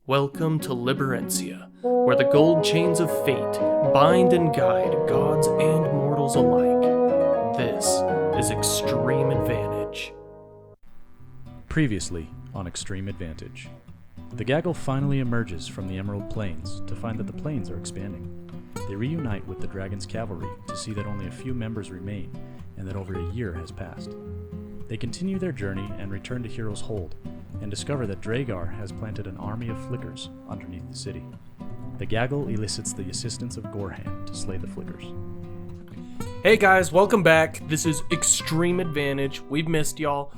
Welcome to Liberencia, where the gold chains of fate bind and guide gods and mortals alike. This is Extreme Advantage. Previously on Extreme Advantage. The gaggle finally emerges from the Emerald Plains to find that the plains are expanding. They reunite with the dragon's cavalry to see that only a few members remain and that over a year has passed. They continue their journey and return to Hero's Hold and discover that Dragar has planted an army of flickers underneath the city. The gaggle elicits the assistance of Gorhan to slay the flickers. Hey guys, welcome back. This is Extreme Advantage. We've missed y'all.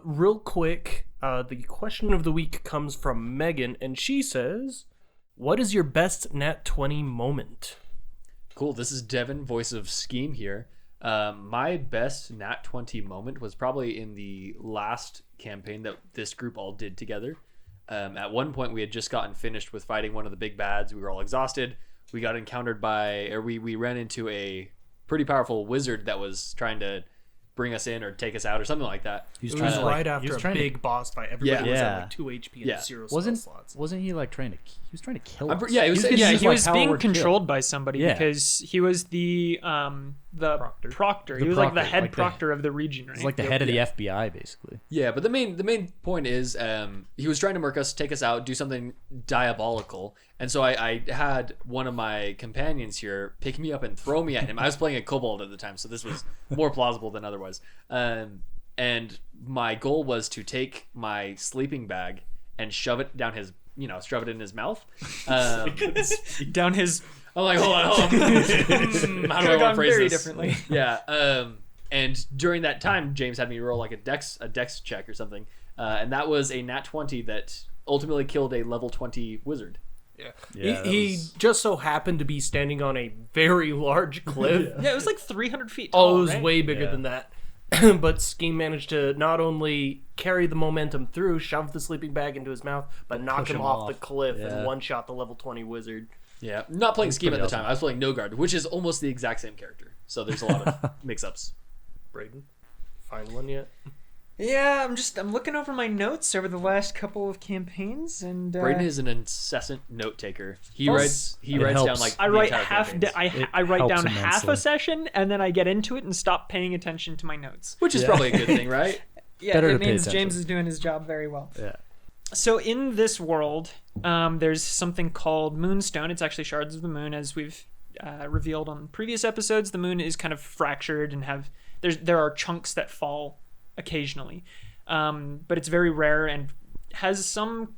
Real quick, the question of the week comes from Megan, and she says, what is your best Nat 20 moment? Cool, this is Devin, voice of Scheme here. My best Nat 20 moment was probably in the last campaign that this group all did together. At one point, we had just gotten finished with fighting one of the big bads. We were all exhausted. We got encountered we ran into a pretty powerful wizard that was trying to bring us in or take us out or something like that. It was right after a big boss fight. Everybody was at like 2 HP and 0 spell slots. Wasn't he like trying to? He was trying to kill us. He was being controlled by somebody because he was the proctor. He was like the head proctor of the region, right? He's like the head of the FBI, basically. Yeah, but the main point is he was trying to murk us, take us out, do something diabolical. And so I had one of my companions here pick me up and throw me at him. I was playing a kobold at the time, so this was more plausible than otherwise. And my goal was to take my sleeping bag and shove it down his, shove it in his mouth. Down his... I'm like, hold on. How do I want to phrase very this? Differently. Yeah. And during that time, James had me roll like a dex check or something. And that was a nat 20 that ultimately killed a level 20 wizard. Yeah. He just so happened to be standing on a very large cliff. Yeah, it was like 300 feet tall. Oh, it was way bigger than that. But Scheme managed to not only carry the momentum through, shove the sleeping bag into his mouth, but knock him off the cliff and one-shot the level 20 wizard. Yeah, not playing Scheme at the time. I was playing Nogard, which is almost the exact same character. So there's a lot of mix-ups. Braden, find one yet? Yeah, I'm looking over my notes over the last couple of campaigns, and Braden is an incessant note taker. He writes down like I write I write down half a session, and then I get into it and stop paying attention to my notes, which is probably a good thing, right? Yeah, it means James is doing his job very well. Yeah. So in this world, there's something called Moonstone. It's actually shards of the moon, as we've revealed on previous episodes. The moon is kind of fractured and there are chunks that fall occasionally, but it's very rare and has some.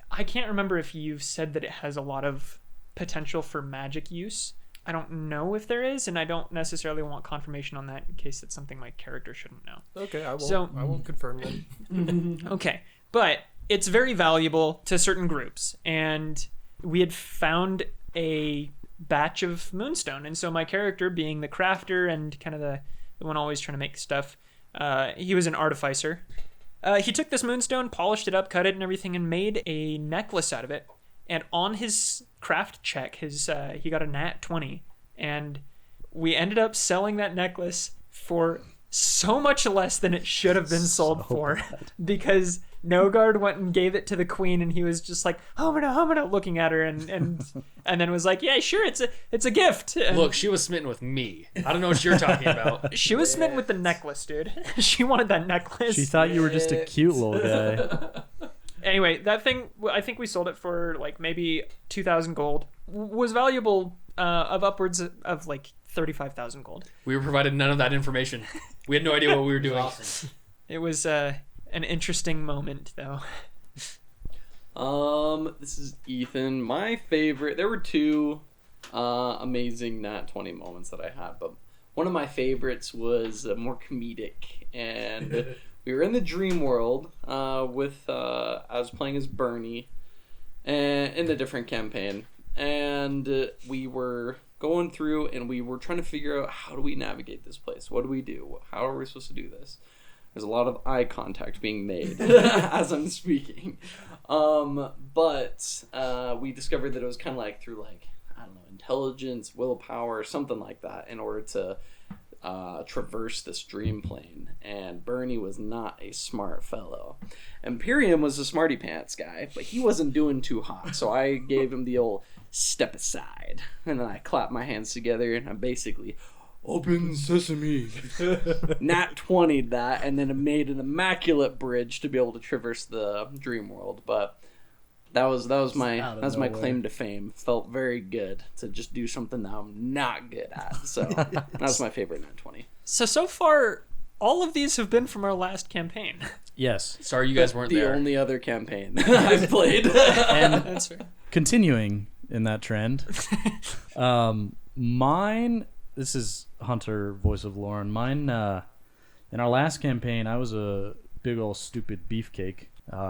I can't remember if you've said that it has a lot of potential for magic use. I don't know if there is, and I don't necessarily want confirmation on that in case it's something my character shouldn't know. Okay, I won't confirm that. Okay, but it's very valuable to certain groups, and we had found a batch of moonstone, and so my character, being the crafter and kind of the one always trying to make stuff, he was an artificer. He took this moonstone, polished it up, cut it and everything, and made a necklace out of it. And on his craft check, he got a nat 20, and we ended up selling that necklace for so much less than it should have been sold for, because Nogard went and gave it to the queen, and he was just like homina looking at her, and then was like, yeah, sure, it's a gift. And look, she was smitten with me. I don't know what you're talking about. She was smitten with the necklace, dude. She wanted that necklace. She thought you were just a cute little guy. Anyway, that thing, I think we sold it for like maybe 2,000 gold. Was valuable of upwards of like 35,000 gold. We were provided none of that information. We had no idea what we were doing. Awesome. It was an interesting moment, though. This is Ethan. My favorite. There were two amazing Nat 20 moments that I had, but one of my favorites was more comedic, and we were in the dream world with I was playing as Bernie in a different campaign, and we were going through and we were trying to figure out, how do we navigate this place? What do we do? How are we supposed to do this? There's a lot of eye contact being made as I'm speaking. But we discovered that it was kind of like through, like, I don't know, intelligence, willpower, something like that, in order to traverse this dream plane, and Bernie was not a smart fellow. Imperium was a smarty pants guy, but he wasn't doing too hot, so I gave him the old step aside, and then I clapped my hands together, and I basically open sesame. Nat 20'd that, and then it made an immaculate bridge to be able to traverse the dream world. But that was my claim to fame. Felt very good to just do something that I'm not good at. So that was my favorite Nat 20. So far, all of these have been from our last campaign. Yes. Sorry you guys weren't The there. only other campaign I've played. And That's fair. continuing in that trend, mine. This is Hunter, voice of Lauren. Mine. In our last campaign, I was a big old stupid beefcake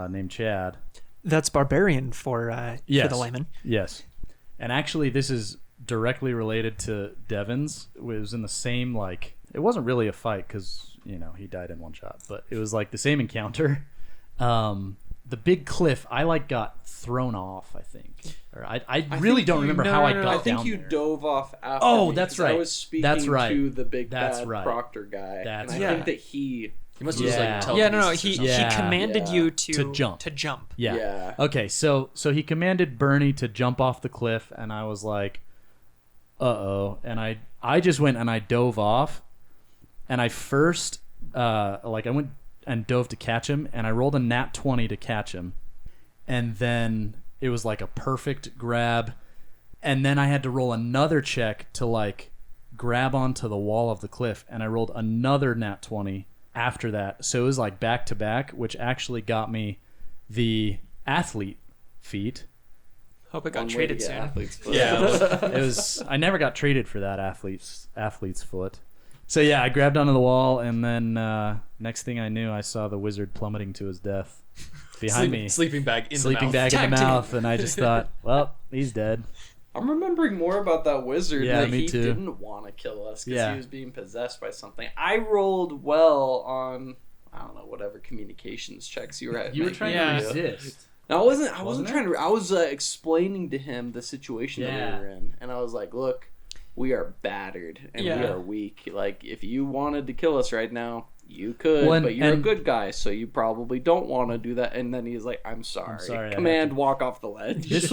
named Chad. That's barbarian for Yes. the layman. Yes. And actually, this is directly related to Devin's. It was in the same, like, it wasn't really a fight because, he died in one shot, but it was like the same encounter. The big cliff, I got thrown off, I think. Or I really don't remember how I got down I think you there. dove off after. Oh, me, that's 'cause right. I was speaking That's right. to the big That's bad right. Proctor guy, That's and I right. think that he. You must have just Yeah. like Yeah, telekinesis no. or something. He Yeah. commanded Yeah. you To jump. To jump. Yeah. Yeah. Okay, so he commanded Bernie to jump off the cliff, and I was like, uh-oh. And I just went and I dove off, and I first, I went and dove to catch him, and I rolled a nat 20 to catch him. And then it was like a perfect grab, and then I had to roll another check to grab onto the wall of the cliff, and I rolled another nat 20 after that. So it was like back to back, which actually got me the athlete feat. Hope it got One way to traded get soon. athlete's foot. Yeah. It was I never got traded for that athlete's foot. So yeah, I grabbed onto the wall, and then next thing I knew, I saw the wizard plummeting to his death behind me, Sleeping bag in sleeping the mouth. bag in the Tag team. mouth, and I just thought, well, he's dead. I'm remembering more about that wizard. Yeah, that me he too. didn't want to kill us because Yeah. he was being possessed by something. I rolled well on, I don't know, whatever communications checks you were at. You were making. trying Yeah. to resist. No, I wasn't Wasn't it? trying to. I was explaining to him the situation that Yeah. we were in, and I was like, "Look, we are battered and we Yeah. are weak. Like, if you wanted to kill us right now, you could, Well, but you're a and- good guy, so you probably don't want to do that." And then he's like, "I'm sorry. sorry, I Command, have walk off the ledge." This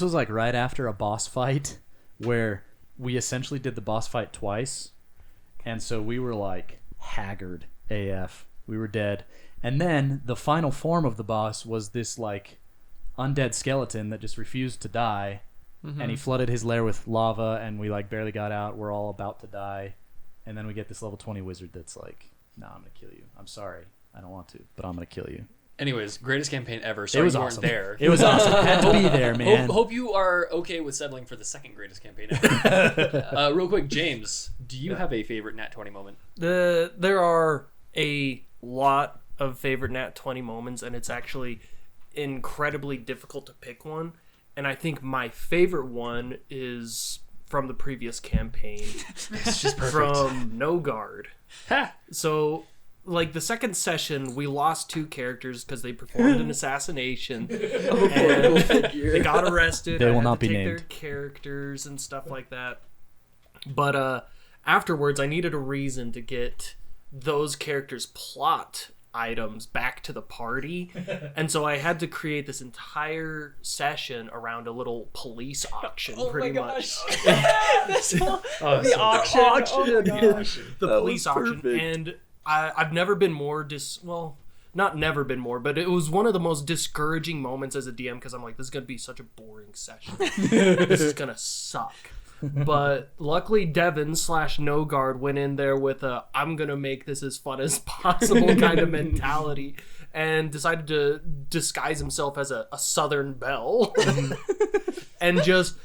was like right after a boss fight where we essentially did the boss fight twice, and so we were like haggard AF. We were dead. And then the final form of the boss was this undead skeleton that just refused to die, and he flooded his lair with lava, and we barely got out. We're all about to die, and then we get this level 20 wizard that's like, "No, I'm gonna kill you. I'm sorry, I don't want to, but I'm gonna kill you." Anyways, greatest campaign ever. Sorry It was you awesome. weren't there. It was awesome. Had to be there, man. Hope you are okay with settling for the second greatest campaign ever. Real quick, James, do you have a favorite Nat 20 moment? There are a lot of favorite Nat 20 moments, and it's actually incredibly difficult to pick one. And I think my favorite one is from the previous campaign. It's just perfect. From No Guard. Ha! So, the second session, we lost two characters because they performed an assassination. And they got arrested. They I will had not to be take named. their characters and stuff like that. But afterwards, I needed a reason to get those characters' plot items back to the party, and so I had to create this entire session around a little police auction. Pretty much The auction. Oh my gosh. the That police was auction, perfect. and I've never been more not never been more, but it was one of the most discouraging moments as a DM because I'm like, this is gonna be such a boring session. This is gonna suck. But luckily, Devin / No Guard went in there with a "I'm gonna make this as fun as possible" kind of mentality, and decided to disguise himself as a Southern belle, and just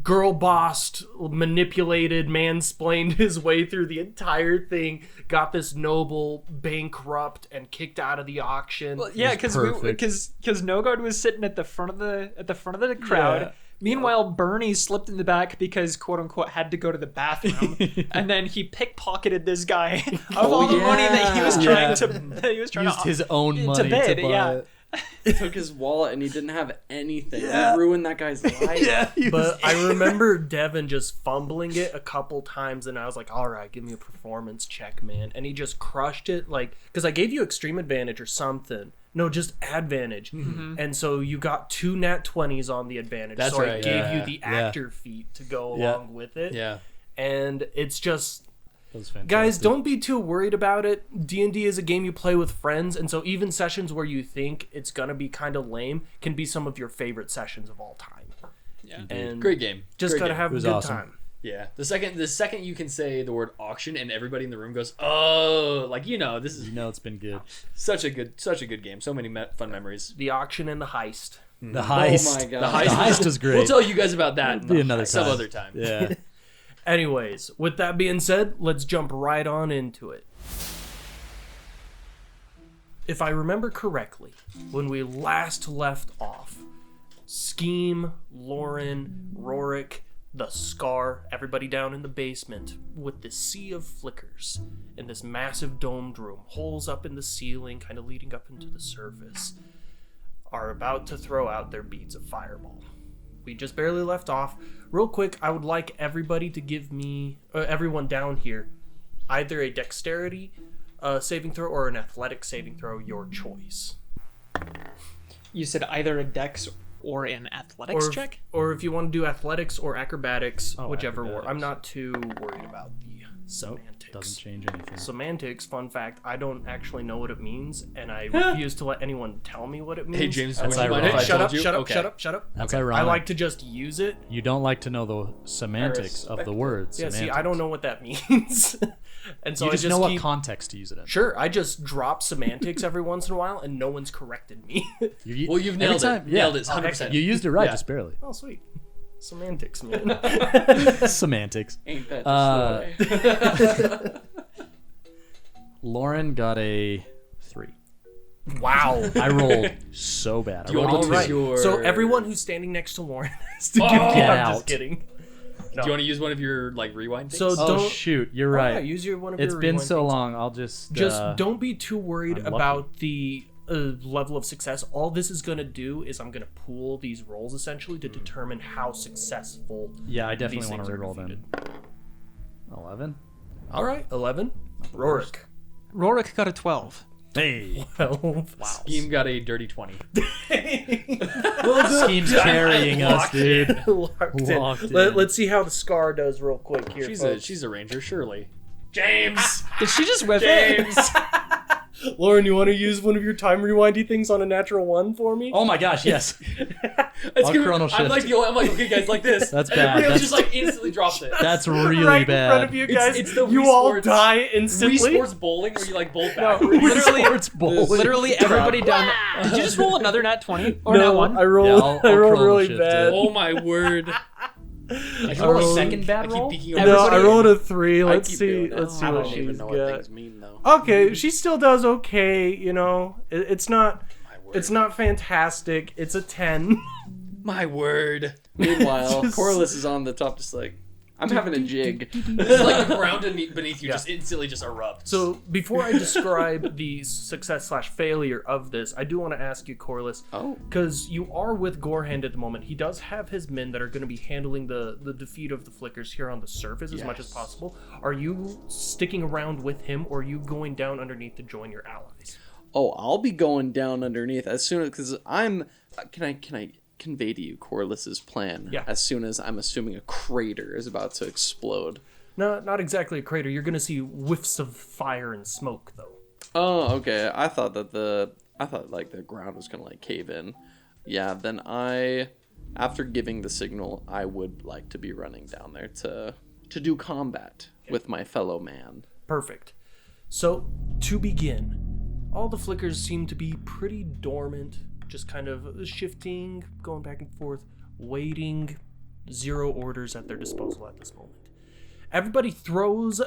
girl bossed, manipulated, mansplained his way through the entire thing. Got this noble bankrupt and kicked out of the auction. Well, yeah, because perfect. Nogard was sitting at the front of the crowd. Yeah. Meanwhile, Bernie slipped in the back because "quote unquote" had to go to the bathroom, and then he pickpocketed this guy of all the money that he was trying to Used his own money to bid. to buy Yeah. it. took his wallet and he didn't have anything. He ruined that guy's life. But I remember Devin just fumbling it a couple times, and I was like, all right, give me a performance check, man. And he just crushed it, like, because I gave you extreme advantage or something. No, just advantage. And so you got 2 nat 20s on the advantage. That's so I right, gave yeah. you the actor feat to go along with it. Yeah. And it's just... That was fantastic. Guys, don't be too worried about it. D&D is a game you play with friends, and so even sessions where you think it's gonna be kind of lame can be some of your favorite sessions of all time. Yeah. And Great game. just Great gotta game. have It a was good awesome. time. Yeah. The second you can say the word auction and everybody in the room goes, oh, like, this is You know it's been good. such a good game. So many fun memories. The auction and the heist. The heist. Oh my The god. heist was great. We'll tell you guys about that Be another some time. other time. Yeah. Anyways, with that being said, let's jump right on into it. If I remember correctly, when we last left off, Scheme, Lauren, Rorik, the Scar, everybody down in the basement with this sea of flickers in this massive domed room, holes up in the ceiling, kind of leading up into the surface, are about to throw out their beads of fireball. We just barely left off. Real quick, I would like everybody to give me, everyone down here, either a dexterity saving throw or an athletic saving throw, your choice. You said either a dex or an athletics check? Or if you want to do athletics or acrobatics, whichever one. acrobatics. I'm not too worried about the semantics. Doesn't change anything. Semantics, fun fact, I don't actually know what it means, and I refuse to let anyone tell me what it means. Hey, James, That's would you mind ironic. if I Shut told up, you? shut up, Okay. shut up. That's I ironic. like to just use it. You don't like to know the semantics of the words. Yeah, see, semantics. I don't know what that means. And so You I just know what keep... context to use it in. Sure, I just drop semantics every once in a while, and no one's corrected me. You, Well, you've every nailed time- it. Yeah. Nailed it. 100%. You used it right, Yeah. just barely. Oh, sweet. Semantics, man. Semantics. Ain't that just the way? Lauren got a 3. Wow. I rolled so bad. I You rolled want a to All two. right. your... So everyone who's standing next to Lauren has to give Oh, me. get I'm just out. kidding. No. Do you want to use one of your rewind things? So Oh don't shoot, you're Oh, right. yeah, use your one of It's your been rewind so things. long. I'll just Don't be too worried I'm lucky. about the level of success. All this is going to do is I'm going to pool these rolls essentially to determine how successful. Yeah, I these definitely want things to are reroll them. defeated. 11. All right, 11. Rorik. Rorik got a 12. Hey. 12. Wow. Scheme got a dirty 20. Scheme's carrying us, dude. Locked in. Locked in. Let's see how the Scar does real quick here. She's a ranger, surely. James! Did she just whiff it? James! Lauren, you want to use one of your time rewindy things on a natural 1 for me? Oh my gosh, yes. It's I'll gonna- chrono I'm like shift. I'm like, okay, guys, like this. That's And bad. everybody That's- just like instantly drops it. That's really right bad. in front of you guys. It's the you Wii all Sports- die instantly. Wii Sports bowling where you like bowl No, backwards. Literally, Sports bowling. literally everybody down. Did you just roll another nat 20 or nat No, 1? I rolled. Yeah, I'll I rolled chrono really shift bad. it. Oh my word! Did you I roll a rolled- second I bad keep roll? peeking No, over. I Everybody- rolled a 3. I Let's keep see. doing it. Let's see I what don't she's even know what got. things mean though. Okay, she still does okay. You know, it's not. My word. It's not fantastic. It's a 10. My word. Meanwhile, Corliss is on the top, just like, I'm having a jig. It's like the ground beneath you Yeah. just instantly just erupts. So before I describe the success/failure of this, I do want to ask you, Corliss, Oh, because you are with Gorehand at the moment. He does have his men that are going to be handling the defeat of the Flickers here on the surface as much as Yes. possible. Are you sticking around with him, or are you going down underneath to join your allies? oh, I'll be going down underneath as soon as, because I'm. Can I convey to you Corliss's plan? Yeah. As soon as I'm assuming a crater is about to explode. No, not exactly a crater. You're going to see whiffs of fire and smoke, though. Oh, okay. I thought like the ground was gonna like cave in. Yeah. Then after giving the signal, I would like to be running down there to do combat with my fellow man. Perfect. So, to begin, all the flickers seem to be pretty dormant, just kind of shifting, going back and forth, waiting, 0 orders at their disposal at this moment. Everybody throws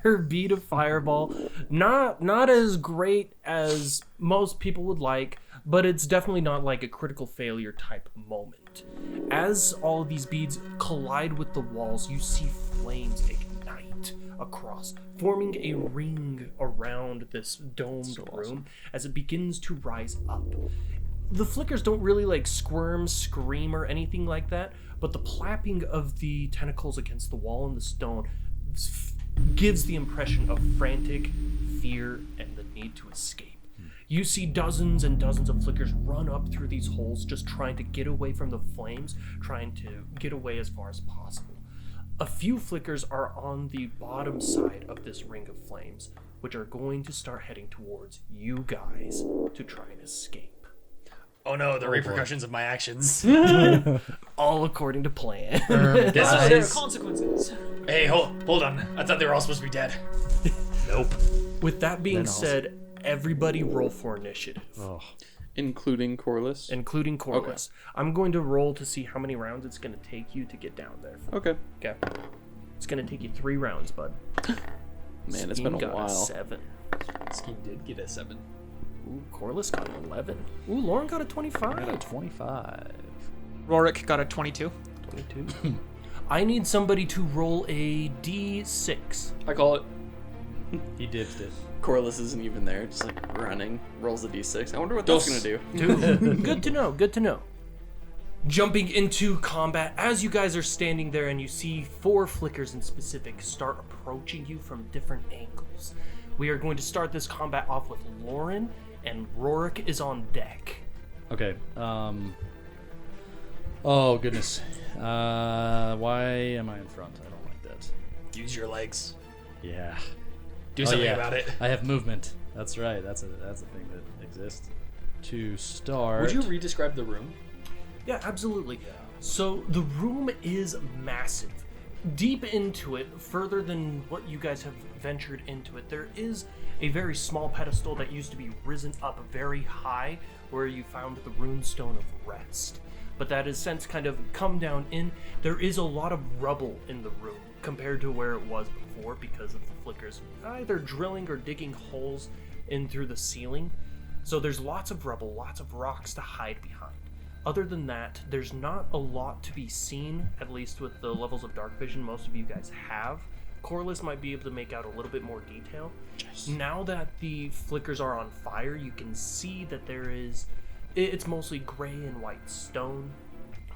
their bead of fireball. Not as great as most people would like, but it's definitely not like a critical failure type moment. As all of these beads collide with the walls, you see flames ignite. shoot across, forming a ring around this domed room as it begins to rise up. The flickers don't really like squirm, scream, or anything like that, but the plapping of the tentacles against the wall and the stone gives the impression of frantic fear and the need to escape. You see dozens and dozens of flickers run up through these holes, just trying to get away from the flames, trying to get away as far as possible. A few flickers are on the bottom side of this ring of flames, which are going to start heading towards you guys to try and escape. Oh no, the repercussions of my actions. All according to plan. There are consequences. Hey, hold on. I thought they were all supposed to be dead. Nope. With that being Then also- said, everybody roll for initiative, Oh, Including Corliss. including Corliss. I'm going to roll to see how many rounds it's going to take you to get down there. Okay. Okay. It's going to take you 3 rounds, bud. Man, it's Scheme been a got while. 7. Scheme did get a 7. Ooh, Corliss got an 11. Ooh, Lauren got a 25. I got a 25. Rorik got a 22. 22. I need somebody to roll a d6. I call it. He dibsed it. Corliss isn't even there, just like running. Rolls a d6. I wonder what that's Dos. gonna do. Good to know, good to know. Jumping into combat, as you guys are standing there and you see 4 flickers in specific start approaching you from different angles. We are going to start this combat off with Lauren, and Rorik is on deck. Okay. Oh goodness. Why am I in front? I don't like that. Use your legs. Yeah. Do something about it. I have movement. That's right. That's a thing that exists. To start. Would you re-describe the room? Yeah, absolutely. So the room is massive. Deep into it, further than what you guys have ventured into it, there is a very small pedestal that used to be risen up very high, where you found the runestone of rest. But that has since kind of come down in. There is a lot of rubble in the room compared to where it was before because of the flickers either drilling or digging holes in through the ceiling. So there's lots of rubble, lots of rocks to hide behind. Other than that, there's not a lot to be seen, at least with the levels of dark vision most of you guys have. Corliss might be able to make out a little bit more detail. Now that the flickers are on fire, you can see that it's mostly gray and white stone.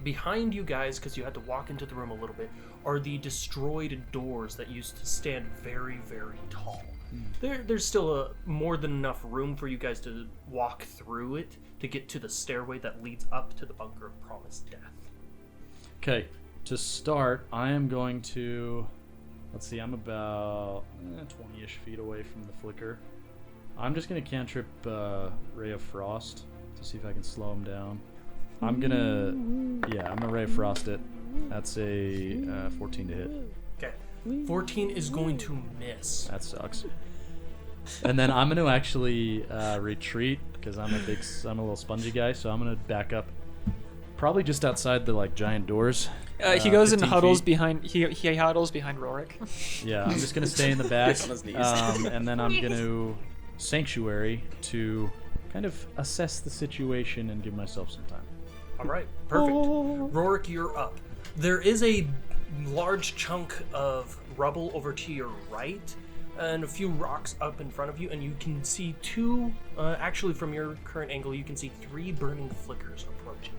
Behind you guys, because you had to walk into the room a little bit, are the destroyed doors that used to stand very, very tall. There's still more than enough room for you guys to walk through it to get to the stairway that leads up to the Bunker of Promised Death. Okay. To start, I am going to. Let's see. I'm about 20-ish feet away from the flicker. I'm just gonna cantrip Ray of Frost to see if I can slow him down. I'm gonna Ray of Frost it. That's a 14 to hit. Okay. 14 is going to miss. That sucks. And then I'm gonna actually retreat because I'm a little spongy guy, so I'm gonna back up, probably just outside the giant doors. He goes and 15 huddles feet. behind. He huddles behind Rorik. Yeah, I'm just gonna stay in the back, Gets on his knees. and then I'm gonna sanctuary to kind of assess the situation and give myself some time. All right, perfect. Rorik, you're up. There is a large chunk of rubble over to your right and a few rocks up in front of you, and you can see 2, actually from your current angle, you can see 3 burning flickers approaching.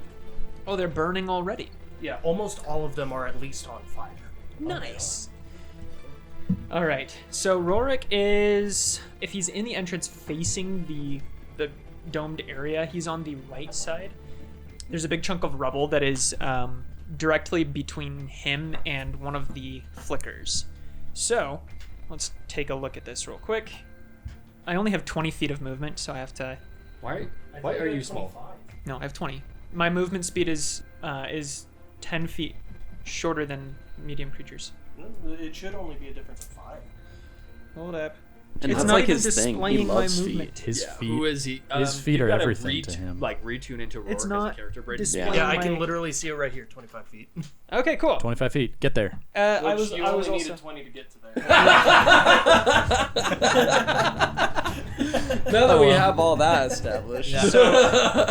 Oh, they're burning already. Yeah, almost all of them are at least on fire. Nice. All right. So Rorik is, if he's in the entrance facing the domed area, he's on the right side. There's a big chunk of rubble that is directly between him and one of the flickers. So let's take a look at this real quick. I only have 20 feet of movement, so I have to. Why are you small? No, I have 20. My movement speed is 10 feet shorter than medium creatures. It should only be a difference of 5. Hold up. And It's that's not like even his thing. He displaying my loves movement. feet. His feet. Who is he? His feet you are gotta everything to him. Retune into Rorik It's as not a character, Brady. displaying Yeah, I can my- literally see it right here, 25 feet. Okay, cool. 25 feet. Get there. I was also. 20 to get to there. Now that we have all that established. Yeah. So,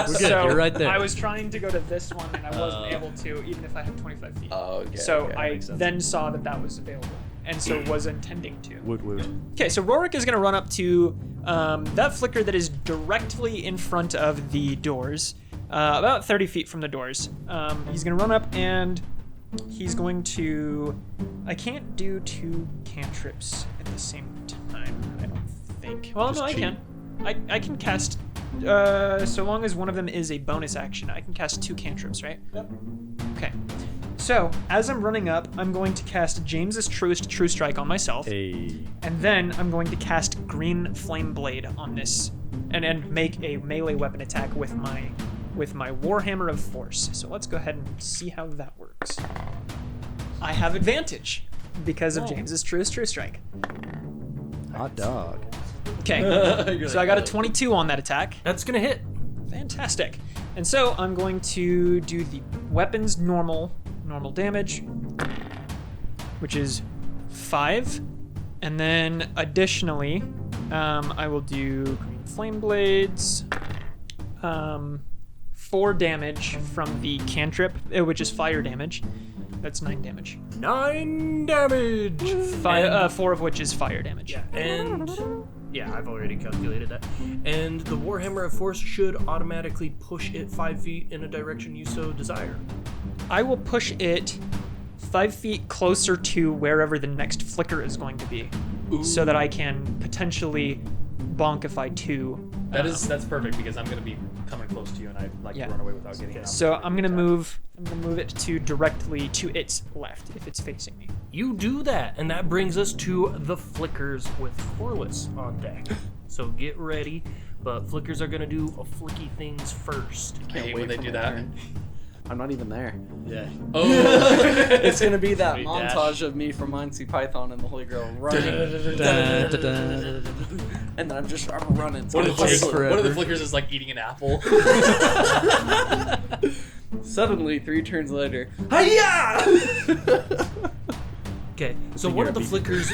We're good. You're right there. I was trying to go to this one, and I wasn't able to, even if I had 25 feet. Oh, okay. So okay. I then saw that was available, and so was intending to. Woot. Okay, so Rorik is going to run up to that flicker that is directly in front of the doors, about 30 feet from the doors. He's going to run up and he's going to... I can't do 2 cantrips at the same time, I don't think. Well, Just no, I cheat. can. I can cast... so long as one of them is a bonus action, I can cast 2 cantrips, right? Yep. Okay. So, as I'm running up, I'm going to cast James's True Strike on myself. Hey. And then I'm going to cast Green Flame Blade on this, and make a melee weapon attack with my Warhammer of Force. So let's go ahead and see how that works. I have advantage because of James's True Strike. Hot dog. Okay, so I got a 22 on that attack. That's gonna hit. Fantastic. And so I'm going to do the weapon's normal damage, which is 5. And then additionally, I will do Green Flame Blades, 4 damage from the cantrip, which is fire damage. That's 9 damage. 9 damage. 4 of which is fire damage. Yeah, and yeah, I've already calculated that. And the Warhammer of Force should automatically push it 5 feet in a direction you so desire. I will push it 5 feet closer to wherever the next flicker is going to be, so that I can potentially bonkify 2. That's perfect because I'm gonna be coming close to you and I'd like Yeah. to run away without getting out. So I'm gonna move it to directly to its left if it's facing me. You do that, and that brings us to the Flickers with Corliss on deck. So get ready, but Flickers are gonna do flicky things first. I hate when they for do my that. turn. I'm not even there. Yeah. It's gonna be that Sweet montage of me from Monty Python and the Holy Grail running, and then I'm running. One of, takes the, one forever. of the flickers is like eating an apple. Suddenly, 3 turns later, hiya! Okay, so one of the Flickers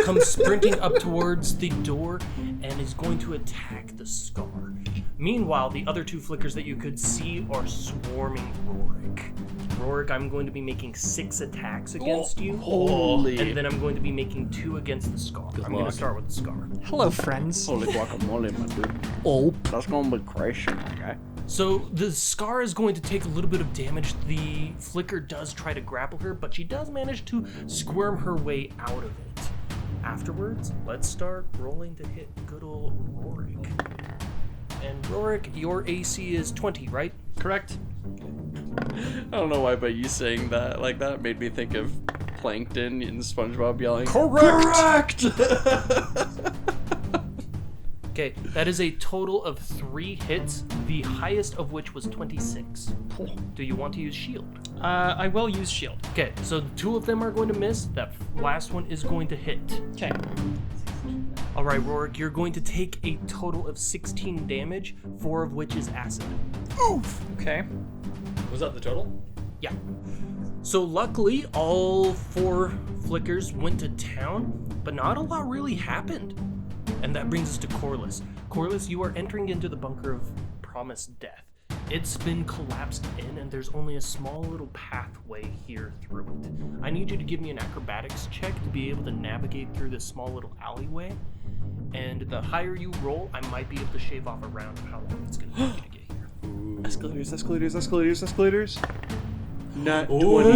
comes sprinting up towards the door and is going to attack the Scar. Meanwhile, the other 2 Flickers that you could see are swarming Rorik. Rorik, I'm going to be making 6 attacks against you. Holy! And then I'm going to be making 2 against the Scar. I'm going to luck. start with the Scar. Hello, friends. Holy guacamole, my dude. Oh. That's gonna be crazy, okay? So the Scar is going to take a little bit of damage. The Flicker does try to grapple her, but she does manage to squirm her way out of it. Afterwards, let's start rolling to hit good old Rorik. And Rorik, your AC is 20, right? Correct. I don't know why, but you saying that like that made me think of Plankton in SpongeBob yelling, Correct! "Correct!" Okay, that is a total of 3 hits, the highest of which was 26. Do you want to use shield? I will use shield. Okay, so 2 of them are going to miss. That last one is going to hit. Okay. All right, Rorik, you're going to take a total of 16 damage, 4 of which is acid. Okay. Was that the total? Yeah. So luckily, all 4 Flickers went to town, but not a lot really happened. And that brings us to Corliss. Corliss, you are entering into the bunker of promised death. It's been collapsed in, and there's only a small little pathway here through it. I need you to give me an acrobatics check to be able to navigate through this small little alleyway. And the higher you roll, I might be able to shave off a round of how long it's going to take you to get here. Escalators. Nat 20.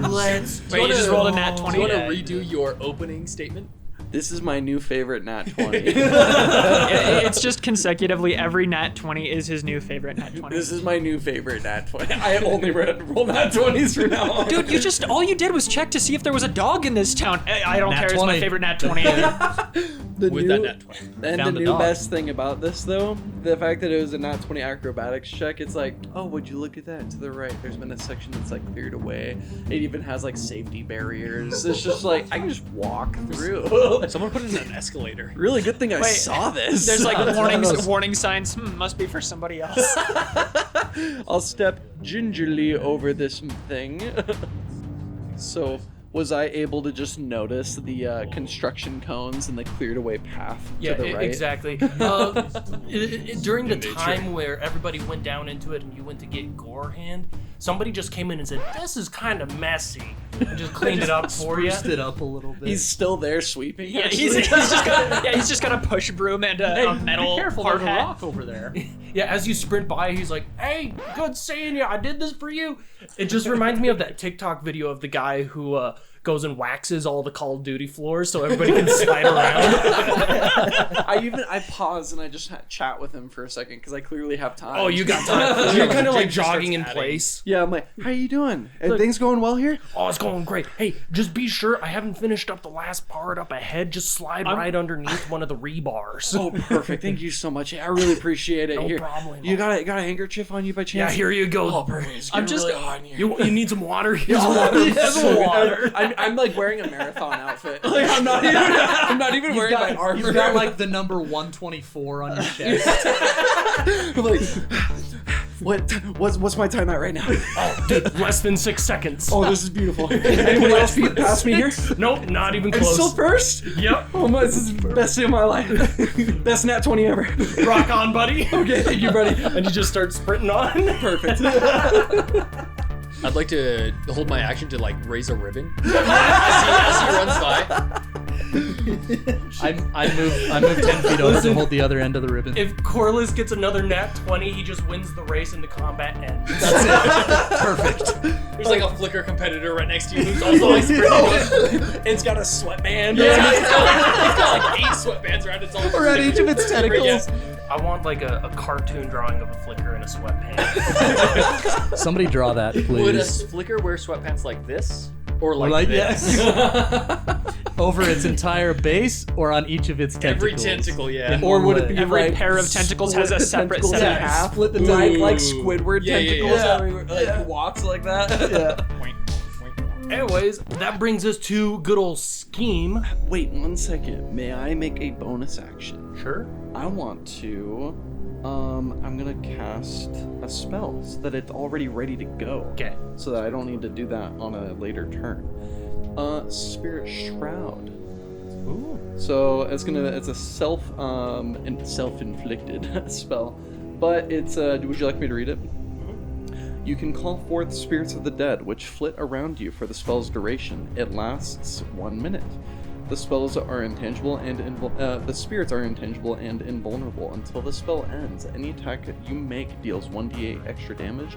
Let's Wait, you just rolled a nat 20? Do you want to redo your opening statement? This is my new favorite Nat 20. It's just consecutively every nat 20 is his new favorite nat 20. This is my new favorite Nat 20. I only roll Nat 20s from now on. Dude, all you did was check to see if there was a dog in this town. I don't Nat care, it's my 20. favorite nat 20. The With new, that nat 20. And the Found the new dog. best thing about this, though, the fact that it was a Nat 20 acrobatics check, it's like, oh, would you look at that? To the right, there's been a section that's like cleared away. It even has like safety barriers. It's just like, I can just walk through. Someone put it in an escalator. Really good thing I Wait, saw this. There's like warning signs. Must be for somebody else. I'll step gingerly over this thing. So, was I able to just notice the construction cones and the cleared away path Yeah, to the right? exactly. During the time where everybody went down into it and you went to get Gore Hand, somebody just came in and said, "This is kind of messy," and just cleaned it up for you. Spruced it up a little bit. He's still there sweeping. Yeah, he's just got a push broom and a metal Be careful, hard there's a hat. rock over there. Yeah, as you sprint by, he's like, "Hey, good seeing you. I did this for you." It just reminds me of that TikTok video of the guy who goes and waxes all the Call of Duty floors so everybody can slide around. I pause and I just chat with him for a second because I clearly have time. Oh, you got time. You're kind of like Jake just jogging in starts adding. place. Yeah, I'm like, how you doing? Are things going well here? Oh, it's going great. Hey, just be sure I haven't finished up the last part up ahead. Just slide right underneath one of the rebars. Oh, perfect. Thank you so much. Yeah, I really appreciate it. No Here, problem. you got a handkerchief on you by chance? Yeah, here you go. Oh, perfect. It's I'm getting just- really hot in here. You need some water? Here's water. Yes, water. I'm like wearing a marathon outfit. Like, I'm not even wearing my armor. You've got like the number 124 on your chest. I'm like, what's my time at right now? Oh, dude, less than 6 seconds. Oh, this is beautiful. Anybody else beat past me here? Nope, not even I'm close. still first? Yep. Oh my, this is the best day of my life. Best nat 20 ever. Rock on, buddy. Okay, thank you, buddy. And you just start sprinting on. Perfect. I'd like to hold my action to like raise a ribbon as he runs by. I move 10 feet over to hold the other end of the ribbon. If Corliss gets another nat 20, he just wins the race and the combat ends. Perfect. There's like a flicker competitor right next to you who's also like sprinting. It's got a sweatband. Yeah, it's got like 8 sweatbands around its all. Around each of its tentacles. Yes. I want like a cartoon drawing of a flicker in a sweatpants. Somebody draw that, Would a please. flicker wear sweatpants like this? Or like, Like this? Over its entire base or on each of its Every tentacles? tentacle, yeah. In Or one would it leg. be Every like pair of tentacles has a split the separate tentacles set in of half? Split the Like tentacles. Squidward Yeah, yeah, tentacles. yeah. How he walks like that. Yeah. Anyways, that brings us to good old Scheme. Wait 1 second. May I make a bonus action? Sure. I want to. I'm gonna cast a spell so that it's already ready to go. Okay. So that I don't need to do that on a later turn. Spirit Shroud. Ooh. So it's a self-inflicted spell, but it's would you like me to read it? You can call forth spirits of the dead, which flit around you for the spell's duration. It lasts 1 minute. The spells are intangible and the spirits are intangible and invulnerable until the spell ends. Any attack you make deals 1d8 extra damage.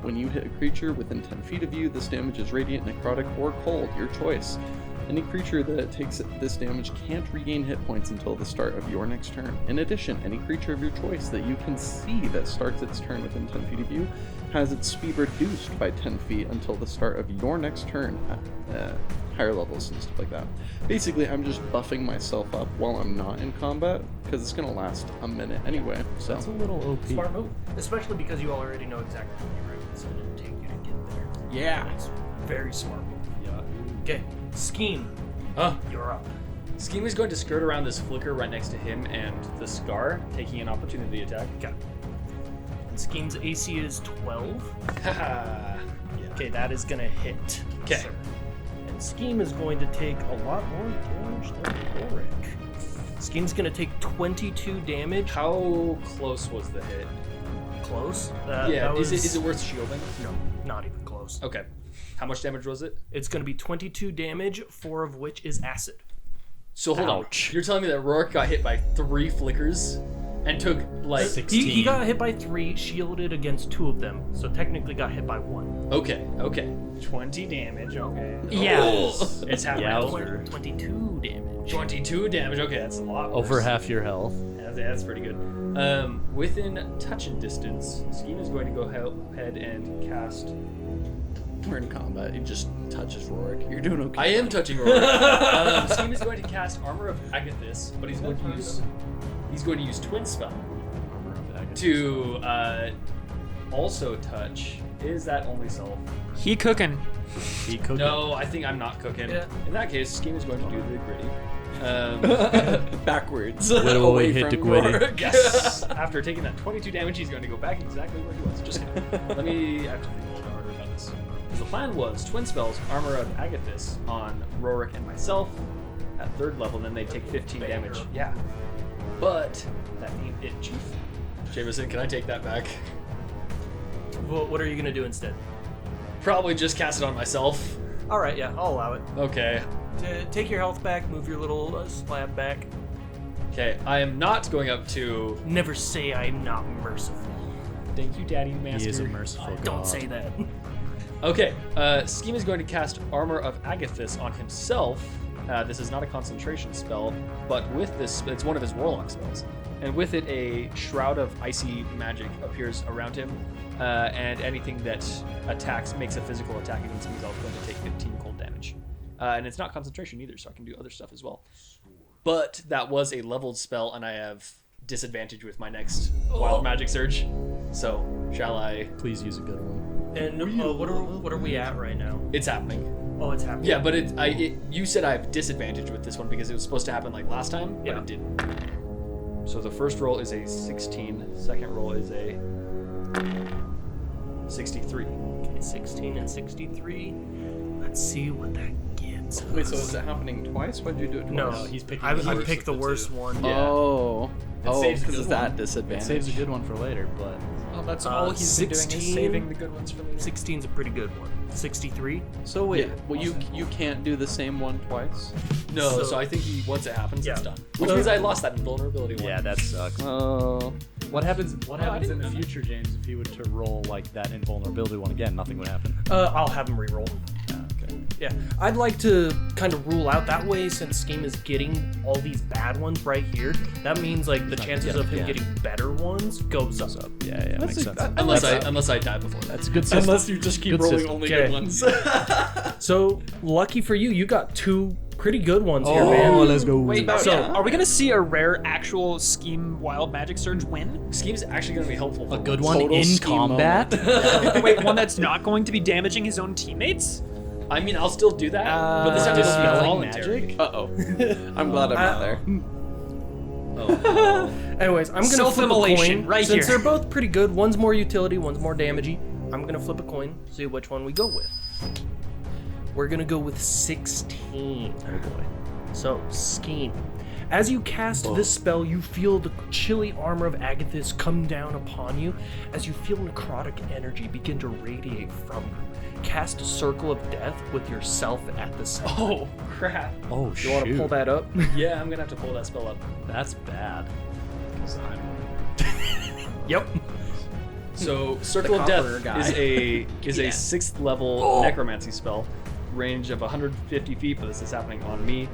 When you hit a creature within 10 feet of you, this damage is radiant, necrotic, or cold, your choice. Any creature that takes this damage can't regain hit points until the start of your next turn. In addition, any creature of your choice that you can see that starts its turn within 10 feet of you has its speed reduced by 10 feet until the start of your next turn at higher levels and stuff like that. Basically, I'm just buffing myself up while I'm not in combat because it's going to last a minute anyway. So That's a little OP. Smart move. Especially because you already know exactly what your route is going to take you to get there. yeah. It's very smart move. Yeah. Okay. Scheme. Huh. You're up. Scheme is going to skirt around this flicker right next to him and the scar, taking an opportunity attack. Okay. And Scheme's AC is 12. Haha. Okay, that is going to hit. 'Kay. sir. And Scheme is going to take a lot more damage than Ulrich. Scheme's going to take 22 damage. How close was the hit? Close? Yeah, that is was- it worth shielding? No, not even close. Okay. How much damage was it? It's going to be 22 damage, 4 of which is acid. So hold Ouch. on. You're telling me that Rourke got hit by 3 flickers and took like 16. He got hit by 3, shielded against 2 of them, so technically got hit by 1. Okay. 20 damage, okay. Oh, it's half my Yowzer. health. 22 damage. 22 damage. Okay, that's a lot. Over worse. half your health. That's pretty good. Within touching distance, Scheme is going to go ahead and cast. We're in combat. He just touches Rorik. You're doing okay. I am touching Rourke. Scheme is going to cast Armor of Agathis, but he's going to use Twin Spell to also touch. Is that only self? He cooking. He cooked No, I think I'm not cooking. Yeah. In that case, Scheme is going to do the gritty. Backwards. Whittle away, hit to Gwitty. Rorik. Yes. After taking that 22 damage, he's going to go back exactly where he was. Just kidding. Let me actually think a little bit harder about this. Because the plan was twin spells, Armor of Agathis on Rorik and myself at 3rd level, and then they'd take 15 damage. Yeah. But that ain't it, Chief. Jameson, can I take that back? Well, what are you going to do instead? Probably just cast it on myself. All right, yeah, I'll allow it. Okay. Take your health back, move your little slab back. Okay, I am not going up to... Never say I'm not merciful. Thank you, Daddy Master. He is a merciful god. Don't say that. Okay, Scheme is going to cast Armor of Agathis on himself. This is not a concentration spell, but with this, it's one of his Warlock spells. And with it, a Shroud of Icy Magic appears around him, and anything that makes a physical attack against me is also going to take 15 cold damage. And it's not concentration either, so I can do other stuff as well. But that was a leveled spell, and I have disadvantage with my next Wild Magic Surge. So, shall I? Please use a good one. And what are we at right now? It's happening. Oh, it's happening. Yeah, but you said I have disadvantage with this one because it was supposed to happen like last time, but Yeah. it didn't. So the first roll is a 16, second roll is a 63. Okay, 16 and 63. Let's see what that gets. Wait, so is it happening twice? Why'd you do it twice? No, he's picking I the worst picked of the the worst two. one. Yeah. Oh, saves a because good it's that one. It disadvantage. saves a good one for later, but Well, that's all he's been doing 16? is saving the good ones for later. 16's a pretty good one. 63. So wait, Yeah. well you can't do the same one twice? No, So- so I think once it happens, it's Yeah. done. Which means I lost that invulnerability one. yeah, that sucks. Oh, What happens I didn't in the know that. future, James, if he were to roll like that invulnerability one again? Nothing would happen. I'll have him reroll. Okay. Yeah, I'd like to kind of rule out that way since Scheme is getting all these bad ones right here. That means like the chances of him getting better ones goes up. Yeah, makes sense. Unless I die before that. That's a good system. unless you just keep Good rolling system. only Okay. good ones. So lucky for you, you got two pretty good ones here, Oh, man. let's go. Wait, about- so yeah. are we gonna see a rare actual Scheme Wild Magic Surge win? Scheme's actually going to be helpful. A for good once. one Total in scheme combat? Wait, one that's not going to be damaging his own teammates? I mean, I'll still do that, but this time it'll be Dispelling voluntary. magic? Uh-oh. I'm glad I'm not there. Oh. Anyways, I'm gonna flip a Self-immolation, coin. right Since here. they're both pretty good, one's more utility, one's more damagey. I'm gonna flip a coin, see which one we go with. We're gonna go with 16. Oh boy. So, Scheme. As you cast this spell, you feel the chilly armor of Agathis come down upon you as you feel necrotic energy begin to radiate from you. Cast a circle of death with yourself at the center. Oh, crap. Oh, You want to pull that up? Yeah, I'm going to have to pull that spell up. That's bad. Because I'm... Yep. So, Circle of Death copper guy. is a 6th level necromancy spell, range of 150 feet, but this is happening on me.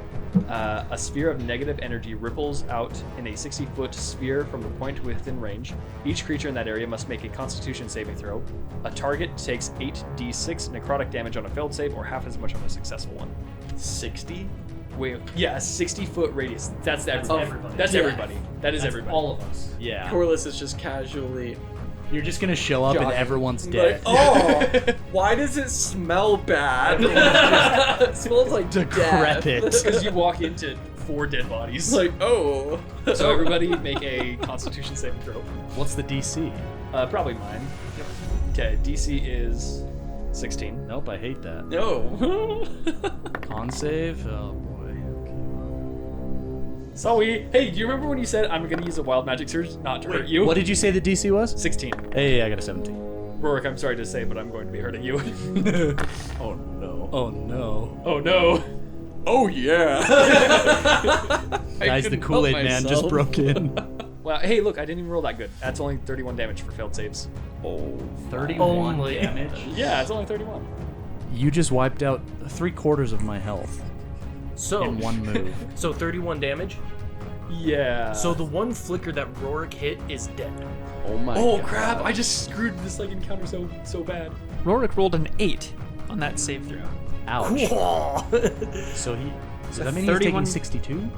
A sphere of negative energy ripples out in a 60-foot sphere from the point within range. Each creature in that area must make a Constitution saving throw. A target takes 8d6 necrotic damage on a failed save, or half as much on a successful one. 60? Wait, yeah, a 60-foot radius. That's everybody. everybody. That's Yeah. everybody. That is everybody. All of us. Yeah. Corliss is just casually You're just gonna show up and Jogging. everyone's like, dead. oh, why does it smell bad? It smells like Decrepit. death. Because you walk into 4 dead bodies. It's like, oh. So everybody make a Constitution saving throw. What's the DC? Probably mine. Okay, DC is 16. Nope, I hate that. No. Con save? Oh boy. Sorry. Hey, do you remember when you said I'm gonna use a wild magic surge not to hurt you? What did you say the DC was? 16. Hey, I got a 17. Rorik, I'm sorry to say, but I'm going to be hurting you. Oh no. Oh no. Oh no. Oh yeah. Guys, the Kool-Aid man just broke in. Wow. Hey, look, I didn't even roll that good. That's only 31 damage for failed saves. Oh, 31 Only. damage. Yeah, it's only 31. You just wiped out 3/4 of my health So, in one move. so 31 damage. Yeah. So the one flicker that Rorik hit is dead. Oh my Oh god. crap! I just screwed this like encounter so bad. Rorik rolled an 8 on that save throw. Ouch. Cool. So he. Does So that mean he's 31 taking 62?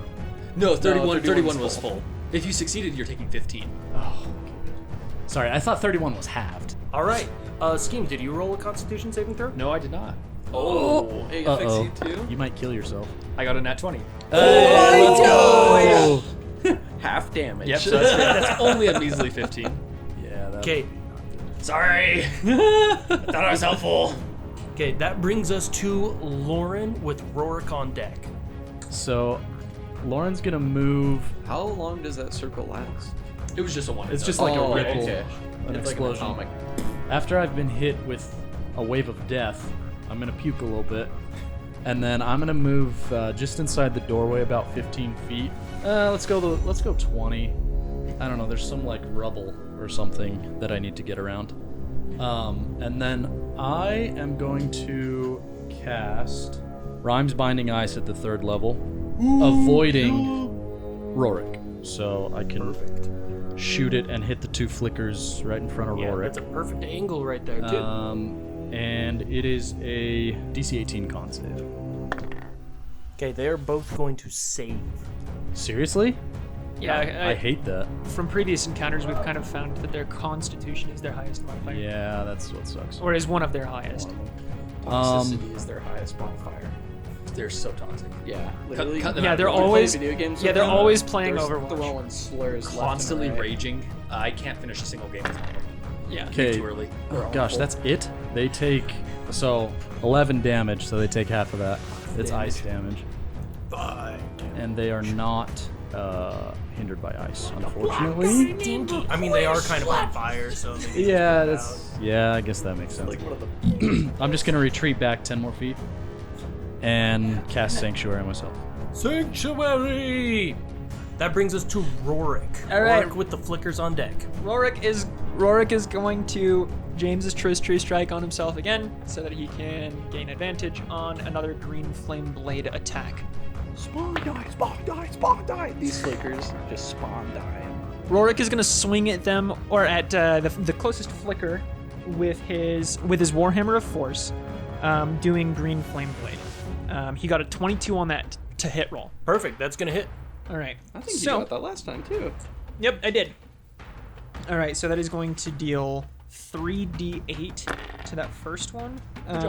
No, 31. 31's 31 was full. full. If you succeeded, you're taking 15. Oh, sorry, I thought 31 was halved. All right. Scheme, did you roll a Constitution saving throw? No, I did not. Oh, it affects Uh-oh. you too? You might kill yourself. I got a nat 20. Let's go! Half damage. Yep. So that's only a measly 15. Yeah. That Okay. Sorry. I thought I was helpful. Okay, that brings us to Lauren with Rorik on deck. So, Lauren's gonna move. How long does that circle last? It was just a one. It's just like a ripple, okay. an It's like explosion. an atomic. After I've been hit with a wave of death, I'm gonna puke a little bit, and then I'm gonna move just inside the doorway about 15 feet. Let's go 20. I don't know. There's some like rubble or something that I need to get around. And then I am going to cast Rhymes Binding Ice at the 3rd level, avoiding Rorik. So I can shoot it and hit the 2 flickers right in front of Yeah, Rorik. that's a perfect angle right there, too. And it is a DC 18 con save. Okay, they're both going to save. Seriously? Yeah, I hate that. From previous encounters, we've kind of found that their Constitution is their highest modifier. Yeah, that's what sucks. Or is one of their highest. Toxicity is their highest modifier. They're so toxic. Yeah, literally. cut them Yeah, out. they're When we play always video games yeah, with they're them, always playing they're Overwatch. throwing slurs left and Constantly right. raging. I can't finish a single game with one of them. Yeah. Okay. Too early. Oh, gosh, that's it? They take, 11 damage, so they take half of that. It's ice damage. 5. And they are not hindered by ice, unfortunately. Stinky. I mean, they are kind of on fire, so maybe Yeah, it's that's I guess that makes sense. Like one of the I'm just gonna retreat back 10 more feet and cast Sanctuary on myself. Sanctuary! That brings us to Rorik. All right. Rorik with the flickers on deck. Rorik is going to James's Tree Strike on himself again, so that he can gain advantage on another green flame blade attack. spawn die, spawn die, spawn die. These flickers just spawn die. Rorik is going to swing at them, or at the closest flicker, with his Warhammer of Force, doing green flame blade. He got a 22 on that to hit roll. Perfect, that's going to hit. All right. I think so, you got that last time too. Yep, I did. All right, so that is going to deal 3d8 to that first one.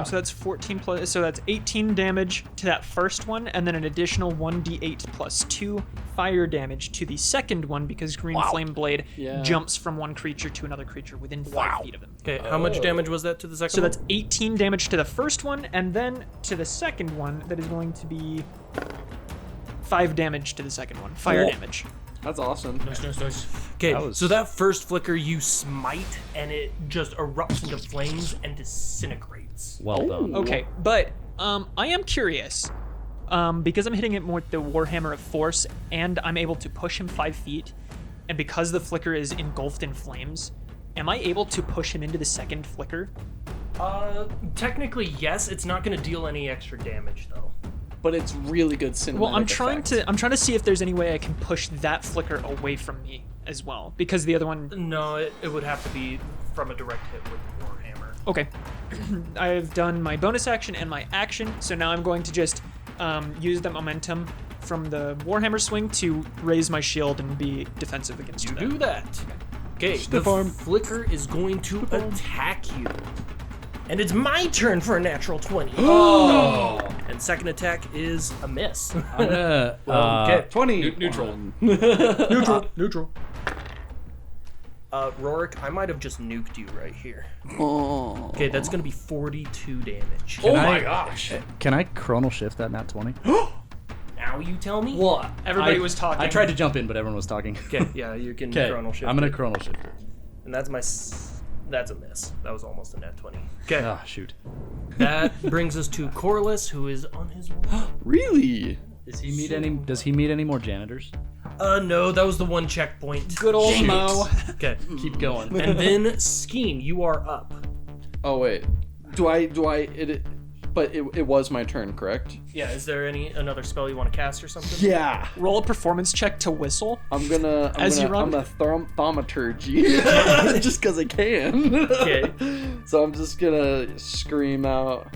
So that's 14 plus. So that's 18 damage to that first one, and then an additional 1d8 plus 2 fire damage to the second one because Green Flame Blade Yeah. jumps from one creature to another creature within 5 feet of him. Okay, how much damage was that to the second So one? that's 18 damage to the first one, and then to the second one, that is going to be 5 damage to the second one. Fire damage. That's awesome. Okay, That was- so that first flicker you smite, and it just erupts into flames and disintegrates. Well done. Okay, but I am curious because I'm hitting it more with the Warhammer of Force, and I'm able to push him 5 feet, and because the flicker is engulfed in flames, am I able to push him into the second flicker? Technically, yes. It's not going to deal any extra damage, though. But it's really good cinematic Well, I'm trying effect. to see if there's any way I can push that flicker away from me as well, because the other one. No, it would have to be from a direct hit with the Warhammer. Okay, I've done my bonus action and my action, so now I'm going to just use the momentum from the Warhammer swing to raise my shield and be defensive against You them. do that. Okay, the flicker is going to attack you. And it's my turn for a natural 20. Oh! And second attack is a miss. I'm gonna, Okay. 20. Neutral. Neutral. Rorik, I might have just nuked you right here. Oh. Okay, that's going to be 42 damage. Oh I- my gosh. Can I chronal shift that nat 20? Now you tell me? What? Everybody was talking. I tried to jump in, but everyone was talking. Okay, yeah, you can Okay, chronal shift. I'm gonna it. chronal shift. And that's my... That's a miss. That was almost a nat 20. Okay, Ah, shoot. that brings us to Corliss, who is on his way. Really? Does he meet any more janitors? No, that was the one checkpoint. Good old Shoot. Mo. Okay. Keep going. And then Skeen, you are up. Oh wait. Do I? But it was my turn, correct? Yeah, is there another spell you want to cast or something? Yeah. Roll a performance check to whistle. I'm gonna thaumaturgy just because I can. Okay. So I'm just gonna scream out,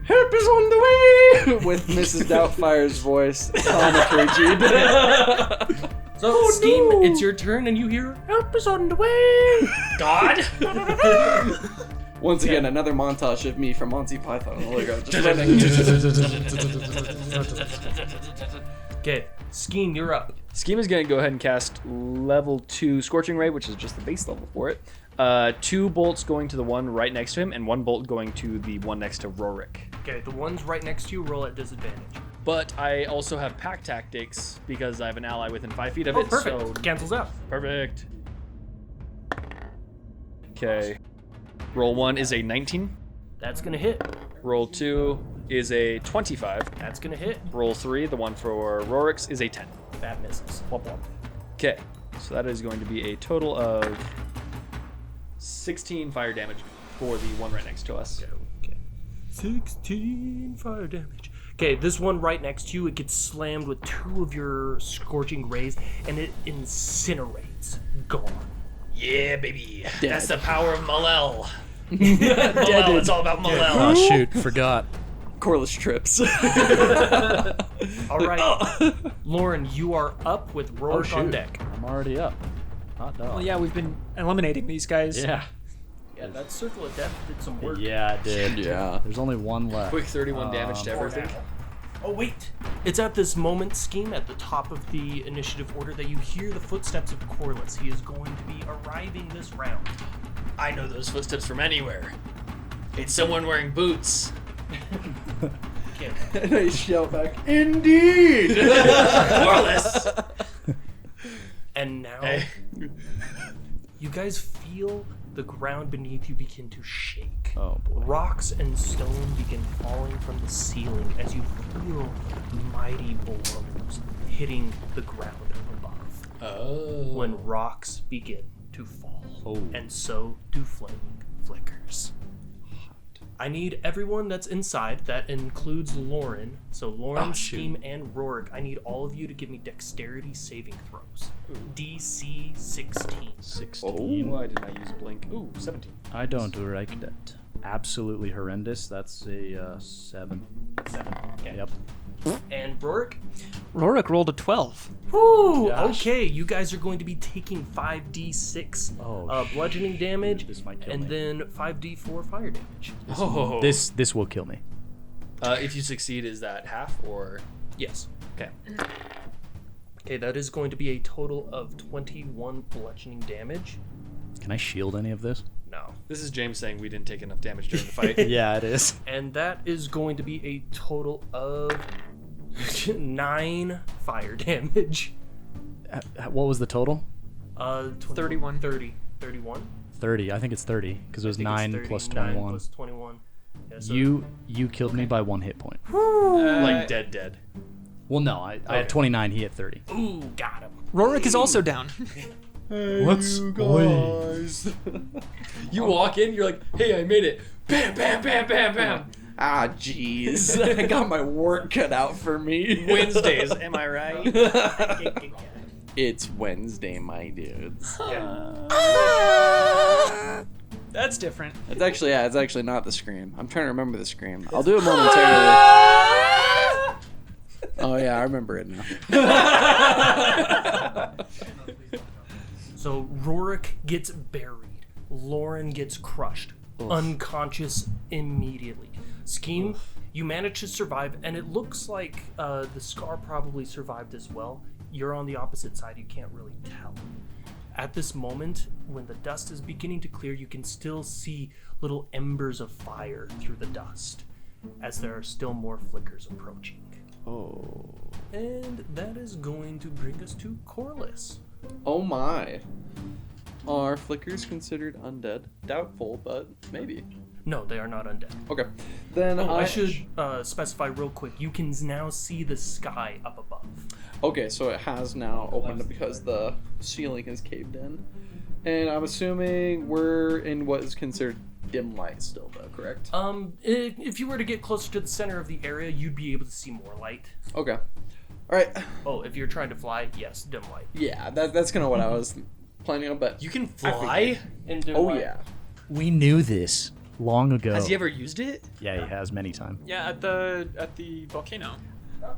"Help is on the way!" with Mrs. Doubtfire's voice. Thaumaturgy. So, Skeen, it's your turn, and you hear, "Help is on the way!" God! Once again, another montage of me from Monty Python. There we go. Just Okay, Skeen, you're up. Scheme is going to go ahead and cast level 2 Scorching Ray, which is just the base level for it. 2 bolts going to the one right next to him, and 1 bolt going to the one next to Rorik. Okay, the ones right next to you roll at disadvantage. But I also have pack tactics because I have an ally within 5 feet of Oh, it. perfect. So Cancels out. perfect. Okay. Roll 1 is a 19. That's gonna hit. Roll 2 is a 25. That's gonna hit. Roll 3, the one for Rorik's, is a 10. That misses. Womp womp. Okay, so that is going to be a total of 16 fire damage for the one right next to us. Okay. 16 fire damage. Okay, this one right next to you, it gets slammed with 2 of your scorching rays, and it incinerates. Gone. Yeah, baby. Dead. That's the power of Malel. Malel, it's all about Malel. Oh shoot, forgot. Corliss trips. All right, Lauren, you are up with Rorik on shoot. deck. I'm already up. Hot dog. Well, yeah, we've been eliminating these guys. Yeah. Yeah, that circle of death did some work. Yeah, it did. Yeah. There's only one left. Quick 31 damage to everything. Oh, wait. It's at this moment, Scheme, at the top of the initiative order, that you hear the footsteps of Corliss. He is going to be arriving this round. I know those footsteps from anywhere. It's someone wearing boots. Can't. And I shout back, indeed! Corliss! And now, Hey. you guys feel the ground beneath you begin to shake. Oh boy. Rocks and stone begin falling from the ceiling as you feel mighty blows hitting the ground above. Oh. When rocks begin to fall, Oh. and so do flaming flickers. I need everyone that's inside. That includes Lauren. So Lauren, Oh, shoot. Scheme, and Rorik. I need all of you to give me dexterity saving throws. DC 16. 16. Why did I use blink? Ooh, 17. I don't like that. Absolutely horrendous. That's a 7. 7. Okay. Yep. And Rorik? Rorik rolled a 12. Woo! Gosh. Okay, you guys are going to be taking 5d6 Oh, bludgeoning damage, This might kill and me. then 5d4 fire damage. Oh. This will kill me. If you succeed, is that half or? Yes. Okay. Okay, that is going to be a total of 21 bludgeoning damage. Can I shield any of this? No. This is James saying we didn't take enough damage during the fight. Yeah, it is. And that is going to be a total of 9 fire damage. What was the total? 31. 30. 31? 30. I think it's 30 because it was I think it's 9 30, plus 9 21. plus 21. Yeah, so You killed me by 1 hit point. Like dead. Well, no, I had 29. He had 30. Ooh, got him. Rorik is also down. Let's guys. You walk in, you're like, hey, I made it. Bam, bam, bam, bam, bam. Ah, jeez. I got my work cut out for me. Wednesdays, am I right? It's Wednesday, my dudes. That's different. It's actually not the scream. I'm trying to remember the scream. I'll do it momentarily. Oh yeah, I remember it now. So Rorik gets buried. Lauren gets crushed. Unconscious immediately. Scheme, you manage to survive, and it looks like the Scar probably survived as well. You're on the opposite side, you can't really tell. At this moment, when the dust is beginning to clear, you can still see little embers of fire through the dust, as there are still more flickers approaching. Oh. And that is going to bring us to Corliss. Oh my. Are flickers considered undead? Doubtful, but maybe. No, they are not undead. Okay. Then I should specify real quick. You can now see the sky up above. Okay, so it has now opened up because the ceiling is caved in. And I'm assuming we're in what is considered dim light still, though, correct? If you were to get closer to the center of the area, you'd be able to see more light. Okay. Alright. Oh, if you're trying to fly, yes, dim light. Yeah, that's kind of what I was planning on, but... You can fly? In dim Oh, light. yeah. We knew this long ago. Has he ever used it? Yeah, he has many times. Yeah, at the volcano.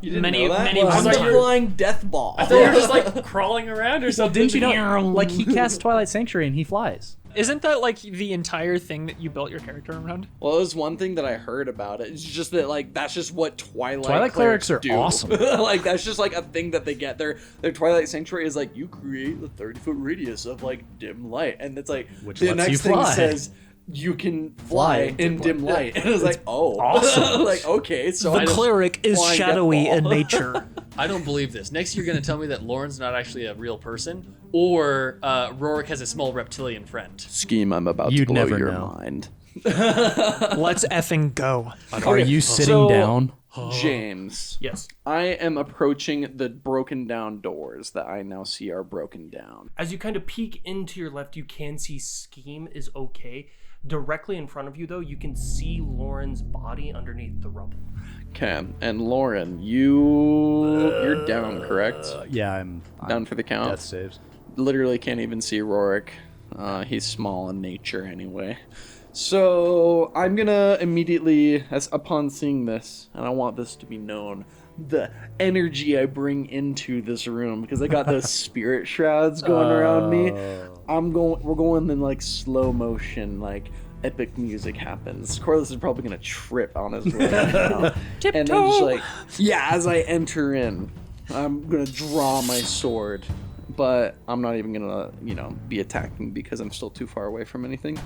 You didn't Many- know that? many I'm ones the are. flying death ball. I thought you were just like crawling around or something. Didn't you know? Like he casts Twilight Sanctuary and he flies. Isn't that like the entire thing that you built your character around? Well, it was one thing that I heard about it. It's just that, like, that's just what Twilight clerics are do. awesome. Like, that's just, like, a thing that they get. Their Twilight Sanctuary is, like, you create a 30-foot radius of, like, dim light. And it's, like, Which the lets you next thing fly. says, you can fly in dim light. And I was like, oh. awesome. Like, okay, so The I just cleric is fly and get shadowy in ball. nature. I don't believe this. Next, you're going to tell me that Lauren's not actually a real person, or Rorik has a small reptilian friend. Scheme, I'm about You'd to blow never your know. mind. Let's effing go. Are you sitting so- down? James, Yes. I am approaching the broken down doors that I now see are broken down. As you kind of peek into your left, you can see Scheme is okay. Directly in front of you, though, you can see Lauren's body underneath the rubble. Okay, and Lauren, you're down, correct? Yeah, I'm Down for the count. Death saves. Literally can't even see Rorik. He's small in nature anyway. So I'm gonna immediately, as upon seeing this, and I want this to be known, the energy I bring into this room, because I got those spirit shrouds going around me. We're going in like slow motion, like epic music happens. Corliss is probably gonna trip on his way now. And then just like, yeah, as I enter in, I'm gonna draw my sword, but I'm not even gonna, be attacking because I'm still too far away from anything.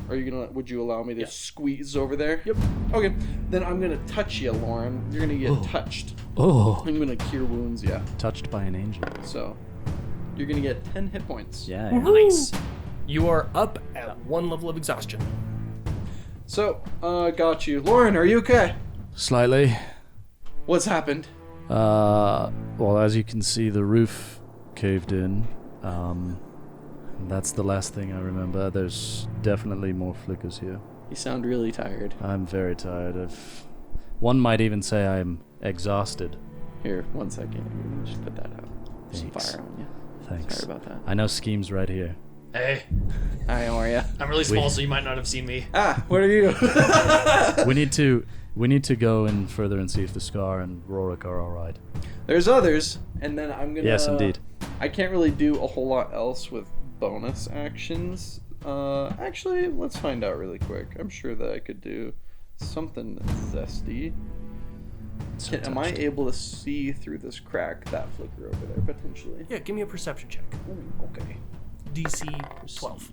Would you allow me to squeeze over there? Yep. Okay, then I'm gonna touch you, Lauren. You're gonna get touched. Oh, I'm gonna cure wounds, yeah. touched by an angel. So, you're gonna get 10 hit points. Yeah. Nice. You are up at 1 level of exhaustion. So, got you. Lauren, are you okay? Slightly. What's happened? Well, as you can see, the roof caved in. That's the last thing I remember. There's definitely more flickers here. You sound really tired. I'm very tired of. One might even say I'm exhausted. Here, 1 second. Let me just put that out. Some Thanks. fire on you. Thanks. Sorry about that. I know Scheme's right here. Hey, Hi, how are you? I'm really small, so you might not have seen me. Ah, what are you? We need to go in further and see if the Scar and Rorik are all right. There's others, and then I'm gonna... Yes, indeed. I can't really do a whole lot else with bonus actions. Actually, let's find out really quick. I'm sure that I could do something zesty. So Am I touched. able to see through this crack that flicker over there, potentially? Yeah, give me a perception check. Ooh, okay. DC 12.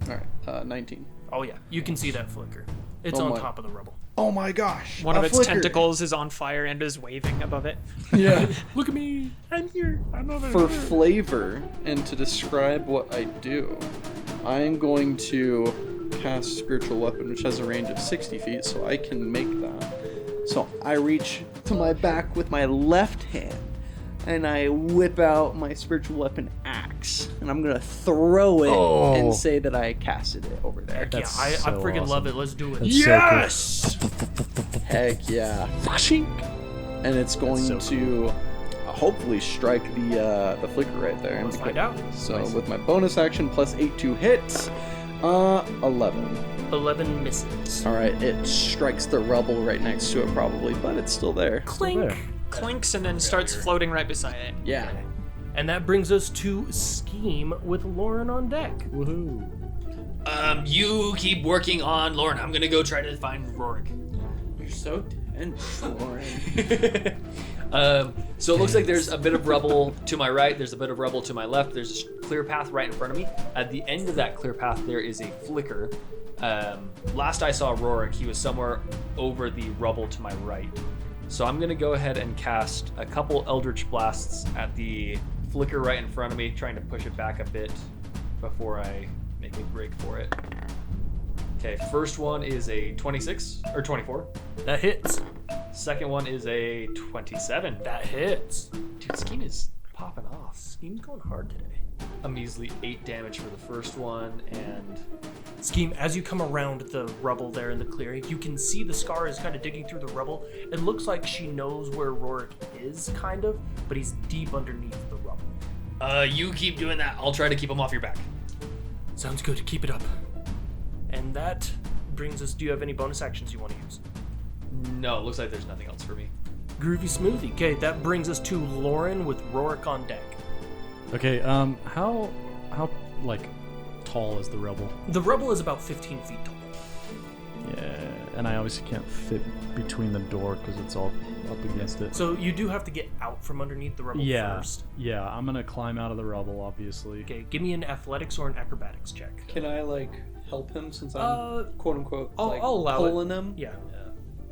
Alright, 19. Oh yeah, you can see that flicker. It's Oh on my- top of the rubble. Oh my gosh! One a of its flicker. tentacles is on fire and is waving above it. Yeah. Look at me! I'm here! I'm over For here! flavor, and to describe what I do, I am going to cast Spiritual Weapon, which has a range of 60 feet, so I can make that. So I reach to my back with my left hand, and I whip out my Spiritual Weapon axe, and I'm gonna throw it and say that I casted it over there. Yeah, That's I so freaking love awesome. it. Let's do it. That's so cool. yes! Heck yeah! And it's going so to hopefully strike the flicker right there. Let's find out. So with my bonus action plus 8 to hit, 11. 11 misses. All right, it strikes the rubble right next to it probably, but it's still there. Clink! There. Clinks and then starts floating right beside it. Yeah. And that brings us to Scheme with Lauren on deck. Woohoo! You keep working on Lauren. I'm gonna go try to find Rorik. You're so tense, Lauren. So it looks like there's a bit of rubble to my right. There's a bit of rubble to my left. There's a clear path right in front of me. At the end of that clear path, there is a flicker. Last I saw Rorik, he was somewhere over the rubble to my right. So I'm gonna go ahead and cast a couple Eldritch Blasts at the flicker right in front of me, trying to push it back a bit before I make a break for it. Okay, first one is a 26 or 24. That hits. Second one is a 27. That hits. Dude, Scheme is popping off. Scheme's going hard today. A measly 8 damage for the first one, and Scheme, as you come around the rubble there in the clearing, you can see the Scar is kind of digging through the rubble. It looks like she knows where Rorik is, kind of, but he's deep underneath the rubble. you keep doing that. I'll try to keep him off your back. Sounds good. Keep it up. And that brings us... Do you have any bonus actions you want to use? No, it looks like there's nothing else for me. Groovy smoothie. Okay, that brings us to Lauren with Rorik on deck. Okay, how like tall is the rubble? The rubble is about 15 feet tall. Yeah, and I obviously can't fit between the door because it's all up against it. So you do have to get out from underneath the rubble first. Yeah, I'm gonna climb out of the rubble, obviously. Okay, give me an athletics or an acrobatics check. Can I like help him since I'm quote unquote I'll allow pulling him? Yeah.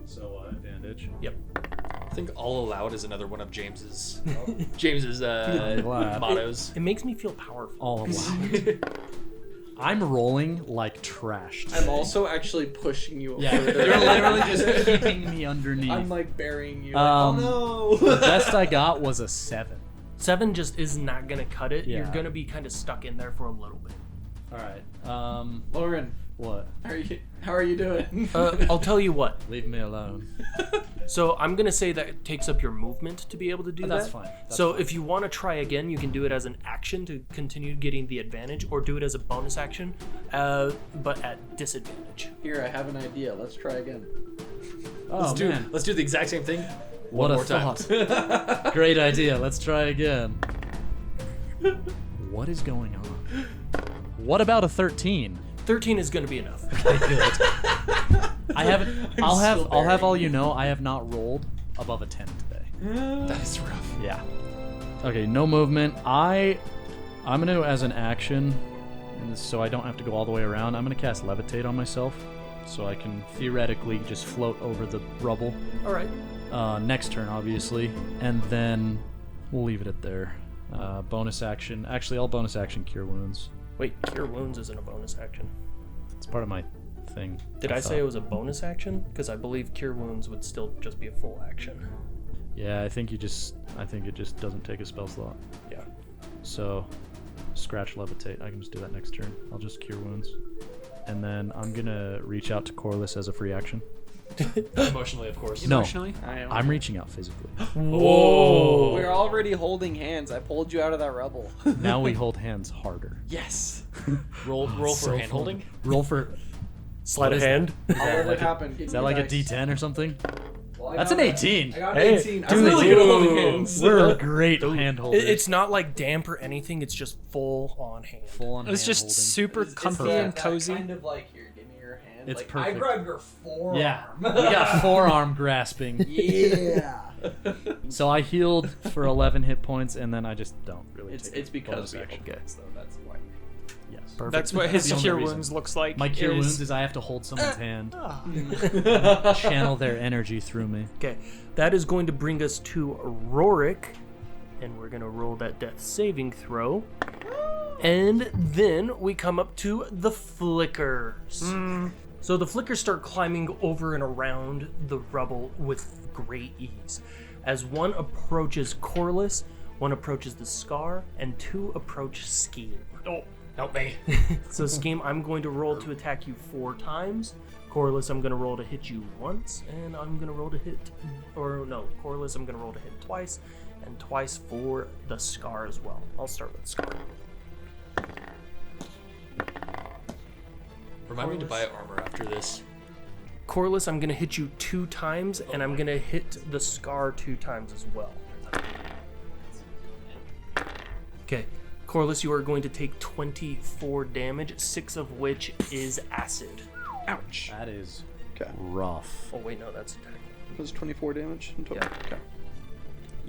So advantage. Yep. I think all allowed is another one of James's Glad. mottos. It makes me feel powerful. All allowed. I'm rolling like trash. I'm also actually pushing you. Yeah, further. you're literally just keeping me underneath. I'm like burying you. Oh no! The best I got was a 7. 7 just is not gonna cut it. You're Yeah. gonna be kind of stuck in there for a little bit. All right. Lauren, What? how are you doing? I'll tell you what. Leave me alone. So I'm gonna say that it takes up your movement to be able to do that. That's fine. That's So fine. if you want to try again, you can do it as an action to continue getting the advantage, or do it as a bonus action, but at disadvantage. Here, I have an idea. Let's try again. Oh man, Let's do the exact same thing. what one a more time. thought! Great idea. Let's try again. What is going on? What about a 13? 13 is gonna be enough. I haven't. I'll have burying all you know. I have not rolled above a 10 today. That's rough. Yeah. Okay, no movement. I'm gonna, as an action, and so I don't have to go all the way around, I'm gonna cast Levitate on myself, so I can theoretically just float over the rubble. All right. Next turn, obviously, and then we'll leave it at there. Bonus action. Actually, I'll bonus action Cure Wounds. Wait, Cure Wounds isn't a bonus action. It's part of my thing. Did I say thought. it was a bonus action? Because I believe Cure Wounds would still just be a full action. Yeah, I think it just doesn't take a spell slot. Yeah. So, scratch Levitate. I can just do that next turn. I'll just Cure Wounds. And then I'm gonna reach out to Corliss as a free action. Emotionally, of course. No. Emotionally? I'm reaching out physically. Whoa. We're already holding hands. I pulled you out of that rubble. Now we hold hands harder. Yes. Roll for So hand holding. fun. Roll for. Sleight of What is hand. I'll let like it a- happen. Is that like a D10 or something? Well, I That's got an that. 18. I got Hey, an 18. I'm dude, really good at holding hands. We're great hand holders. It's not like damp or anything. It's just full on hand. full on It's hand just holding. super It's comfy that- and that cozy. Kind of like, here, give me your hand. It's like, perfect. I grab your forearm. Yeah, we got forearm grasping. Yeah. So I healed for 11 hit points, and then I just don't really. It's take because bonus we action. hold hands, though. That's why. Yes. Perfect. That's what his the only cure reason. wounds looks like. My cure is- wounds is I have to hold someone's hand, Ah. channel their energy through me. Okay, that is going to bring us to Rorik, and we're gonna roll that death saving throw. And then we come up to the flickers. So the flickers start climbing over and around the rubble with great ease. As one approaches Corliss, one approaches the Scar, and 2 approach Scheme. Oh, help me. So Scheme, I'm going to roll to attack you 4 times. Corliss, I'm going to roll to hit you once, and I'm going to roll to hit, or no, Corliss, I'm going to roll to hit twice, and twice for the Scar as well. I'll start with Scar. Remind me to buy armor after this. Corliss, I'm going to hit you 2 times, and I'm going to hit the Scar 2 times as well. Okay, Corliss, you are going to take 24 damage, 6 of which is acid. Ouch. That is Okay. rough. Oh wait, no, that's attack. It was 24 damage in total. Yeah. Okay.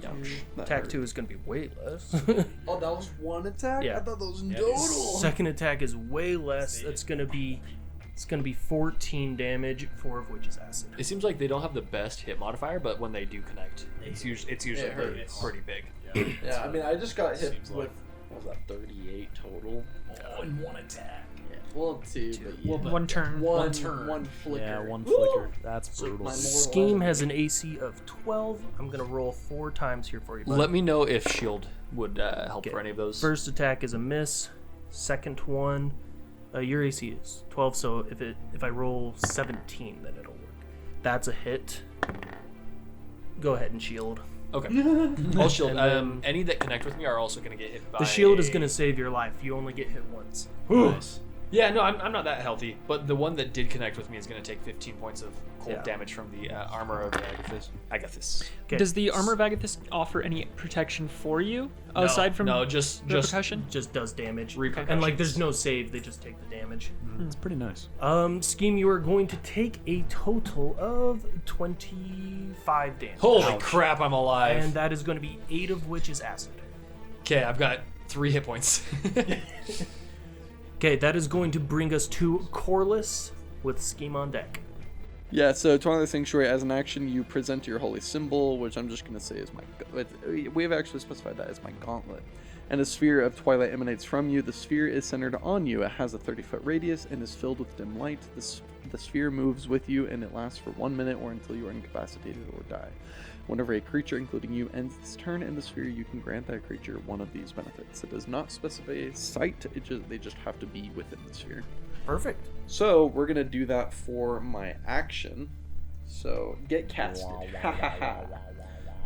Ouch. That Attack hurt. 2 is going to be way less. Oh, that was one attack? Yeah. I thought that was total. Second attack is way less. That's going to be 14 damage, 4 of which is acid. It seems like they don't have the best hit modifier, but when they do connect, it's usually It hurts. pretty big. Yeah, I mean, I just got hit Seems with, like- what was that, 38 total? Oh, in one attack. Yeah. Well, 2, but yeah. One turn. One turn. One flicker. Yeah, one Woo! flicker. That's brutal. my moral Scheme weapon. has an AC of 12. I'm going to roll 4 times here for you. bud. Let me know if shield would help Okay. for any of those. First attack is a miss. Second one, your AC is 12, so if I roll 17, then it'll work. That's a hit. Go ahead and shield. Okay. I'll shield. And then- Any that connect with me are also going to get hit by. The shield is going to save your life. You only get hit once. Nice. Yeah, no, I'm not that healthy, but the one that did connect with me is going to take 15 points of cold damage from the armor of Agathis. Okay. Does the armor of Agathis offer any protection for you aside from just repercussion? Just does damage. Repercussions. And like there's no save, they just take the damage. It's pretty nice. Scheme, you are going to take a total of 25 damage. Holy crap, I'm alive. And that is going to be 8 of which is acid. Okay, I've got 3 hit points. Okay, that is going to bring us to Corliss with Scheme on deck. Yeah, so Twilight Sanctuary, as an action, you present your holy symbol, which I'm just going to say is we have actually specified that as my gauntlet. And a sphere of twilight emanates from you. The sphere is centered on you. It has a 30-foot radius and is filled with dim light. The sphere moves with you, and it lasts for 1 minute or until you are incapacitated or die. Whenever a creature, including you, ends its turn in the sphere, you can grant that creature one of these benefits. It does not specify a site. They just have to be within the sphere. Perfect. So we're gonna do that for my action. So get casted.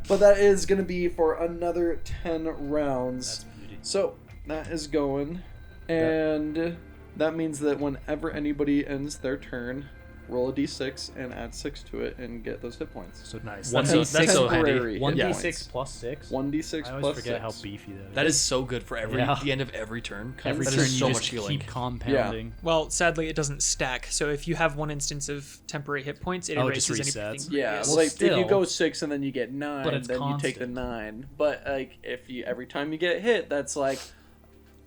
But that is gonna be for another 10 rounds. That's beauty. So that is going, and that means that whenever anybody ends their turn, roll a d6 and add 6 to it and get those hit points. So nice. That's That's so handy. temporary hit 1d6 points. plus 6? 1d6 I always plus forget 6. how beefy that is. That is so good for the end of every turn. Every that turn is you so just much healing. keep compounding. Well, sadly, it doesn't stack. So if you have one instance of temporary hit points, it Oh, it just erases resets? anything. Yeah, previous. well, like if you still- go 6 and then you get 9, But it's then you take the constant. 9. But like if you every time you get hit, that's like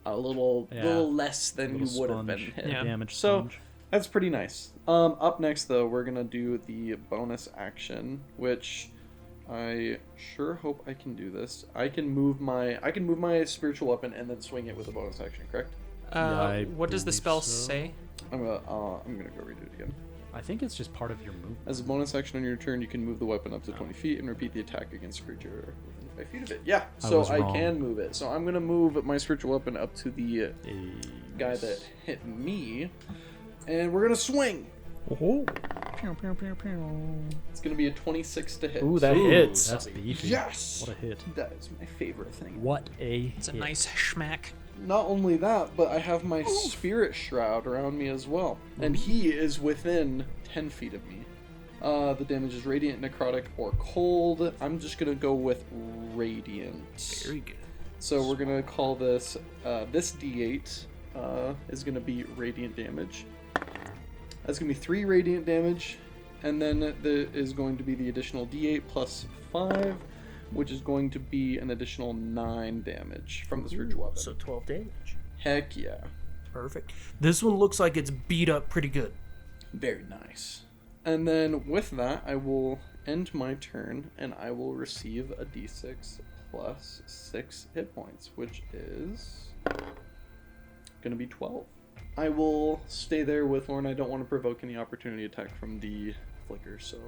a little less than you Little would have been sponge. hit. Yeah. Damage So sponge. that's pretty nice. Up next though, we're gonna do the bonus action, which I sure hope I can do this. I can move my spiritual weapon and then swing it with a bonus action. Correct? I What does the believe spell so. say? I'm gonna go redo it again. I think it's just part of your movement. As a bonus action on your turn, you can move the weapon up to 20 feet and repeat the attack against a creature within 5 feet of it. Yeah, I so was I wrong. can move it. So I'm gonna move my spiritual weapon up to the guy Nice. that hit me, and we're gonna swing. Oh. It's gonna be a 26 to hit. Ooh, that Ooh, hits. That's beefy. Yes! What a hit. That is my favorite thing. What a It's a hit. nice schmack. Not only that, but I have my spirit shroud around me as well, and he is within 10 feet of me. The damage is radiant, necrotic, or cold. I'm just gonna go with radiant. Very good. So we're gonna call this this D8 is gonna be radiant damage. That's gonna be 3 radiant damage, and then there is going to be the additional D8 plus 5, which is going to be an additional 9 damage from the spiritual weapon. So 12 damage. Heck yeah, Perfect. This one looks like it's beat up pretty good. very nice. And then with that, I will end my turn, and I will receive a D6 plus 6 hit points, which is gonna be 12. I will stay there with Lauren. I don't want to provoke any opportunity attack from the flicker, so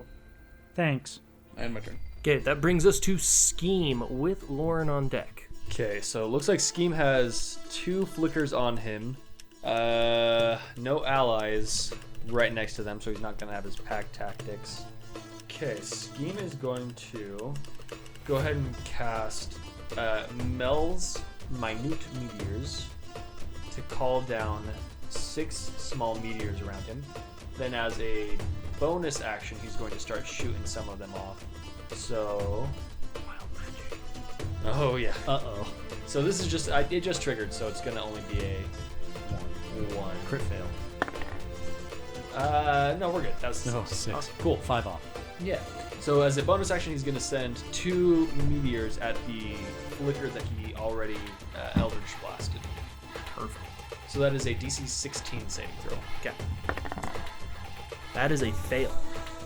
Thanks. I end my turn. Okay, that brings us to Scheme with Lauren on deck. Okay, so it looks like Scheme has 2 flickers on him. No allies right next to them, so he's not going to have his pack tactics. Okay, Scheme is going to go ahead and cast Mel's Minute Meteors to call down 6 small meteors around him. Then as a bonus action, he's going to start shooting some of them off. So... Oh, yeah. Uh-oh. So this is just, it just triggered, so it's gonna only be a 1. Crit fail. No, we're good. That's No, 6. cool. 5 off. Yeah. So as a bonus action, he's gonna send 2 meteors at the flicker that he already Eldritch blasted. Perfect. So that is a DC 16 saving throw. Okay. That is a fail.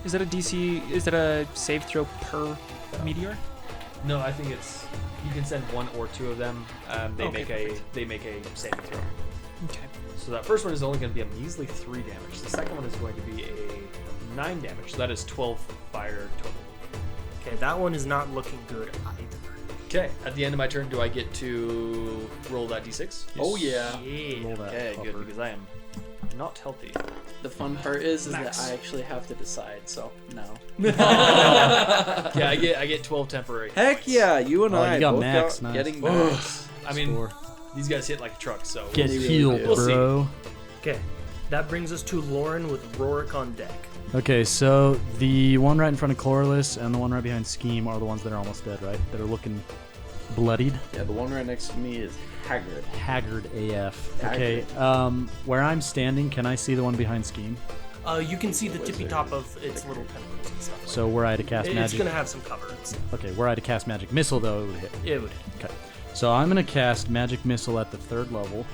Is that a DC? Is that a save throw per meteor? No, I think it's you can send 1 or 2 of them. They Okay, make a saving throw. Okay. So that first one is only going to be a measly 3 damage. The second one is going to be a 9 damage. So that is 12 fire total. Okay, that one is not looking good either. Okay, at the end of my turn, do I get to roll that d6? Oh yeah. Yeah. Roll that Okay, good, upper. because I am not healthy. The fun part is Max. that I actually have to decide. So no. Yeah, I get 12 temporary. Heck yeah, you and Oh, I you got both max, got nice. getting max. I mean, Score. these guys hit like a truck, so Get We'll see. healed, We'll see. bro. Okay, that brings us to Lauren with Rorik on deck. Okay, so the one right in front of Corliss and the one right behind Scheme are the ones that are almost dead, right? That are looking bloodied. Yeah, the one right next to me is Haggard. Haggard AF. Haggard. Okay, where I'm standing, can I see the one behind Scheme? You can see the tippy top of its little tentacles and stuff. So were I to cast It's magic... gonna have some cover and stuff. Okay, were I to cast magic missile, though, it would hit. It would. Okay, so I'm going to cast magic missile at the 3rd level.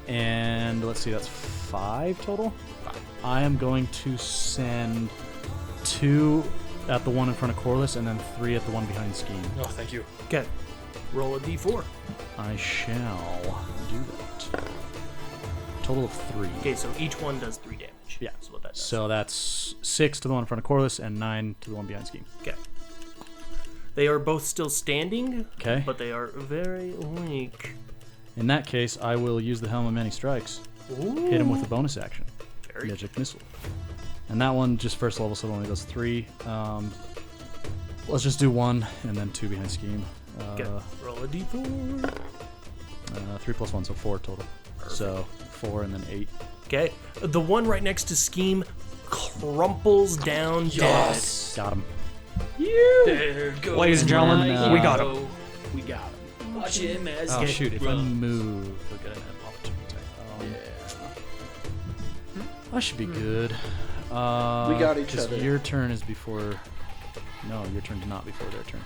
And let's see, that's 5 total? 5. I am going to send 2 at the one in front of Corliss and then 3 at the one behind Scheme. Oh, thank you. Okay, roll a d4. I shall do that. Total of 3. Okay, so each one does 3 damage. Yeah. That's what that does. So that's 6 to the one in front of Corliss and 9 to the one behind Scheme. Okay. They are both still standing, Okay. but they are very weak. In that case, I will use the Helm of Many Strikes. Ooh. Hit him with a bonus action. Very Magic Missile. And that one, just first level, so it only does 3. Let's just do 1 and then 2 behind Scheme. Okay, roll a d4. 3 plus 1, so 4 total. So 4 and then 8. Okay, the one right next to Scheme crumples down Yes. Got him. There goes Ladies and gentlemen, my we got him. We got him. Watch him as Oh he shoot! If I runs. move, we'll get an opportunity. I should be good. We got each 'cause other. Your turn is before. No, your turn's not before their turn.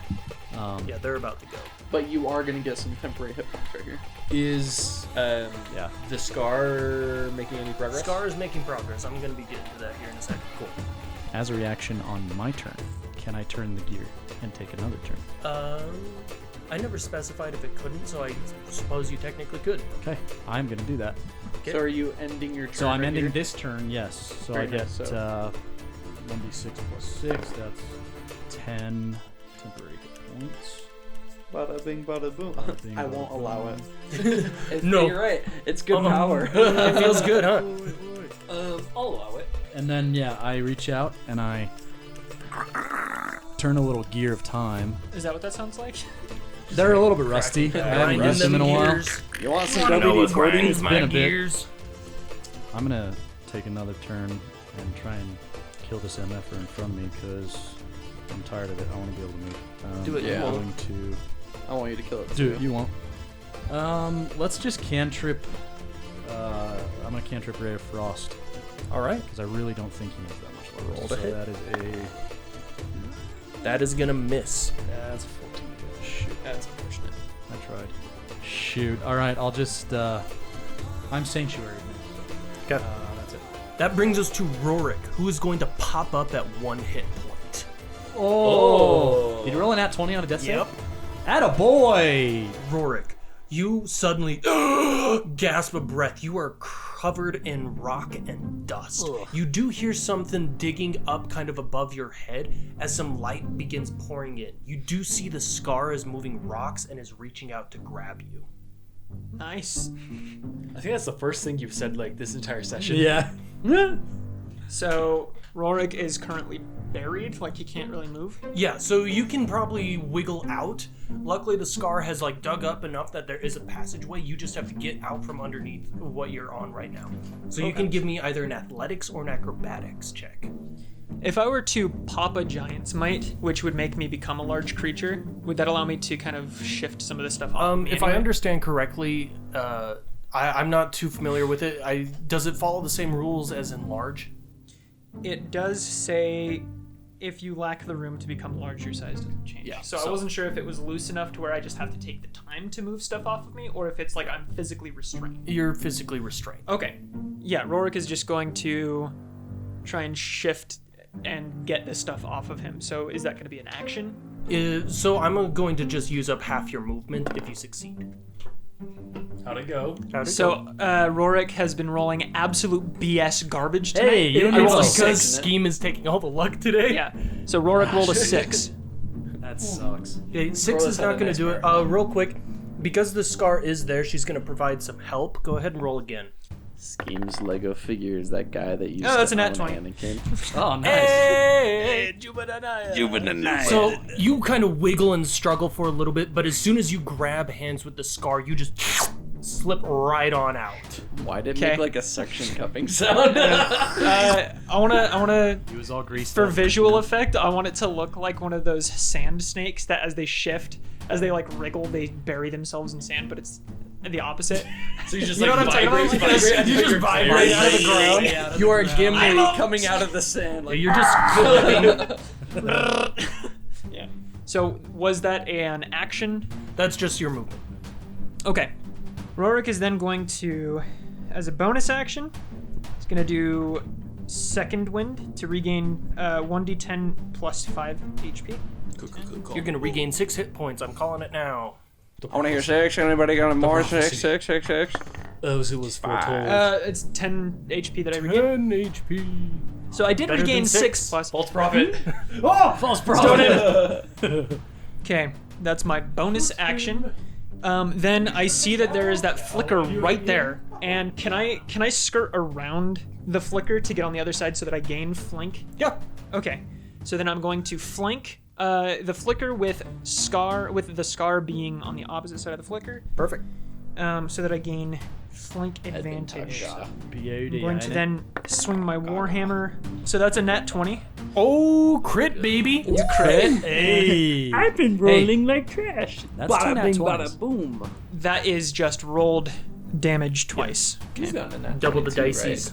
dead. Yeah, they're about to go. But you are going to get some temporary hit points right here. Is Yeah. the scar making any progress? Scar is making progress. I'm going to be getting to that here in a second. Cool. As a reaction on my turn, can I turn the gear and take another turn? I never specified if it couldn't, so I suppose you technically could. Okay, I'm gonna do that. Okay. So are you ending your turn? So I'm right ending here? this turn, yes. So Very I get nice, so- 1d6 plus 6. That's 10 temporary hit points. Bada bing, bada boom. Bada bing, I bada won't boom. allow it. No. You're right. It's good power. It feels good, huh? I'll allow it. And then yeah, I reach out and I turn a little gear of time. Is that what that sounds like? They're a little bit rusty. I haven't Grinding used them in a while. gears. You want some Wanna know what WD-40? grinds my been a bit. gears? I'm gonna take another turn and try and kill this MFer in front of me because I'm tired of it. I want to be able to move. Do it, you I'm won't. going to I want you to kill it. do too. it. You won't. Let's just cantrip. I'm gonna cantrip Ray of Frost All right. because I really don't think he has that much level. Roll to So hit. that is a That is going to miss. that's 14. Shoot. That's unfortunate. I tried. Shoot. All right. I'll just. I'm Sanctuary. Okay. That's it. That brings us to Rorik, who is going to pop up at 1 hit point. Oh. Did you roll an at 20 on a death save? Yep. Atta boy. Rorik, you suddenly gasp a breath. You are covered in rock and dust. You do hear something digging up kind of above your head as some light begins pouring in. You do see the scar is moving rocks and is reaching out to grab you. Nice. I think that's the first thing you've said like this entire session. Yeah. So Rorik is currently buried, like he can't really move. Yeah, so you can probably wiggle out. Luckily, the scar has like dug up enough that there is a passageway. You just have to get out from underneath what you're on right now. So you can give me either an athletics or an acrobatics check. If I were to pop a giant's might, which would make me become a large creature, would that allow me to kind of shift some of this stuff off? me If I anyway? understand correctly, I'm not too familiar with it. Does it follow the same rules as in large? It does say if you lack the room to become large, your size doesn't change. Yeah, So, so- I wasn't sure if it was loose enough to where I just have to take the time to move stuff off of me, or if it's like I'm physically restrained. You're physically restrained. Okay. Yeah, Rorik is just going to try and shift and get this stuff off of him. So is that going to be an action? So I'm going to just use up half your movement if you succeed. How'd it go? So Rorik has been rolling absolute BS garbage tonight. Hey, you It's don't need because to Scheme is taking all the luck today. Yeah. So Rorik rolled a 6. That sucks. Okay, 6 Roll is had not a going nice to do it. Real quick, because the scar is there, she's going to provide some help. Go ahead and roll again. Schemes Lego figures, that guy that used Oh, that's to a nat own 20. Anakin. Oh, nice. So you kind of wiggle and struggle for a little bit, but as soon as you grab hands with the scar, you just slip right on out. Why did it Okay. make like a suction cupping sound? I wanna He was all greased for up. visual effect. I want it to look like one of those sand snakes that, as they shift, as they like wriggle, they bury themselves in sand. But it's the opposite. So you just You know what I'm talking about? Like this- You just vibrate out of the ground. You are Gimli coming out of the sand. Like, You're just flipping. Yeah. So was that an action? That's just your movement. Okay. Rorik is then going to, as a bonus action, he's going to do Second Wind to regain 1d10 plus 5 HP. Cool. You're gonna regain 6 hit points. I'm calling it now. I want to hear 6. Anybody got more? 6. Those who was foretold. It's 10 HP that I regain. 10 HP. So I did Better regain than 6 6. plus. False prophet. Oh, false prophet. Okay, that's my bonus action. Then I see that there is that flicker right there, and can I skirt around the flicker to get on the other side so that I gain flank? Yeah. Okay, so then I'm going to flank the flicker with the scar being on the opposite side of the flicker, Perfect. so that I gain flank advantage. Beauty. I'm going to then swing my warhammer. So that's a nat 20. Oh, crit, baby. You crit. Hey. I've been rolling like trash. That's two nat 20s. boom. That is just rolled damage twice. He's got a nat Double the 22, dices.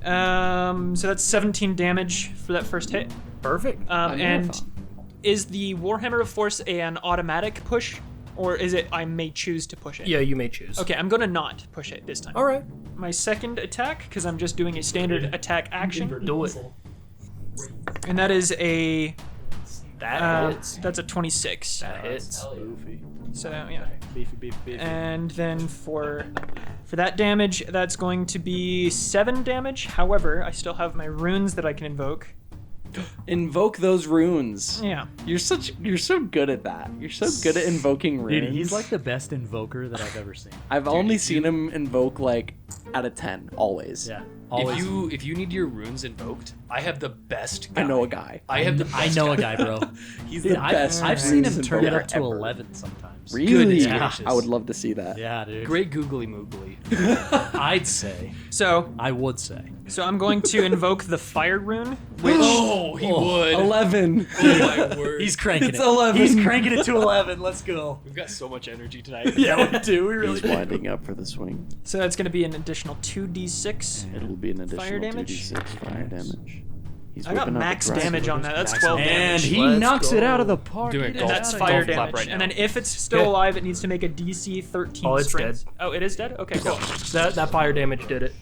right? So that's 17 damage for that first hit. Perfect. And is the Warhammer of Force an automatic push, or is it I may choose to push it? Yeah, you may choose. Okay, I'm gonna not push it this time. All right. My second attack, because I'm just doing a standard attack action, Do it. and that is a That hits. that's a 26. That hits. So yeah. Beefy. And then for that damage, that's going to be 7 damage. However, I still have my runes that I can invoke. Invoke those runes. Yeah. You're so good at that. You're so good at invoking runes. Dude, he's like the best invoker that I've ever seen. I've only seen him invoke like out of 10 always. Yeah. Always. If you need your runes invoked, I have the best guy. I know a guy. I have the I best know a guy. guy, bro. He's Dude, the best. I've seen him runes turn it invoker up to ever. 11 sometimes. Really? Goodness Yeah. gracious. I would love to see that. Yeah, dude. Great googly moogly. I'd say. So I would say. I'm going to invoke the fire rune, which Oh, he would. 11. Oh my word. He's cranking It's it. 11. He's cranking it to 11. Let's go. We've got so much energy tonight. Yeah, we do. We really He's do. winding up for the swing. so that's going to be an additional 2d6. It will be an additional Fire damage? 2d6 fire damage. He's I got whipping up a max dragon. damage on that. That's Max 12 And damage. he Let's knocks it go. out of the park. Doing a Get golf- it That's out of fire golf clap damage. right And now. then if it's still Okay. alive, it needs to make a DC 13 Oh, it's strength. dead. Oh, it is dead? Okay, cool. That fire damage did it.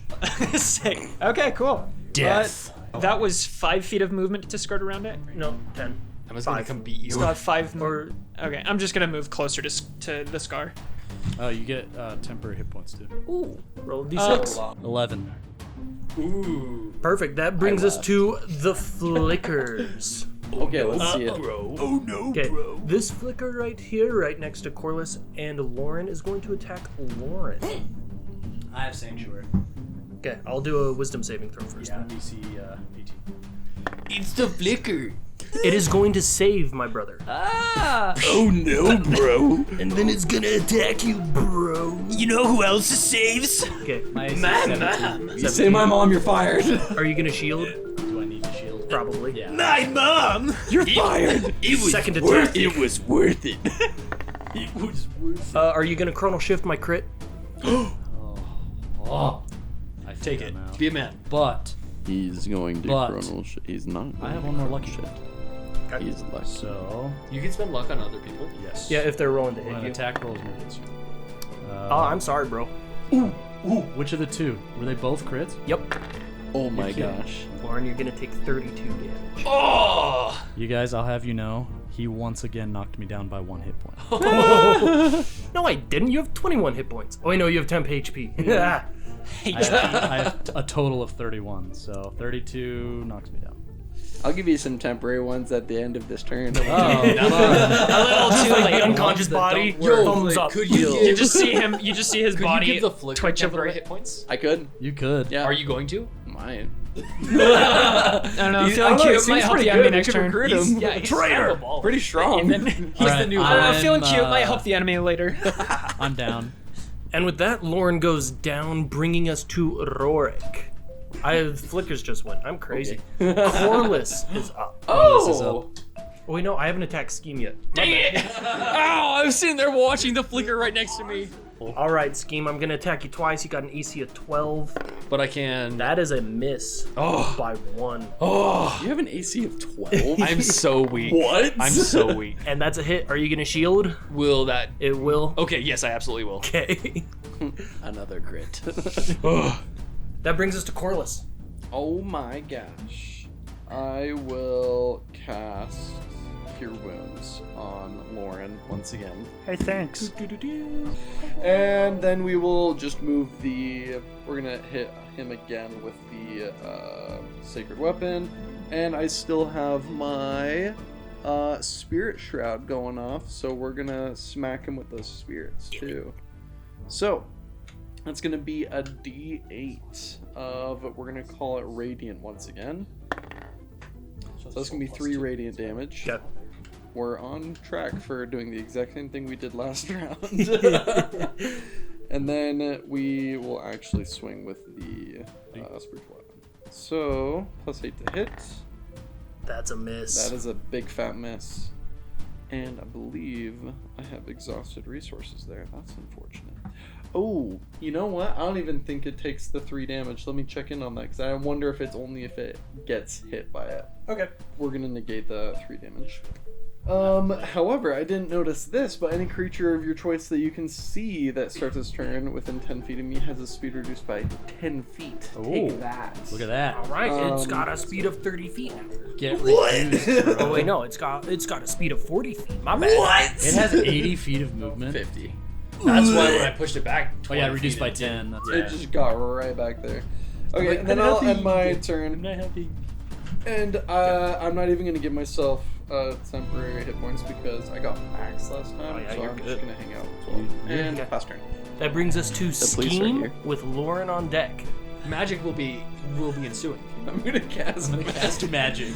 Sick. Okay, cool. Death. That was 5 feet of movement to skirt around it. No, 10. I'm just gonna 5. come beat you. Still have 5 Or Okay, I'm just going to move closer to the scar. Oh, you get temporary hit points too. roll a d6. 11. Ooh. Perfect. That brings us to the flickers. Okay, let's see it. Okay, this flicker right here, right next to Corliss and Lauren, is going to attack Lauren. I have sanctuary. Okay, I'll do a wisdom saving throw first. Yeah, DC 18. It's the flicker. It is going to save my brother. Oh no, bro. And then it's gonna attack you, bro. You know who else saves? Okay, My AC 17. You say my mom, you're fired. are you gonna shield? Do I need to shield? Probably. Yeah. My mom! You're fired. Second attack. It was worth it. Are you gonna chronal shift my crit? Oh. I Take feel it. now. Be a man. But He's going to But- chronal he's not. I have one more lucky shit. He's lucky. So, You can spend luck on other people. yes. Yeah, if they're rolling to When hit an you. attack rolls against you. Oh, I'm sorry, bro. Which of the two? Were they both crits? Yep. Oh my kidding. gosh. Lauren, you're gonna take 32 damage. Oh! You guys, I'll have you know, he once again knocked me down by 1 hit point. No, I didn't. You have 21 hit points. Oh, wait, no, you have 10 HP. Yeah. I have a total of 31, so 32 knocks me down. I'll give you some temporary ones at the end of this turn. A little too late. Unconscious body. Yo, thumbs up. could you You just see him. You just see his Could body you give the flicker twitch a little temporary bit. hit points? I could. You could. Yeah. Are you going to? Mine. I don't know. I'm feeling cute. Might help the enemy next turn. Yeah, he's traitor. Pretty strong. He's Alright, the new I don't know. I'm, I'm feeling cute. Might help the enemy later. I'm down. And with that, Lauren goes down, bringing us to Rorik. Flickers just went. I'm crazy. Corliss is up. Oh! Oh, wait, no, I haven't attacked Scheme yet. Dang it! Ow! I was sitting there watching the flicker right next to me. All right, Scheme, I'm going to attack you twice. You got an AC of 12. But I can. That is a miss by 1. Oh, You have an AC of 12? I'm so weak. What? I'm so weak. And that's a hit. Are you going to shield? Will that? It will. Okay, yes, I absolutely will. Okay. Another crit. That brings us to Corliss. Oh my gosh. I will cast Cure Wounds on Lauren once again. Hey, thanks. And then we will just move the... We're going to hit him again with the Sacred Weapon. And I still have my Spirit Shroud going off, so we're going to smack him with those spirits too. So, that's going to be a D8 of... We're going to call it Radiant once again. So that's going to be 3 Radiant damage. Okay. We're on track for doing the exact same thing we did last round. And then we will actually swing with the spiritual weapon. So, +8 to hit. That's a miss. That is a big fat miss. And I believe I have exhausted resources there. That's unfortunate. Oh, you know what? I don't even think it takes the 3 damage. Let me check in on that, because I wonder if it's only if it gets hit by it. Okay. We're going to negate the 3 damage. However, I didn't notice this, but any creature of your choice that you can see that starts its turn within 10 feet of me has a speed reduced by 10 feet. Take that. Look at that. All right, it's got a speed of 30 feet now. Get reduced, bro. Oh wait, no, it's got a speed of 40 feet. My bad. It has 80 feet of movement. 50. That's why when I pushed it back. Oh yeah, 20 reduced feet, by it did. 10. That's It just got right back there. Okay, and then I'll end my turn. not happy. And I'm not even going to give myself temporary hit points because I got max last time, Oh, yeah, so you're I'm good. just going to hang out with 12. And okay. pass turn. That brings us to police right Scheme here. with Lauren on deck. Magic will be ensuing. I'm going to cast Cast magic.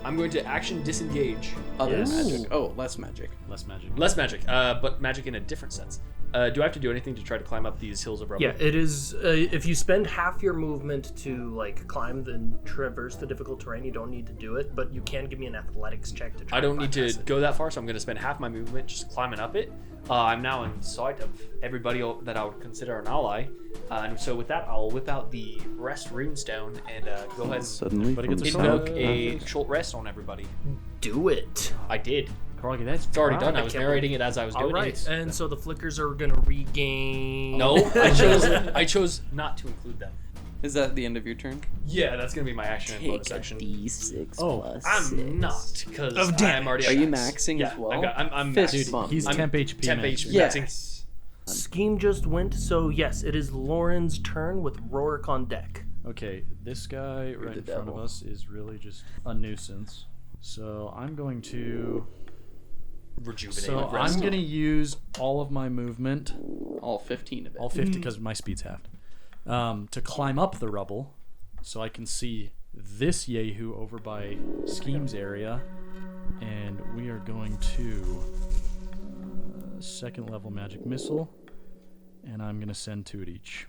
I'm going to action disengage. other Yes. magic. Oh, less magic. Less magic. Less magic, but magic in a different sense. Do I have to do anything to try to climb up these hills of rubble? Yeah, it is. If you spend half your movement to like climb and traverse the difficult terrain, you don't need to do it. But you can give me an athletics check to try. I don't need to bypass it. go that far, so I'm going to spend half my movement just climbing up it. I'm now in sight of everybody that I would consider an ally. And so with that, I'll whip out the rest runestone and go ahead and Suddenly, Everybody gets a invoke shot. a short rest on everybody. Do it. I did. Froggy, that's It's already done. I I was can't narrating it as I was doing All right, it. and so the flickers are gonna regain. No, I chose not to include them. Is that the end of your turn? Yeah, that's gonna be my action and bonus action. D6 Oh, I'm not because Of I'm already. Are at you max. maxing Yeah, as well? I'm Fist maxed. bump. He's I'm temp HP. temp man. HP. Yes. Scheme just went, so yes, it is Lauren's turn with Rorik on deck. Okay, this guy right the in front of devil. us is really just a nuisance. So I'm going to. Rejuvenate. So I'm going to use all of my movement, All 15 of it. all 50 because my speed's halved, to climb up the rubble, so I can see this Yehu over by Scheme's area, and we are going to second level magic missile, and I'm going to send 2 at each.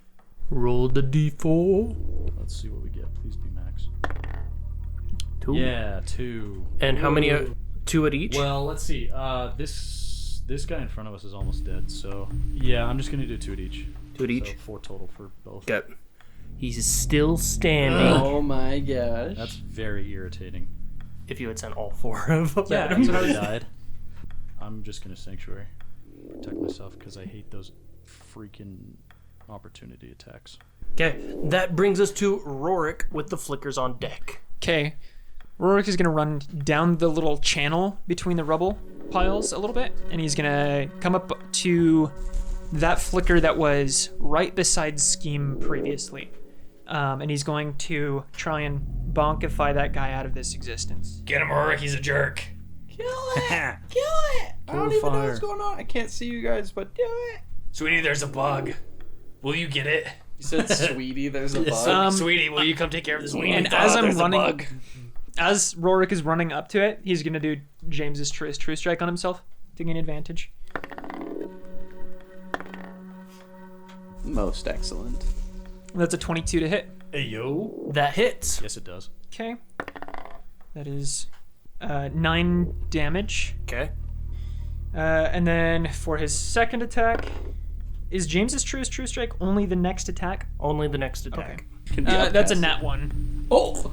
Roll the d4. Let's see what we get. Please be max. 2. Yeah, 2. And how many? 2 at each. Well, let's see. This guy in front of us is almost dead, so yeah, I'm just gonna do 2 at each. 2 at each. So 4 total for both. Okay. He's still standing. Oh my gosh. That's very irritating. If you had sent all 4 of them. Yeah, at him. that's what I died. I'm just gonna sanctuary, protect myself because I hate those freaking opportunity attacks. Okay, that brings us to Rorik with the flickers on deck. Okay. Rorik is going to run down the little channel between the rubble piles a little bit, and he's going to come up to that flicker that was right beside Scheme previously. And he's going to try and bonkify that guy out of this existence. Get him, Rorik. He's a jerk. Kill it! Kill it! I don't even know what's going on. I can't see you guys, but do it! Sweetie, there's a bug. Will you get it? You said, sweetie, there's a bug. Sweetie, will you come take care of this? And as I'm running, as Rorik is running up to it, he's going to do James's true strike on himself to gain advantage. Most excellent. That's a 22 to hit. Hey, yo. That hits. Yes, it does. Okay. That is 9 damage. Okay. And then for his second attack, is James's true strike only the next attack? Only the next attack. Can be That's a upcasted. nat 1. Oh!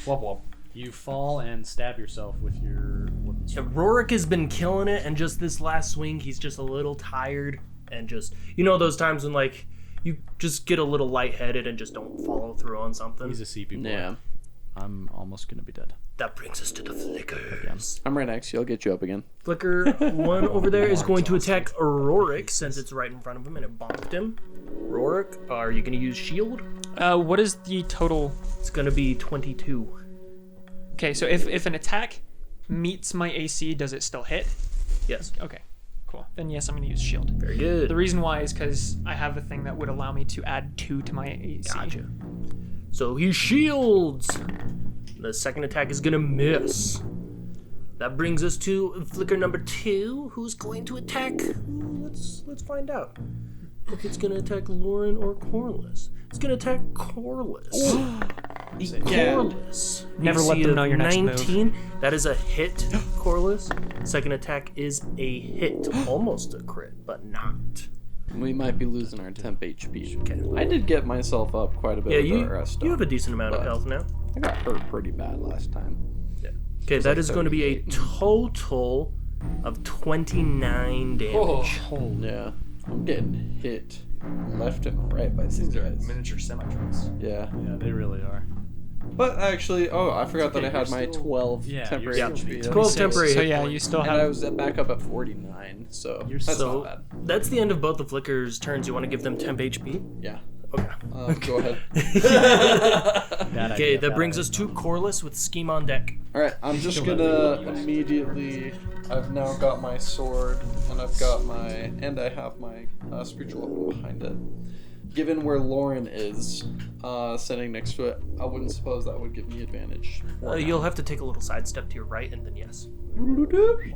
Womp womp. You fall and stab yourself with your wooden Yeah, sword. Rorik has been killing it, and just this last swing, he's just a little tired, and just those times when like you just get a little lightheaded and just don't follow through on something. He's a CP boy. Yeah. I'm almost gonna be dead. That brings us to the flickers. I'm right next to you. I'll get you up again. Flicker 1 over there is going to attack Rorik since it's right in front of him and it bonked him. Rorik, are you going to use shield? What is the total? It's going to be 22. Okay, so if an attack meets my AC, does it still hit? Yes. Okay, cool. Then yes, I'm going to use shield. Very good. The reason why is because I have a thing that would allow me to add 2 to my AC. Gotcha. So he shields. The second attack is gonna miss. That brings us to Flicker number 2, who's going to attack. Let's find out. If it's gonna attack Lauren or Corliss. It's gonna attack Corliss. Corliss. Never AC let them of know your next move. 19. That is a hit, Corliss. Second attack is a hit, almost a crit, but not. We might be losing our temp HP. Okay. I did get myself up quite a bit Yeah, with the rest you have a of decent amount of but- health now. I got hurt pretty bad last time. Okay, that like is going to be a 38. total of 29 damage. Oh, Yeah. I'm getting hit left and right by these these are guys. miniature semi-trucks. Yeah. Yeah, they really are. But actually, I forgot that I okay, had you're my still- 12 Yeah, temporary you're still- HP. 12 temporary So hit yeah, points. you still And I have. was back up at 49, so You're that's So not bad. that's the end of both the Flicker's turns. You want to give them temp HP? Yeah. Okay. Go ahead. Bad Okay, idea, that bad brings idea. us to Corliss with Scheme on deck. Alright, I'm just gonna immediately. I've now got my sword, and I've got my. And I have my spiritual weapon behind it. Given where Lauren is, sitting next to it, I wouldn't suppose that would give me advantage. You'll have to take a little side step to your right, and then yes.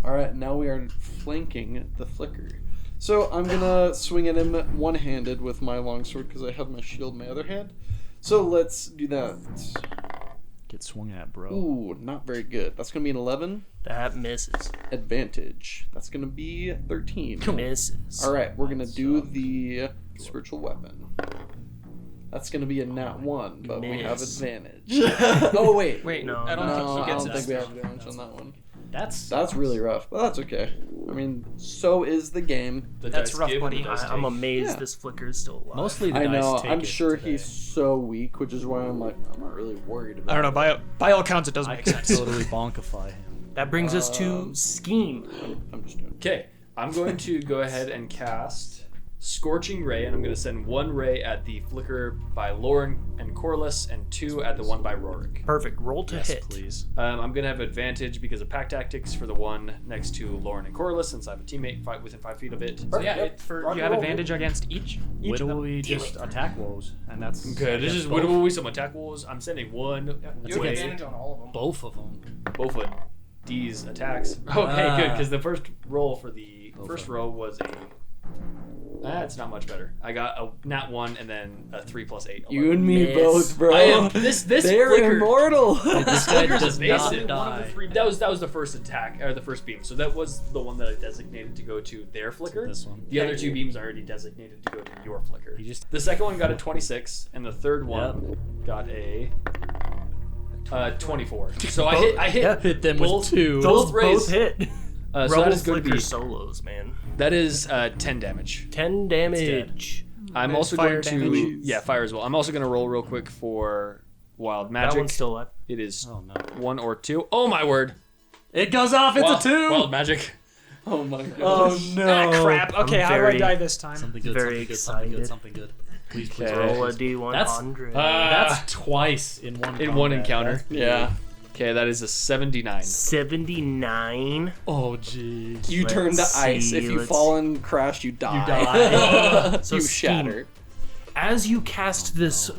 Alright, now we are flanking the Flicker. So I'm gonna swing at him one-handed with my longsword because I have my shield in my other hand. So let's do that. Get swung at, bro. Ooh, not very good. That's gonna be an 11. That misses. Advantage. That's gonna be 13. Misses. Alright, we're gonna do the spiritual weapon. That's gonna be a nat 1, but we have Miss. advantage. Oh wait. Wait, No, I don't No, think I he gets don't it. think we have advantage on that one. That's Really rough, but that's okay. I mean, so is the game. The That's dice rough, give and buddy. the dice I'm take. amazed Yeah. this Flicker is still alive. mostly the I dice know. take I'm it sure today. he's so weak, which is why I'm like, I'm not really worried about I don't know. By all accounts, it does I make could sense. totally bonkify him. That brings us to Scheme. I'm just doing. Okay, I'm going to go ahead and cast Scorching Ray, and I'm going to send 1 ray at the Flicker by Lauren and Corliss, and 2 at the one by Rorik. Perfect. Roll to Yes, hit. please. I'm going to have advantage because of pack tactics for the one next to Lauren and Corliss, since I have a teammate within 5 feet of it. So yeah, Yep. You have advantage against each of Whittle them. we just attack woes, and that's Okay, this is what we some attack wolves. I'm sending 1 That's way, advantage on all of them. both of them. both of D's attacks. Oh, hey, good, because the first roll for the first row was a. That's not much better. I got a nat 1 and then a 3 plus 8. You and me Miss. both, bro. I am this They're Flicker. immortal. This guy does Basically, not one of the die. 3 that was the first attack or the first beam. So that was the one that I designated to go to their Flicker. This one. The other 2 beams I already designated to go to your Flicker. He just The second one got a 26, and the third one got a 24. So I hit Yeah. hit them both, with 2. Those both rays. both hit. So that Rebel is going to Flicker be solos, man. that is 10 damage. 10 damage. I'm There's also fire going to damage. fire as well. I'm also going to roll real quick for wild That magic. one's still alive. It is Oh no! 1 or 2. Oh my word! It goes off. It's Wild, a 2. Wild magic. Oh my god. Oh no! Ah, crap. Okay, how do I very- die this time? Something good. Very something good. excited. Something good. Something good. Please, please. Okay. Roll a please. D100. That's twice in one. In one combat. encounter. Yeah. Okay, that is a 79. 79. Oh jeez. You turn to Let's ice. see, If you let's- fall and crash, you die. die. So you Scheme, shatter. As you cast this,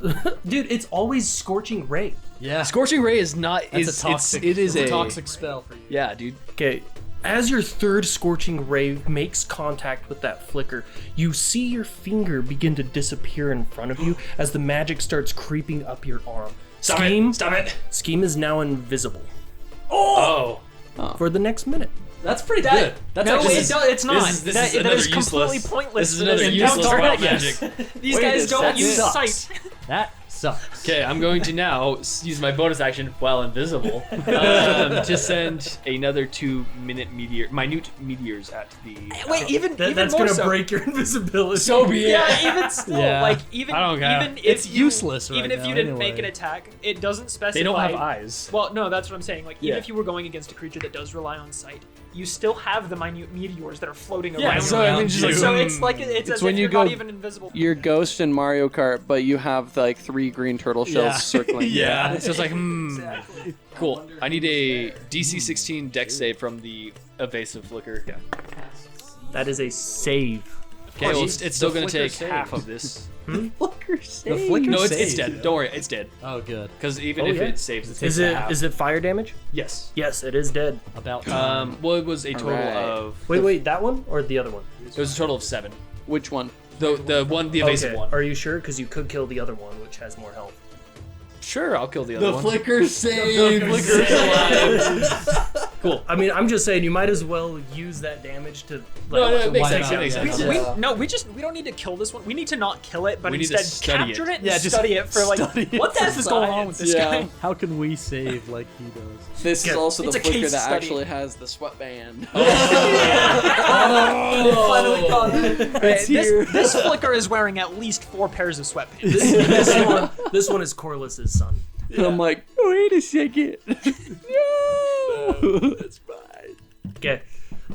dude, it's always Scorching Ray. Yeah. Scorching Ray is not. That's Is a toxic. It is it's a toxic spell for you. Yeah, dude. Okay, As your third scorching ray makes contact with that flicker, you see your finger begin to disappear in front of you as the magic starts creeping up your arm. Stop it! Scheme is now invisible Oh. for the next minute. That's pretty good. That's No, actually it's not. This is That another is completely useless. pointless. This is for another useless encounter. wild Yes. magic. These Wait, guys don't that use sucks. sight. that sucks. Okay, I'm going to now use my bonus action while invisible to send another 2-minute minute meteors at the. Wait, even That's more gonna so. break your invisibility. So be it. Yeah, even still, Yeah. like even I don't care. even if It's you, useless right Even if now you didn't anyway. make an attack, it doesn't specify. They don't have eyes. Well, no, that's what I'm saying. Like, Yeah. even if you were going against a creature that does rely on sight, you still have the minute meteors that are floating Yeah, around. so I mean, around just you. like- so it's like it's as when if you you're not go- even invisible. You're Ghost in Mario Kart, but you have like 3 green turtle shells Yeah. circling. Yeah. So it's like, Exactly. Cool. I need a DC 16 dex save from the evasive flicker. Yeah. That is a save. Okay, well, it's still The going to flicker take half saves. of this. Flicker The save. flicker No, it's saves. dead. Don't worry, it's dead. Oh, good. Because even Oh, if yeah. it saves, it takes Is it half. is it fire damage? Yes. Yes, it is dead. About Well, it was a total Alright. of. Wait, that one or the other one? It was a total of 7. Which one? The evasive Okay. one. Are you sure? Because you could kill the other one, which has more health. Sure, I'll kill the other one. flicker save. Cool. I mean, I'm just saying you might as well use that damage to. No, no, it makes wipe sense. out It makes the sense. other We don't need to kill this one. We need to not kill it, but We need to instead study capture it. it and Yeah, just study it for like study it what the for F is going on with this Yeah. guy? How can we save like he does? This is Good. also the It's a flicker case that study. actually has the sweatband. This flicker is wearing at least 4 pairs of sweatpants. This one is Corliss's son. And I'm like, wait a second. No, that's fine. Okay,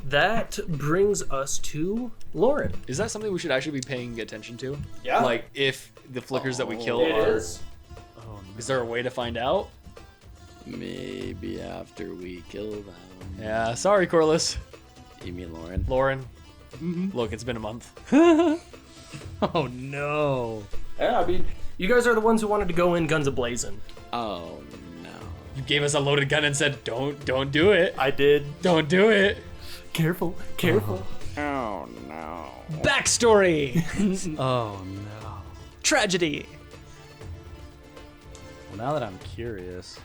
that brings us to Lauren. Is that something we should actually be paying attention to? Yeah. Like, if the flickers that we kill It are. is. Oh, no. Is there a way to find out? Maybe after we kill them. Yeah, sorry, Corliss. You mean Lauren? Lauren. Look, it's been a month. Oh no. Yeah, I mean, you guys are the ones who wanted to go in guns a-blazing. Oh no. You gave us a loaded gun and said, don't do it. I did. Don't do it. Careful. Oh no. Backstory. Oh no. Tragedy. Well, now that I'm curious.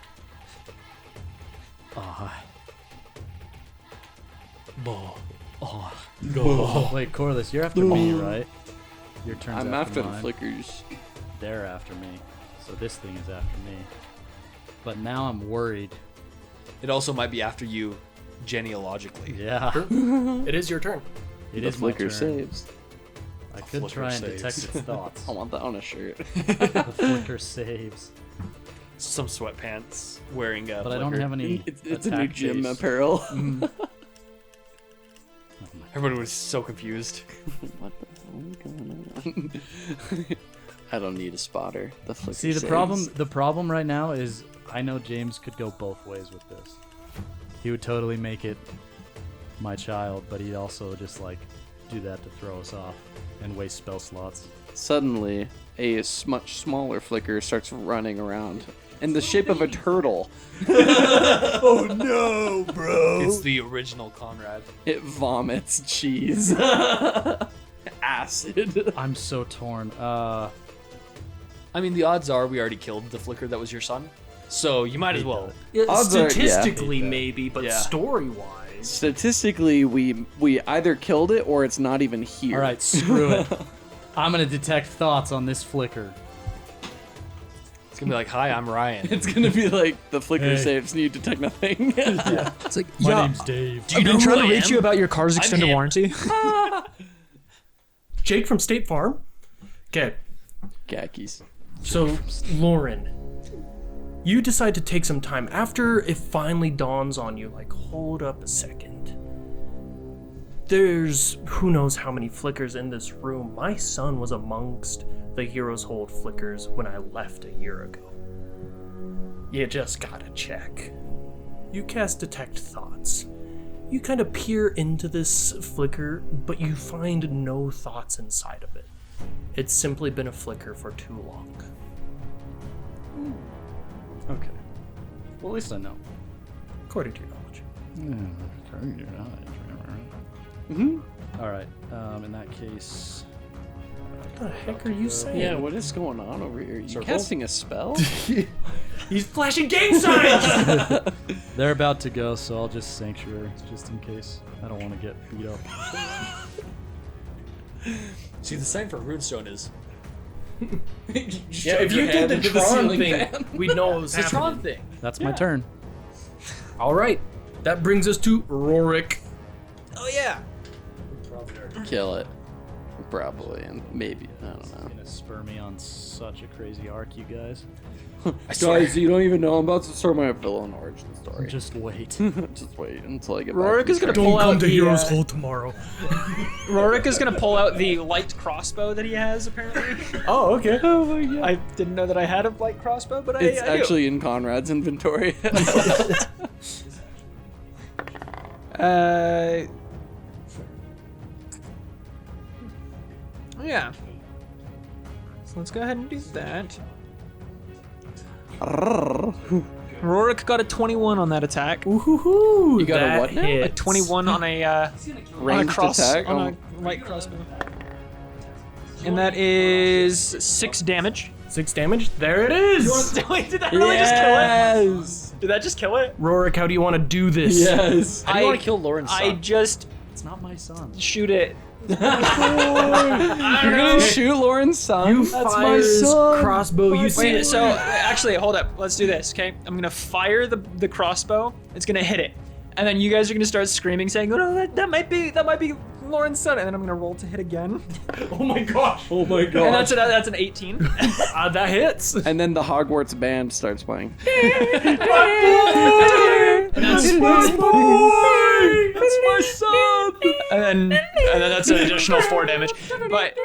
Wait, Corliss, you're after me, right? Your turn's I'm after the mine. flickers. They're after me. So this thing is after me. But now I'm worried. It also might be after you genealogically. Yeah. It is your turn. It The is my flicker turn. saves. I could flicker try and saves. detect its thoughts. I want that on a shirt. The flicker saves. Some sweatpants wearing a But I flicker. don't have any It's a new attack gym base. apparel. Everybody was so confused. What the hell is going on? I don't need a spotter. The flicker See, the saves. problem right now is I know James could go both ways with this. He would totally make it my child, but he'd also just like do that to throw us off and waste spell slots. Suddenly, a much smaller flicker starts running around in the shape of a turtle. Oh no, bro! It's the original Conrad. It vomits cheese. Acid. I'm so torn. I mean, the odds are we already killed the flicker that was your son. So you might as well. Odds are- yeah. Statistically, maybe, but Yeah. story-wise, Statistically, we either killed it or it's not even here. All right, screw it. I'm gonna detect thoughts on this flicker. It's gonna be like, hi, I'm Ryan. It's gonna be like the flicker Hey. saves need detect nothing. It's like, My name's Dave. I've been trying to reach you am? about your car's extended him. warranty. Jake from State Farm. Okay, Khakis. so Lauren, you decide to take some time after it finally dawns on you. Like, hold up a second. There's who knows how many flickers in this room. My son was amongst the Heroes Hold flickers when I left a year ago. You just gotta check. You cast Detect Thoughts. You kind of peer into this flicker, but you find no thoughts inside of it. It's simply been a flicker for too long. Okay. Well, at least I know. According to your knowledge. All right. In that case, What the heck are you saying? Yeah, what is going on over here? You Circle? casting a spell? He's flashing gang signs! they're about to go, so I'll just sanctuary just in case. I don't want to get beat up. See, the sign for runestone is Yeah, if you did the Tron thing, we'd know what was the happening. Tron thing. That's my turn. All right, that brings us to Rorik. Oh yeah. Kill it. Probably, and maybe. I don't know. Gonna spur me on such a crazy arc, you guys. Guys, you don't even know. I'm about to start my villain origin story. Just wait. Just wait until I get Rorik back. is gonna pull out the Hall tomorrow. Rorik is gonna pull out the light crossbow that he has apparently. Oh, okay. Oh my god. I didn't know that I had a light crossbow, but It's I do. actually in Conrad's inventory. Yeah. So let's go ahead and do that. Rorik got a 21 on that attack. Ooh, You got a what now? A 21 on a Ranged attack? on a light crossbow. And that is 6 damage. 6 damage. There it is. Wait, did that really just kill it? Yes. Did that just kill it? Rorik, how do you want to do this? Yes. How do you want to kill Lauren's son? I just It's not my son. shoot it. You're gonna shoot Lauren's son? You That's fire my his son. crossbow. You see Wait, it. so actually, hold up. Let's do this, okay? I'm gonna fire the crossbow. It's gonna hit it, and then you guys are gonna start screaming, saying, "Oh no, that might be Lauren's son," and then I'm gonna roll to hit again. Oh my gosh. Oh my And god. that's an 18. That hits. And then the Hogwarts band starts playing. And that's That's my son. and then that's an additional 4 damage. But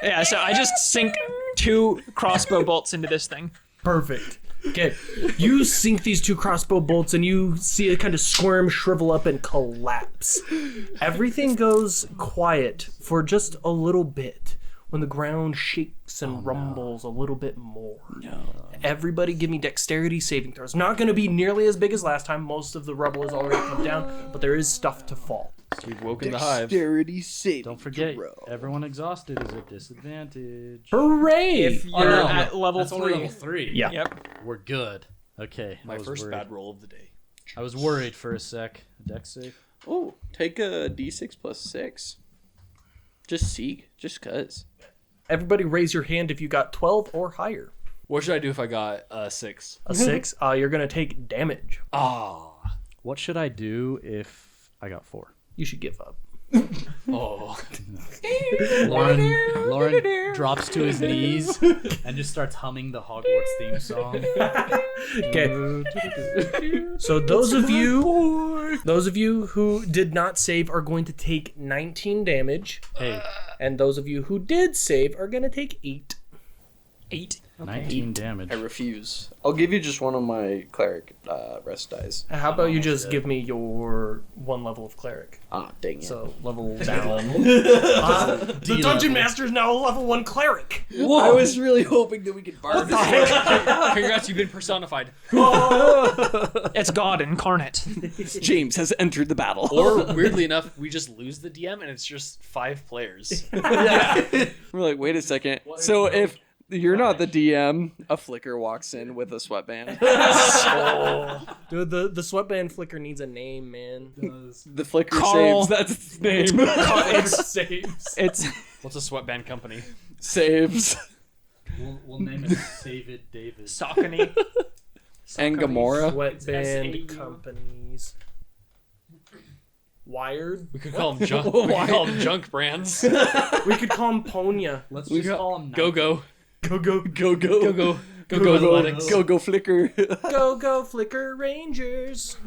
yeah, so I just sink 2 crossbow bolts into this thing. Perfect. Okay, you sink these 2 crossbow bolts and you see it kind of squirm, shrivel up, and collapse. Everything goes quiet for just a little bit when the ground shakes and rumbles a little bit more. Everybody give me dexterity saving throws. Not going to be nearly as big as last time. Most of the rubble has already come down, but there is stuff to fall. We've woken the hive. Dexterity saving Don't forget, throw. everyone exhausted is at disadvantage. Hooray! If you're at level That's only 3. level 3. Yeah. Yep. We're good. Okay. My I was first worried. bad roll of the day. I was worried for a sec. Dex save. Oh, take a d6 plus 6. Just seek. Just cuz. Everybody raise your hand if you got 12 or higher. What should I do if I got 6? A 6, you're going to take damage. Ah. What should I do if I got 4? You should give up. Oh. Lauren drops to his knees and just starts humming the Hogwarts theme song. Okay. So those of you who did not save are going to take 19 damage, Hey, and those of you who did save are going to take 8. 8. 19 damage. I refuse. I'll give you just one of my cleric rest dice. How about you just give me your 1 level of cleric? Ah, dang it. So level down. The dungeon master is now a level 1 cleric. I was really hoping that we could bar this. Congrats, you've been personified. It's God incarnate. James has entered the battle. Or, weirdly enough, we just lose the DM and it's just 5 players. We're like, wait a second. So if you're not the DM, a flicker walks in with a sweatband. Dude, the sweatband flicker needs a name, man. The flicker Carl. saves. That's its name. Saves. It's What's a sweatband company? Saves. We'll name it Save It David. Saucony. And Gamora. Sweatband companies. Wired. We could call them junk. We could call them junk brands. We could call him Ponya. Let's We just got- call him Go go Go go Go go go go athletics. Go flicker. go Flicker Rangers.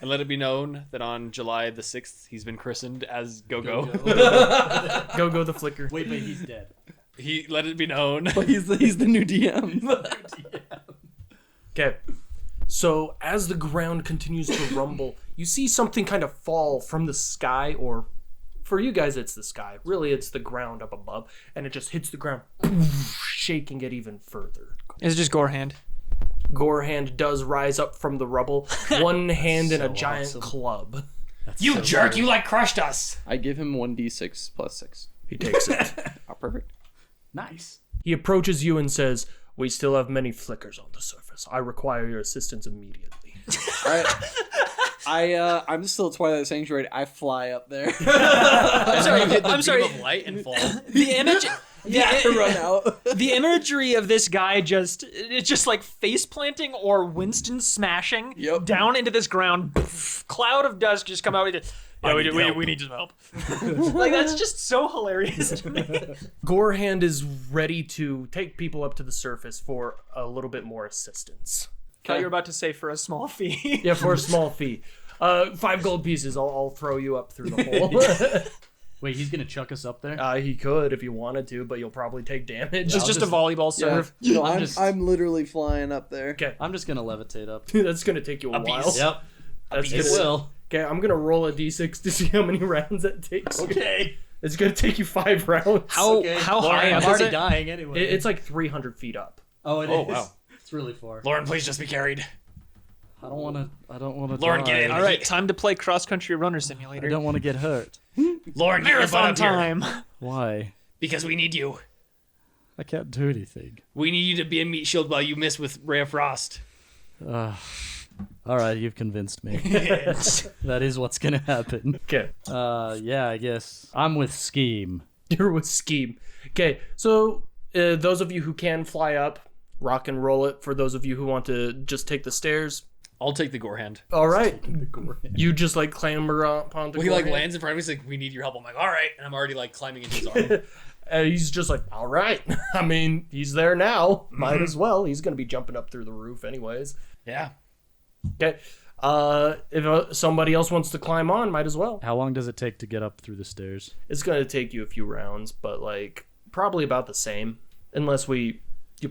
And let it be known that on July the 6th, he's been christened as Go Go. Go the Flicker. Wait, but he's dead. He let it be known. But he's the new DM. Okay. So as the ground continues to rumble, you see something kind of fall from the sky, or for you guys it's the sky. Really it's the ground up above, and it just hits the ground, shaking it even further. It's just Gorehand. Gorehand does rise up from the rubble, one hand in a so giant awesome. club. You jerk! You like crushed us. I give him 1d6 plus 6. He takes it. Oh, perfect. Nice. He approaches you and says, "We still have many flickers on the surface. I require your assistance immediately." I'm still Twilight Sanctuary. I fly up there. I'm sorry. Beam of light and fall. The image. Run out. The imagery of this guy it's just like face planting or Winston smashing down into this ground. Cloud of dust just come out. We need some help. Like, that's just so hilarious to me. Gorehand is ready to take people up to the surface for a little bit more assistance. I thought you were about to say for a small fee. Yeah, for a small fee. 5 gold pieces. I'll throw you up through the hole. Wait, he's gonna chuck us up there? He could if he wanted to, but you'll probably take damage. It's just a volleyball serve. No, I'm I'm, just- I'm literally flying up there. Okay, I'm just gonna levitate up. that's gonna take you a while. piece. Yep. That's It gonna- will. Okay, I'm gonna roll a d6 to see how many rounds that takes. Okay. It's gonna take you 5 rounds. How high I'm up is already it? dying anyway. It's like 300 feet up. Oh, it is. Oh, wow. It's really far. Lauren, please just be carried. I don't want to. Lauren, get in. All right, time to play cross country runner simulator. I don't want to get hurt. Lauren, get your butt Marathon up here. time. Why? Because we need you. I can't do anything. We need you to be a meat shield while you miss with Ray of Frost. All right, you've convinced me. That is what's gonna happen. Okay, Yeah, I guess I'm with Scheme. you're with Scheme. Okay, so those of you who can fly up, rock and roll it. For those of you who want to just take the stairs, I'll take the gore hand. all right. You just like clamber up onto. Well, he like Gorehand. lands in front of me. He's like, "We need your help." I'm like, "All right," and I'm already like climbing into his arm. He's just like, all right. I mean, he's there now. Might as well. He's gonna be jumping up through the roof anyways. Yeah. Okay. If somebody else wants to climb on, might as well. How long does it take to get up through the stairs? It's gonna take you a few rounds, but like probably about the same, unless you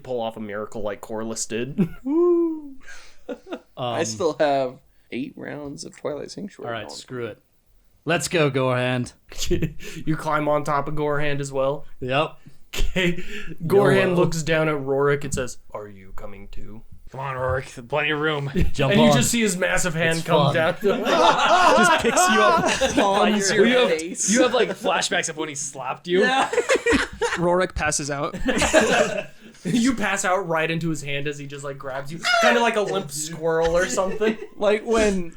pull off a miracle like Corliss did. I still have 8 rounds of Twilight Sanctuary. All right, going. screw it. Let's go, Gorehand. You climb on top of Gorehand as well. Yep. Okay. Gorehand YOLO. looks down at Rorik and says, "Are you coming too?" Come on, Rorik. Plenty of room. Jump And on. you just see his massive hand It's come fun. down. just picks you up. Palms your you have- face. You have like flashbacks of when he slapped you. Rorik passes out. You pass out right into his hand as he just like grabs you, kind of like a limp squirrel or something. Like when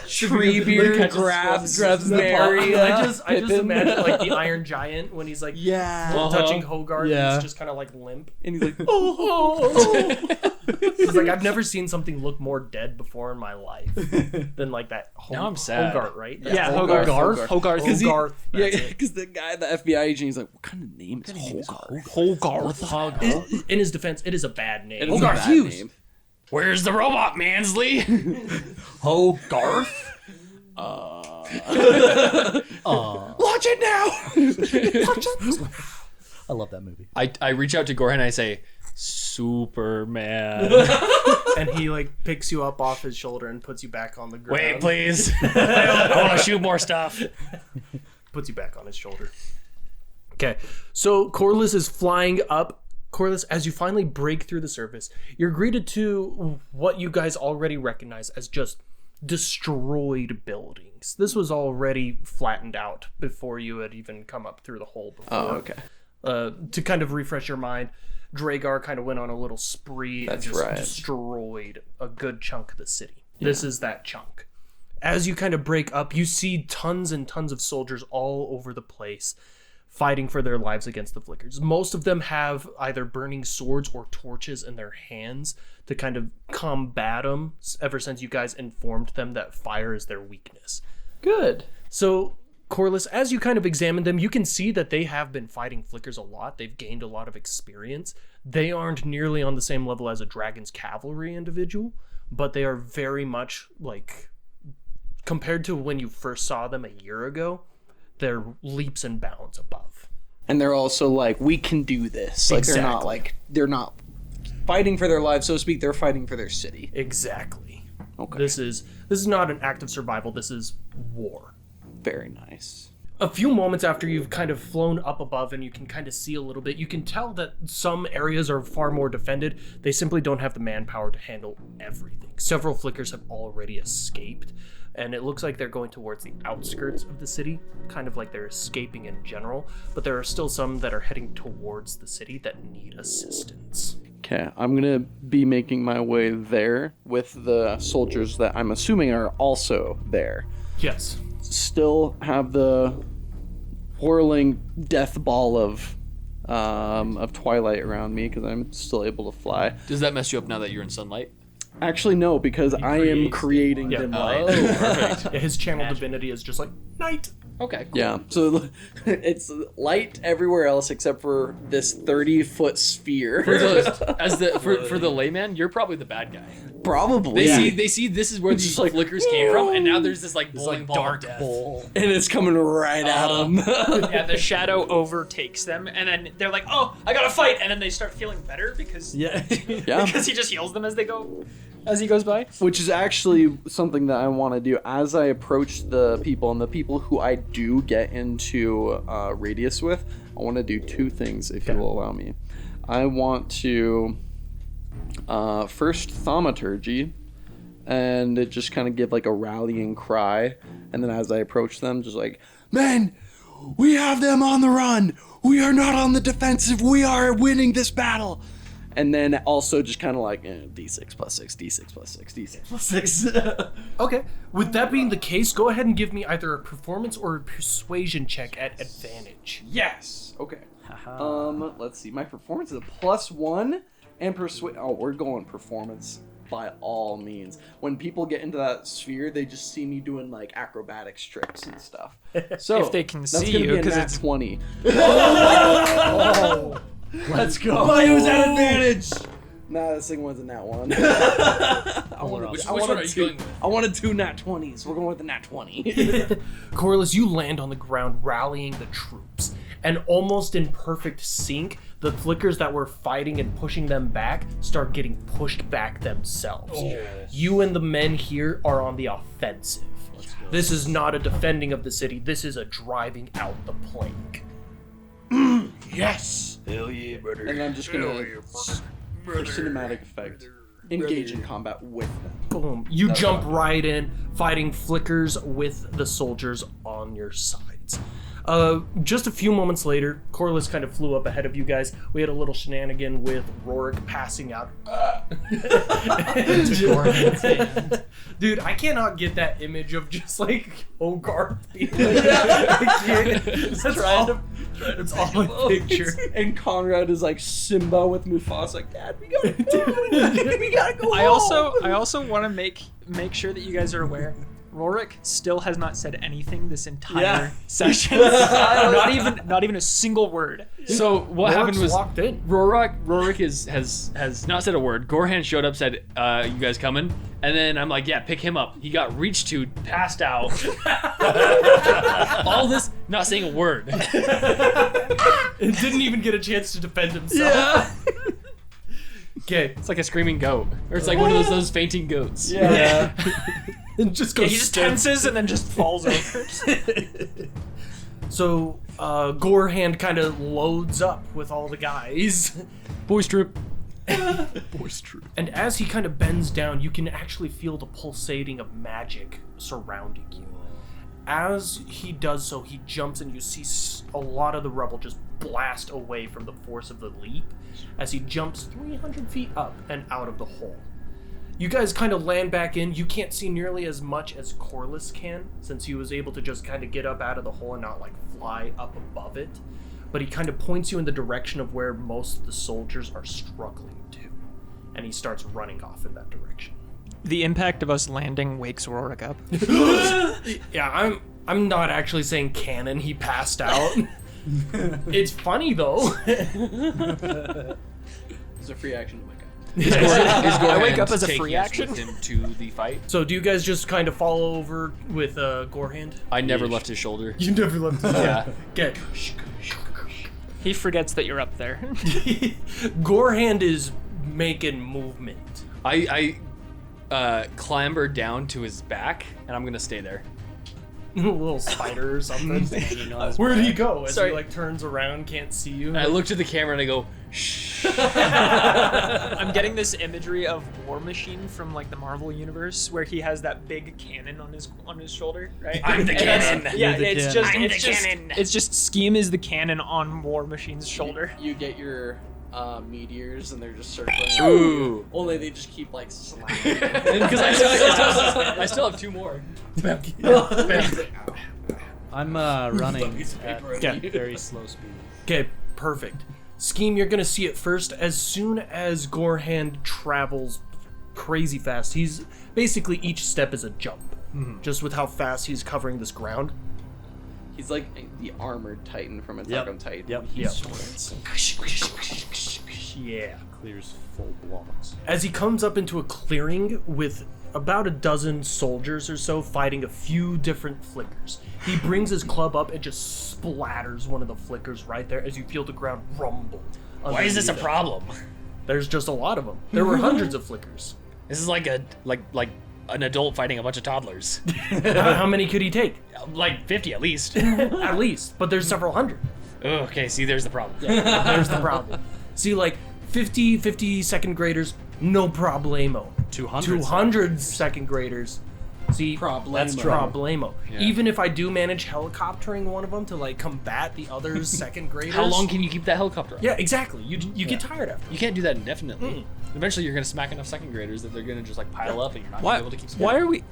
Treebeard grabs Mary. I just imagine like the Iron Giant when he's like touching Hogarth. Yeah. And he's just kind of like limp. And he's like, He's like, I've never seen something look more dead before in my life than like that. Now I'm sad. Hogarth, right? Yeah, Hogarth. Hogarth. Hogarth. Hogarth. Yeah, That's it. because the guy, the FBI agent, he's like, what kind of name is Hogarth? Hogarth. In his defense, it is a bad name. It is a Hogarth bad Hughes. name. Where's the robot, Mansley? Hogarth. Watch it now. I love that movie. I reach out to Gorhan and I say, Superman. And he like picks you up off his shoulder and puts you back on the ground. Wait, please. I want to shoot more stuff. Puts you back on his shoulder. Okay, so Corliss is flying up. Corliss, as you finally break through the surface, you're greeted to what you guys already recognize as just destroyed buildings. This was already flattened out before you had even come up through the hole before. Oh, okay. To kind of refresh your mind, Dragar kind of went on a little spree That's and just right. destroyed a good chunk of the city. This is that chunk. As you kind of break up, you see tons and tons of soldiers all over the place fighting for their lives against the Flickers. Most of them have either burning swords or torches in their hands to kind of combat them ever since you guys informed them that fire is their weakness. Good. So, Corliss, as you kind of examine them, you can see that they have been fighting Flickers a lot. They've gained a lot of experience. They aren't nearly on the same level as a Dragon's Cavalry individual, but they are very much like, compared to when you first saw them a year ago, they're leaps and bounds above. And they're also like, we can do this. Like they're not fighting for their lives, so to speak. They're fighting for their city. Exactly. Okay. This is not an act of survival. This is war. Very nice. A few moments after you've kind of flown up above and you can kind of see a little bit, you can tell that some areas are far more defended. They simply don't have the manpower to handle everything. Several flickers have already escaped, and it looks like they're going towards the outskirts of the city, kind of like they're escaping in general, but there are still some that are heading towards the city that need assistance. Okay, I'm gonna be making my way there with the soldiers that I'm assuming are also there. Yes. Still have the whirling death ball of twilight around me because I'm still able to fly. Does that mess you up now that you're in sunlight? Actually, no, because I am creating dim light. Oh, perfect. His channel divinity is just like, night. Okay, cool. Yeah, so it's light everywhere else except for this 30-foot sphere. For the layman, you're probably the bad guy. Probably. They see this is where these like, flickers came from, and now there's this like bowling ball dark of death. bowl. And it's coming right at them. Yeah, the shadow overtakes them, and then they're like, "Oh, I gotta fight!" And then they start feeling better because Yeah. because he just heals them as he goes by. Which is actually something that I want to do as I approach the people, and the people who I do get into radius with. I want to do two things, if you will allow me. I want to first thaumaturgy, and it just kind of give like a rallying cry, and then as I approach them, just like, men, we have them on the run. We are not on the defensive. We are winning this battle. And then also just kind of like d6 plus 6, d6 plus 6, d6 plus 6. Okay. With that being the case, go ahead and give me either a performance or a persuasion check at advantage. Yes. Okay. Let's see. My performance is a +1, and persuade. Oh, we're going performance by all means. When people get into that sphere, they just see me doing like acrobatics tricks and stuff. So If they can that's see gonna you, be a 'cause nat it's- 20. Let's go. But it was at advantage. Nah, this thing wasn't that one. Which one are you going with? I wanted 2 nat 20s. We're going with the nat 20. Corliss, you land on the ground rallying the troops, and almost in perfect sync, the flickers that were fighting and pushing them back start getting pushed back themselves. You and the men here are on the offensive. This is not a defending of the city, this is a driving out the plank. Yes. Hell yeah, brother. And I'm just gonna, for cinematic effect, engage in combat with them. Boom. You jump right in, fighting flickers with the soldiers on your sides. Just a few moments later, Corliss kind of flew up ahead of you guys. We had a little shenanigan with Rorik passing out. Dude, I cannot get that image of just like Hogarth being like, That's all I picture. And Conrad is like Simba with Mufasa, like, Dad, we gotta go. We gotta go. I also want to make sure that you guys are aware. Rorik still has not said anything this entire session. not even a single word. So what happened was locked in. Rorik has not said a word. Gorhan showed up, said, "You guys coming?" And then I'm like, "Yeah, pick him up." He got reached to, passed out. All this, not saying a word. And didn't even get a chance to defend himself. Okay. It's like a screaming goat, or it's like one of those fainting goats. Yeah. And just Yeah, goes he just tenses and then just falls over. So, Gorehand kind of loads up with all the guys. Boys trip. And as he kind of bends down, you can actually feel the pulsating of magic surrounding you. As he does so, he jumps and you see a lot of the rubble just blast away from the force of the leap as he jumps 300 feet up and out of the hole. You guys kind of land back in. You can't see nearly as much as Corliss can, since he was able to just kind of get up out of the hole and not like fly up above it. But he kind of points you in the direction of where most of the soldiers are struggling to. And he starts running off in that direction. The impact of us landing wakes Rorik up. Yeah, I'm not actually saying canon he passed out. It's funny though. It's a free action to wake up. I wake up as a taking free us action? with him to the fight. So do you guys just kind of follow over with Gorehand? I never left his shoulder. You never left him. Yeah. Okay. He forgets that you're up there. Gorehand is making movement. I clamber down to his back, and I'm gonna stay there. A little spider or something. Hanging on his Where'd he back. go? As Sorry. he like turns around, can't see you. And I looked at the camera and I go, shh. I'm getting this imagery of War Machine from like the Marvel universe, where he has that big cannon on his shoulder, right? I'm the And that's- cannon. Yeah, You're the it's cannon. just I'm it's the just cannon. it's just Scheme is the cannon on War Machine's shoulder. You get your meteors and they're just circling. Ooh. Only they just keep like slapping. Because I still have 2 more. I'm running piece of at paper at you. very slow speed. Okay, perfect. Scheme, you're gonna see it first. As soon as Gorehand travels crazy fast, he's basically each step is a jump. Just with how fast he's covering this ground. He's like the armored Titan from Attack Yep. on Titan. Yep. He Yep. sprints. Yeah. Clears full blocks. As he comes up into a clearing with about a dozen soldiers or so fighting a few different flickers, he brings his club up and just splatters one of the flickers right there as you feel the ground rumble. Why is this a underneath him. problem? There's just a lot of them. There were hundreds of flickers. This is like an adult fighting a bunch of toddlers. How many could he take? Like 50 at least. At least, but there's several hundred. Oh, okay, see, there's the problem. There's the problem. See, like 50 second graders, no problemo. 200. 200 second graders. See, Problemo. that's problemo. Yeah. Even if I do manage helicoptering one of them to like combat the other second graders. How long can you keep that helicopter up? Yeah, exactly. You get tired after. You can't do that indefinitely. Eventually, you're gonna smack enough second graders that they're gonna just like pile up, and you're not Why? gonna be able to keep. Why are we?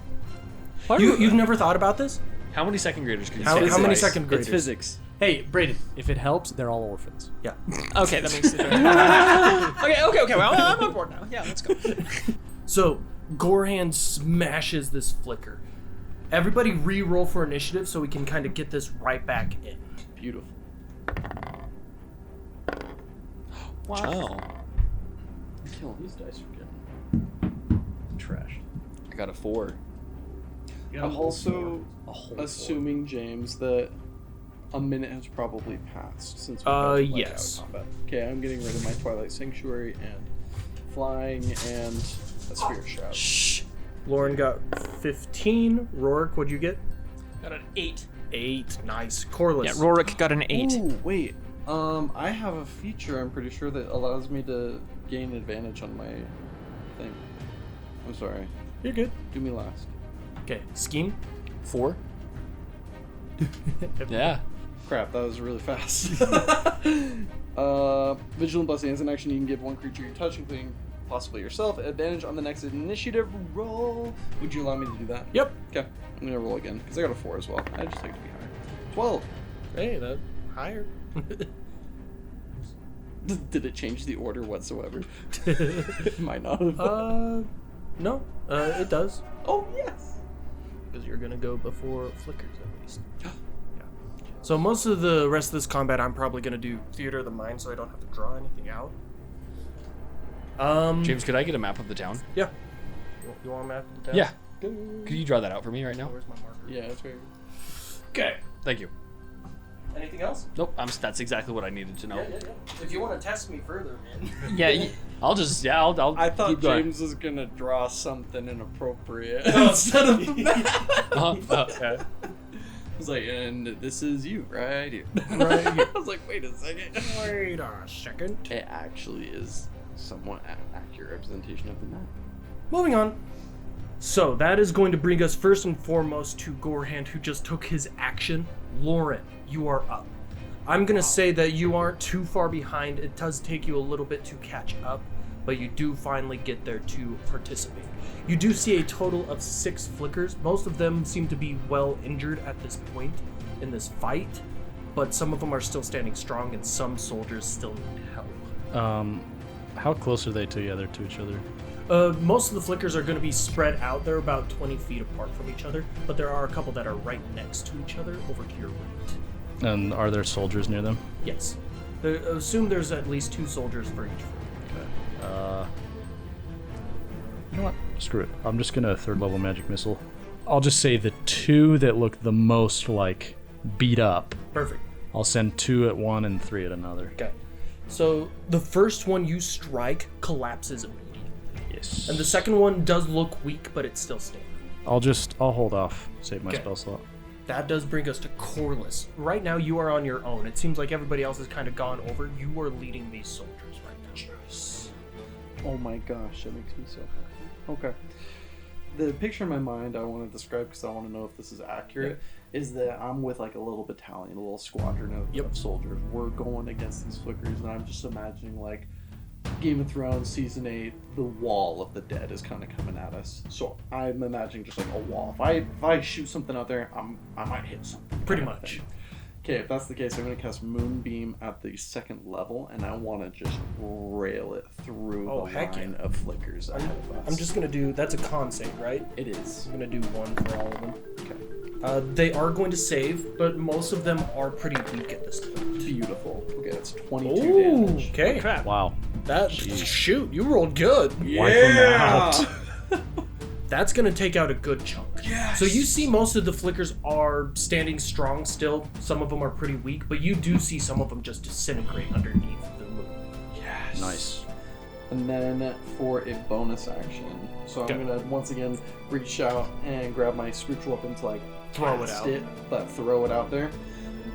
Why are You've never thought about this? How many second graders can you? How save? many Nice. second graders? It's physics. Hey, Brayden, if it helps, they're all orphans. Yeah. Okay, that makes it. Okay. Well, I'm on board now. Yeah, let's go. So, Gorehand smashes this flicker. Everybody re-roll for initiative so we can kind of get this right back in. Beautiful. Wow. I'm killing these dice for getting trashed. I got a 4. I'm also A whole assuming, James, that a minute has probably passed since we got like, yes. out of combat. Okay, I'm getting rid of my Twilight Sanctuary and flying and a Spirit Shroud. Shh. Lauren got 15. Rourke, what'd you get? Got an 8. 8. Nice. Corliss. Yeah, Rorik got an 8. Ooh, wait. I have a feature, I'm pretty sure, that allows me to gain advantage on my thing. I'm sorry. You're good. Do me last. Okay. Scheme. 4. Yeah. Crap, that was really fast. Vigilant Blessing as an action, you can give one creature you touch, including possibly yourself, advantage on the next initiative roll. Would you allow me to do that? Yep. Okay, I'm gonna roll again, because I got a 4 as well. I just like to be higher. 12. Hey, that higher. Did it change the order whatsoever? Might not have. No. It does. Oh, yes! Because you're gonna go before flickers at least. Yeah. So most of the rest of this combat, I'm probably gonna do Theater of the Mind, so I don't have to draw anything out. James, could I get a map of the town? Yeah. You want a map of the town? Yeah. Could you draw that out for me right now? Where's my marker? Yeah, that's right. Okay. Thank you. Anything else? Nope. That's exactly what I needed to know. Yeah. If you want to test me further, man. Yeah. I'll I thought keep going. James was gonna draw something inappropriate instead of the map. Okay. I was like, and this is you, right here. Right here. I was like, wait a second. Wait a second. It actually is somewhat accurate representation of the map. Moving on. So that is going to bring us first and foremost to Gorehand, who just took his action. Lauren, you are up. I'm gonna say that you aren't too far behind. It does take you a little bit to catch up, but you do finally get there to participate. You do see a total of 6 flickers. Most of them seem to be well injured at this point in this fight, but some of them are still standing strong and some soldiers still need help. How close are they together to each other? Most of the flickers are going to be spread out. They're about 20 feet apart from each other, but there are a couple that are right next to each other over to your right. And are there soldiers near them? Yes. Assume there's at least 2 soldiers for each flicker. You know what? Screw it. I'm just gonna third level magic missile. I'll just say the 2 that look the most like beat up. Perfect. I'll send 2 at one and 3 at another. Okay. So the first one you strike collapses immediately. Yes. And the second one does look weak, but it's still standing. I'll hold off. Save my Okay. spell slot. That does bring us to Corliss. Right now, you are on your own. It seems like everybody else has kind of gone over. You are leading these soldiers right now. Oh my gosh, that makes me so happy. Okay. The picture in my mind I want to describe because I want to know if this is accurate is that I'm with like a little battalion, a little squadron of soldiers. We're going against these flickers, and I'm just imagining like Game of Thrones season 8, the wall of the dead is kind of coming at us. So I'm imagining just like a wall. If I shoot something out there, I might hit something. Pretty much. Okay, if that's the case, I'm going to cast Moonbeam at the 2nd level, and I want to just rail it through the line of flickers ahead of us. I'm just going to do... That's a con save, right? It is. I'm going to do 1 for all of them. Okay. They are going to save, but most of them are pretty weak at this point. Beautiful. Okay, that's 22 damage. Okay. Crap. Wow. Shoot, you rolled good. Yeah! That's going to take out a good chunk. Yes! So you see most of the flickers are standing strong still. Some of them are pretty weak, but you do see some of them just disintegrate underneath the moon. Yes. Nice. And then for a bonus action, so I'm going to once again reach out and grab my spiritual weapon to like Throw it cast out. But throw it out there.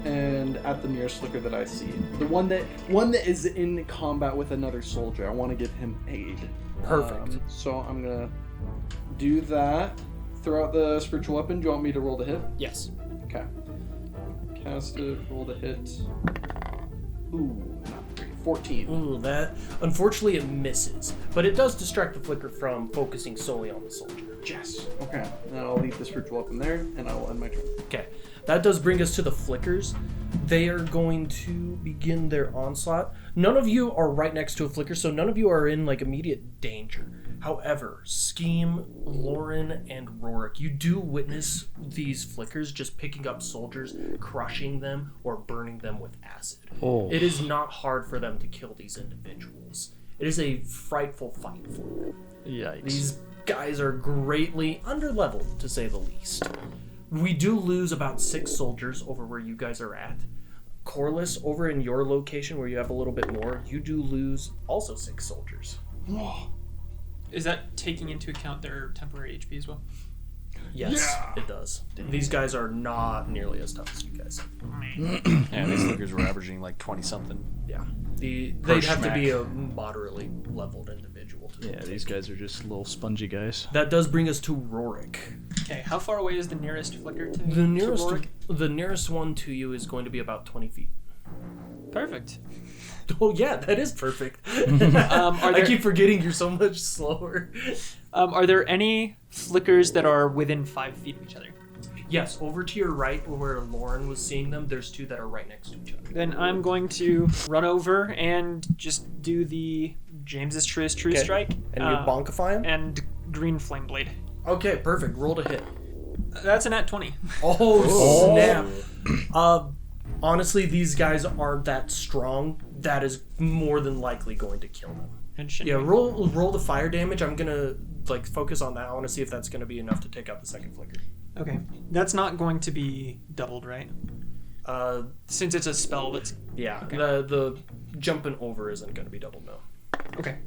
And at the nearest flicker that I see, the one that is in combat with another soldier, I want to give him aid. Perfect. So I'm gonna do that. Throw out the spiritual weapon. Do you want me to roll the hit? Yes. Okay. Cast it. Roll the hit. Ooh, not great. 14. Ooh, that... Unfortunately, it misses. But it does distract the flicker from focusing solely on the soldier. Yes. Okay. Now I'll leave the spiritual weapon there, and I will end my turn. Okay. That does bring us to the flickers. They are going to begin their onslaught. None of you are right next to a flicker, so none of you are in like immediate danger. However, Scheme, Lauren, and Rorik, you do witness these flickers just picking up soldiers, crushing them, or burning them with acid. Oh. It is not hard for them to kill these individuals. It is a frightful fight for them. Yikes. These guys are greatly underleveled, to say the least. We do lose about 6 soldiers over where you guys are at. Corliss, over in your location where you have a little bit more, you do lose also 6 soldiers. Is that taking into account their temporary HP as well? Yes, it does. These guys are not nearly as tough as you guys. Yeah, these flickers were averaging like 20-something. Yeah. They'd have to be a moderately leveled individual. Yeah, these guys are just little spongy guys. That does bring us to Rorik. Okay, how far away is the nearest flicker to The nearest, Rorik? the nearest one to you is going to be about 20 feet. Perfect. Oh yeah, that is perfect. Are I there, keep forgetting you're so much slower. are there any flickers that are within 5 feet of each other? Yes, over to your right where Lauren was seeing them, there's 2 that are right next to each other. Then I'm going to run over and just do the James's Truest True Okay. Strike. And you bonkify him? And Green Flame Blade. Okay, perfect. Roll to hit. That's a nat 20. Oh, snap. Honestly, these guys aren't that strong. That is more than likely going to kill them. And shit. Yeah, roll the fire damage. I'm gonna like focus on that. I want to see if that's gonna be enough to take out the second flicker. Okay. That's not going to be doubled, right? Since it's a spell that's... Yeah, Okay. the jumping over isn't gonna be doubled, no. Okay.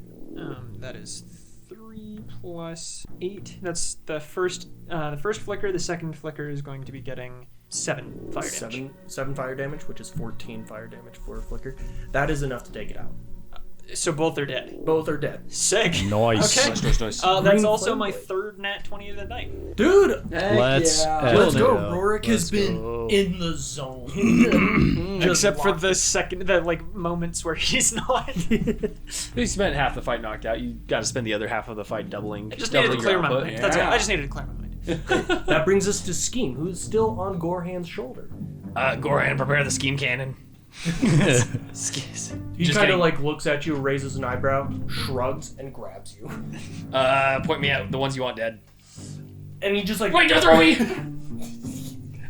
That is 3 plus 8. That's the first flicker. The second flicker is going to be getting 7 fire damage. 7 fire damage, which is 14 fire damage for a flicker. That is enough to take it out. So both are dead. Both are dead. Sick. Nice. Okay. Nice. That's Green also flame my blade. 3rd nat 20 of the night. Dude, Let's let's go. go. Rorik has Let's been go. in the zone. Just Except for locked the moments where he's not. You spent half the fight knocked out. You got to spend the other half of the fight doubling. I just needed to doubling clear your my output. mind. That's it. I just needed to clear my mind. That brings us to Scheme, who's still on Gorhan's shoulder. Goran, prepare the scheme cannon. He Just kind kidding. of like looks at you, raises an eyebrow, shrugs, and grabs you. Point me at the ones you want dead. And he just like Point, don't throw me!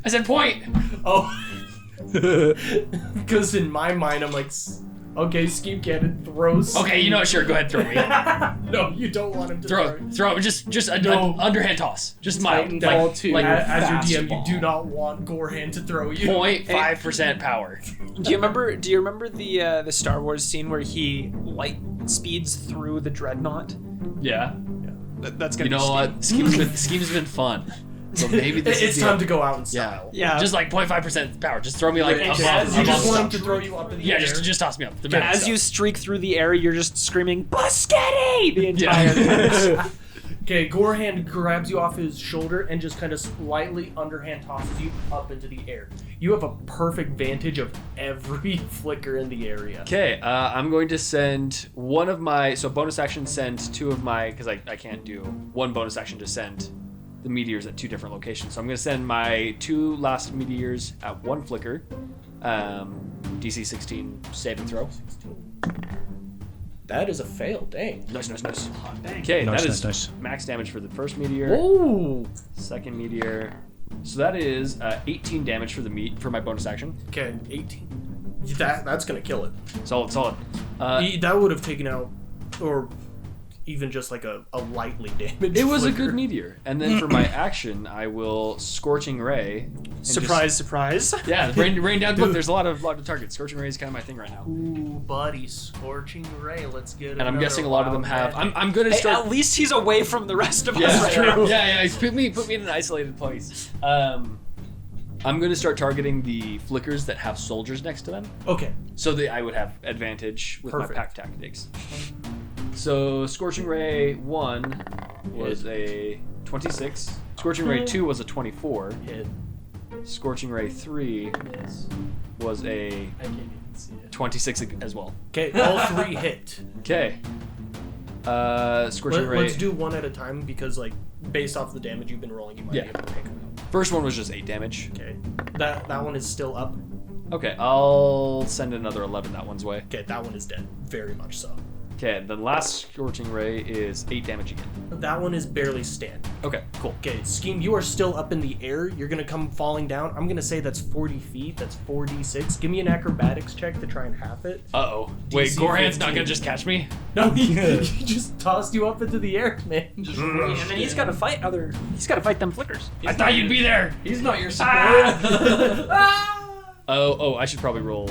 I said point! Oh, because in my mind I'm like, okay, Scheme Cannon throws. Okay, you know what? Sure, go ahead, throw me. No, you don't want him to Throw, just a No. underhand toss. Just mild. Titanfall 2. As your DM, fastball. you do not want Gorhan to throw you. 0.5% power. Do you remember the Star Wars scene where he light speeds through the dreadnought? Yeah. That's gonna You be know what? Scheme's been fun. So maybe this It's is time to go out in style. Yeah. Just like 0.5% power. Just throw me like Okay, above. as You you just above want him stuff. to throw you up in the Yeah, air. just toss me up. The Yeah, max as you stuff. streak through the air, you're just screaming "Busketty" the entire time. Okay, Gorehand grabs you off his shoulder and just kind of slightly underhand tosses you up into the air. You have a perfect vantage of every flicker in the area. Okay, I'm going to send one of my... So bonus action send two of my... Because I can't do one bonus action to send the meteors at 2 different locations. So I'm going to send my 2 last meteors at 1 flicker. DC 16 saving throw. That is a fail, dang. Nice. Okay, Nice, that is nice. max damage for the first meteor. Ooh. Second meteor. So that is 18 damage for for my bonus action. Okay, 18. That's gonna kill it. Solid. That would have taken out, or even just like a lightly damaged. It was a flicker. good meteor. And then for my action, I will Scorching Ray. and Surprise! just- yeah, rain down. Look, there's a lot of targets. Scorching Ray is kind of my thing right now. Ooh, buddy, Scorching Ray. Let's get it. And I'm guessing a lot of them have. I'm gonna Hey, start. at least he's away from the rest of Yeah, us. Right now. Yeah. Put me in an isolated place. I'm gonna start targeting the flickers that have soldiers next to them, Okay. so that I would have advantage with Perfect. my pack tactics. So Scorching Ray 1 was a 26. Scorching Ray 2 was a 24. Hit. Scorching Ray 3 was a I can't even see it. 26 as well. Okay, all 3 hit. Okay. Scorching Ray. Let's do one at a time because, like, based off the damage you've been rolling, you might Yeah. be able to pick them up. First one was just 8 damage. Okay. That one is still up. Okay, I'll send another 11 that one's way. Okay, that one is dead. Very much so. Okay, the last Scorching Ray is 8 damage again. That one is barely standing. Okay, cool. Okay, Scheme, you are still up in the air. You're gonna come falling down. I'm gonna say that's 40 feet. That's 4d6. Give me an acrobatics check to try and half it. Uh-oh. Wait, DC Goran's 15. not gonna just catch me? No, he just tossed you up into the air, man. Just And rushed then he's in. got to fight other. He's got to fight them flickers. I thought you'd be there. He's not your support. Oh, I should probably roll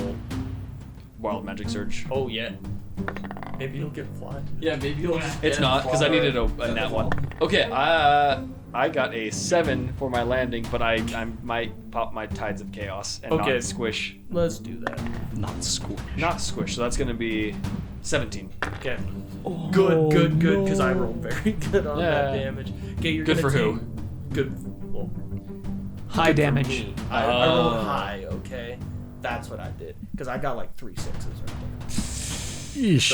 Wild Magic Surge. Oh yeah. Maybe you'll get fly. Yeah, maybe you'll just It's get not, because I far. needed a nat 1. Okay, I got a 7 for my landing, but I might pop my Tides of Chaos and Okay. not Squish. Let's do that. Not squish. Not Squish, so that's gonna be 17. Okay. Good, because I rolled very good on that Yeah. damage. Okay, you're Good gonna for take who? Good. Well, High good for damage. me. I rolled Oh. high. Okay, that's what I did because I got like 3 6s right there. Yeesh.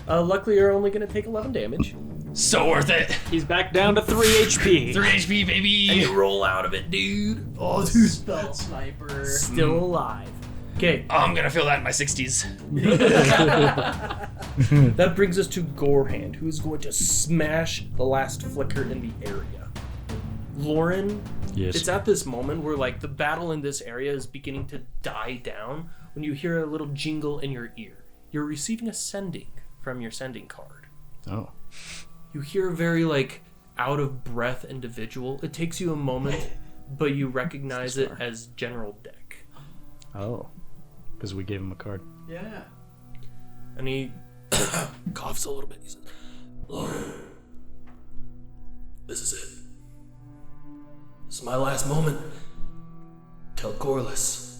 So, luckily, you're only gonna take 11 damage. So worth it. He's back down to 3 HP. 3 HP, And baby. you roll out of it, dude. Oh, dude, Spell sniper. still alive. Okay, Oh, I'm gonna feel that in my 60s. that brings us to Gorehand, who is going to smash the last flicker in the area. Lauren, Yes. it's at this moment where like the battle in this area is beginning to die down when you hear a little jingle in your ear. You're receiving a sending from your sending card. Oh. You hear a very like out of breath individual. It takes you a moment, but you recognize it as General Deck. Oh. Because we gave him a card. Yeah. And he coughs a little bit. He says, Lauren, this is it. This is my last moment. Tell Corliss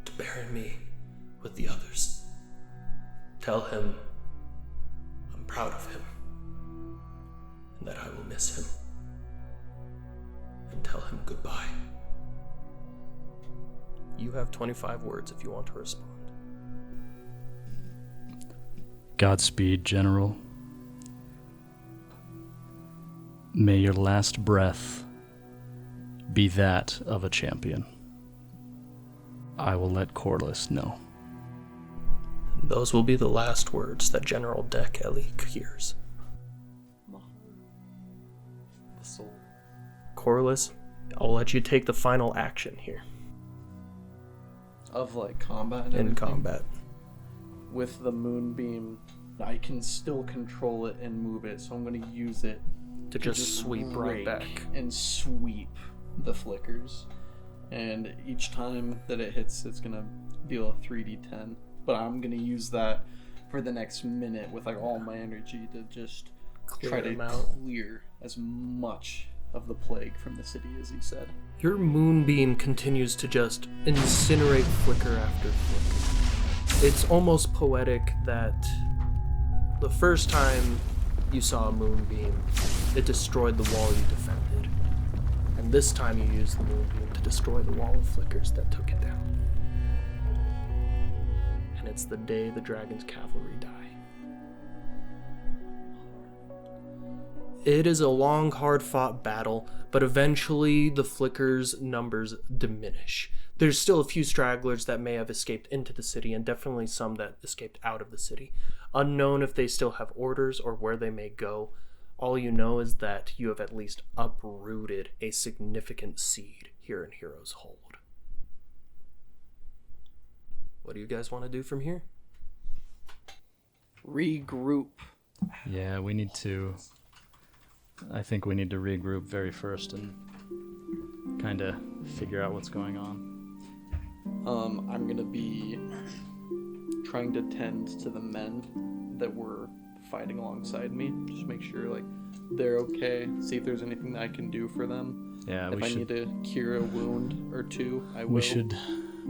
to bury me with the others. Tell him I'm proud of him and that I will miss him. And tell him goodbye. You have 25 words if you want to respond. Godspeed, General. May your last breath be that of a champion. I will let Corliss know. Those will be the last words that General Deck Elik hears. The soul. Corliss, I'll let you take the final action here Of like combat and in everything. combat. With the moonbeam, I can still control it and move it, so I'm gonna use it To just sweep right rake back. and sweep the flickers. And each time that it hits, it's gonna deal a 3d10. But I'm gonna use that for the next minute with like all my energy to just Clear try to them out. clear as much of the plague from the city, as he said. Your moonbeam continues to just incinerate flicker after flicker. It's almost poetic that the first time you saw a moonbeam, it destroyed the wall you defended. And this time you used the moonbeam to destroy the wall of flickers that took it down. And it's the day the dragon's cavalry die. It is a long, hard-fought battle, but eventually the flickers' numbers diminish. There's still a few stragglers that may have escaped into the city, and definitely some that escaped out of the city. Unknown if they still have orders or where they may go. All you know is that you have at least uprooted a significant seed here in Heroes Hold. What do you guys want to do from here? Regroup. Yeah, I think we need to regroup very first and kind of figure out what's going on. I'm gonna be trying to tend to the men that were fighting alongside me. Just make sure like they're okay. See if there's anything that I can do for them. Yeah, if I need to cure a wound or two, I will. We should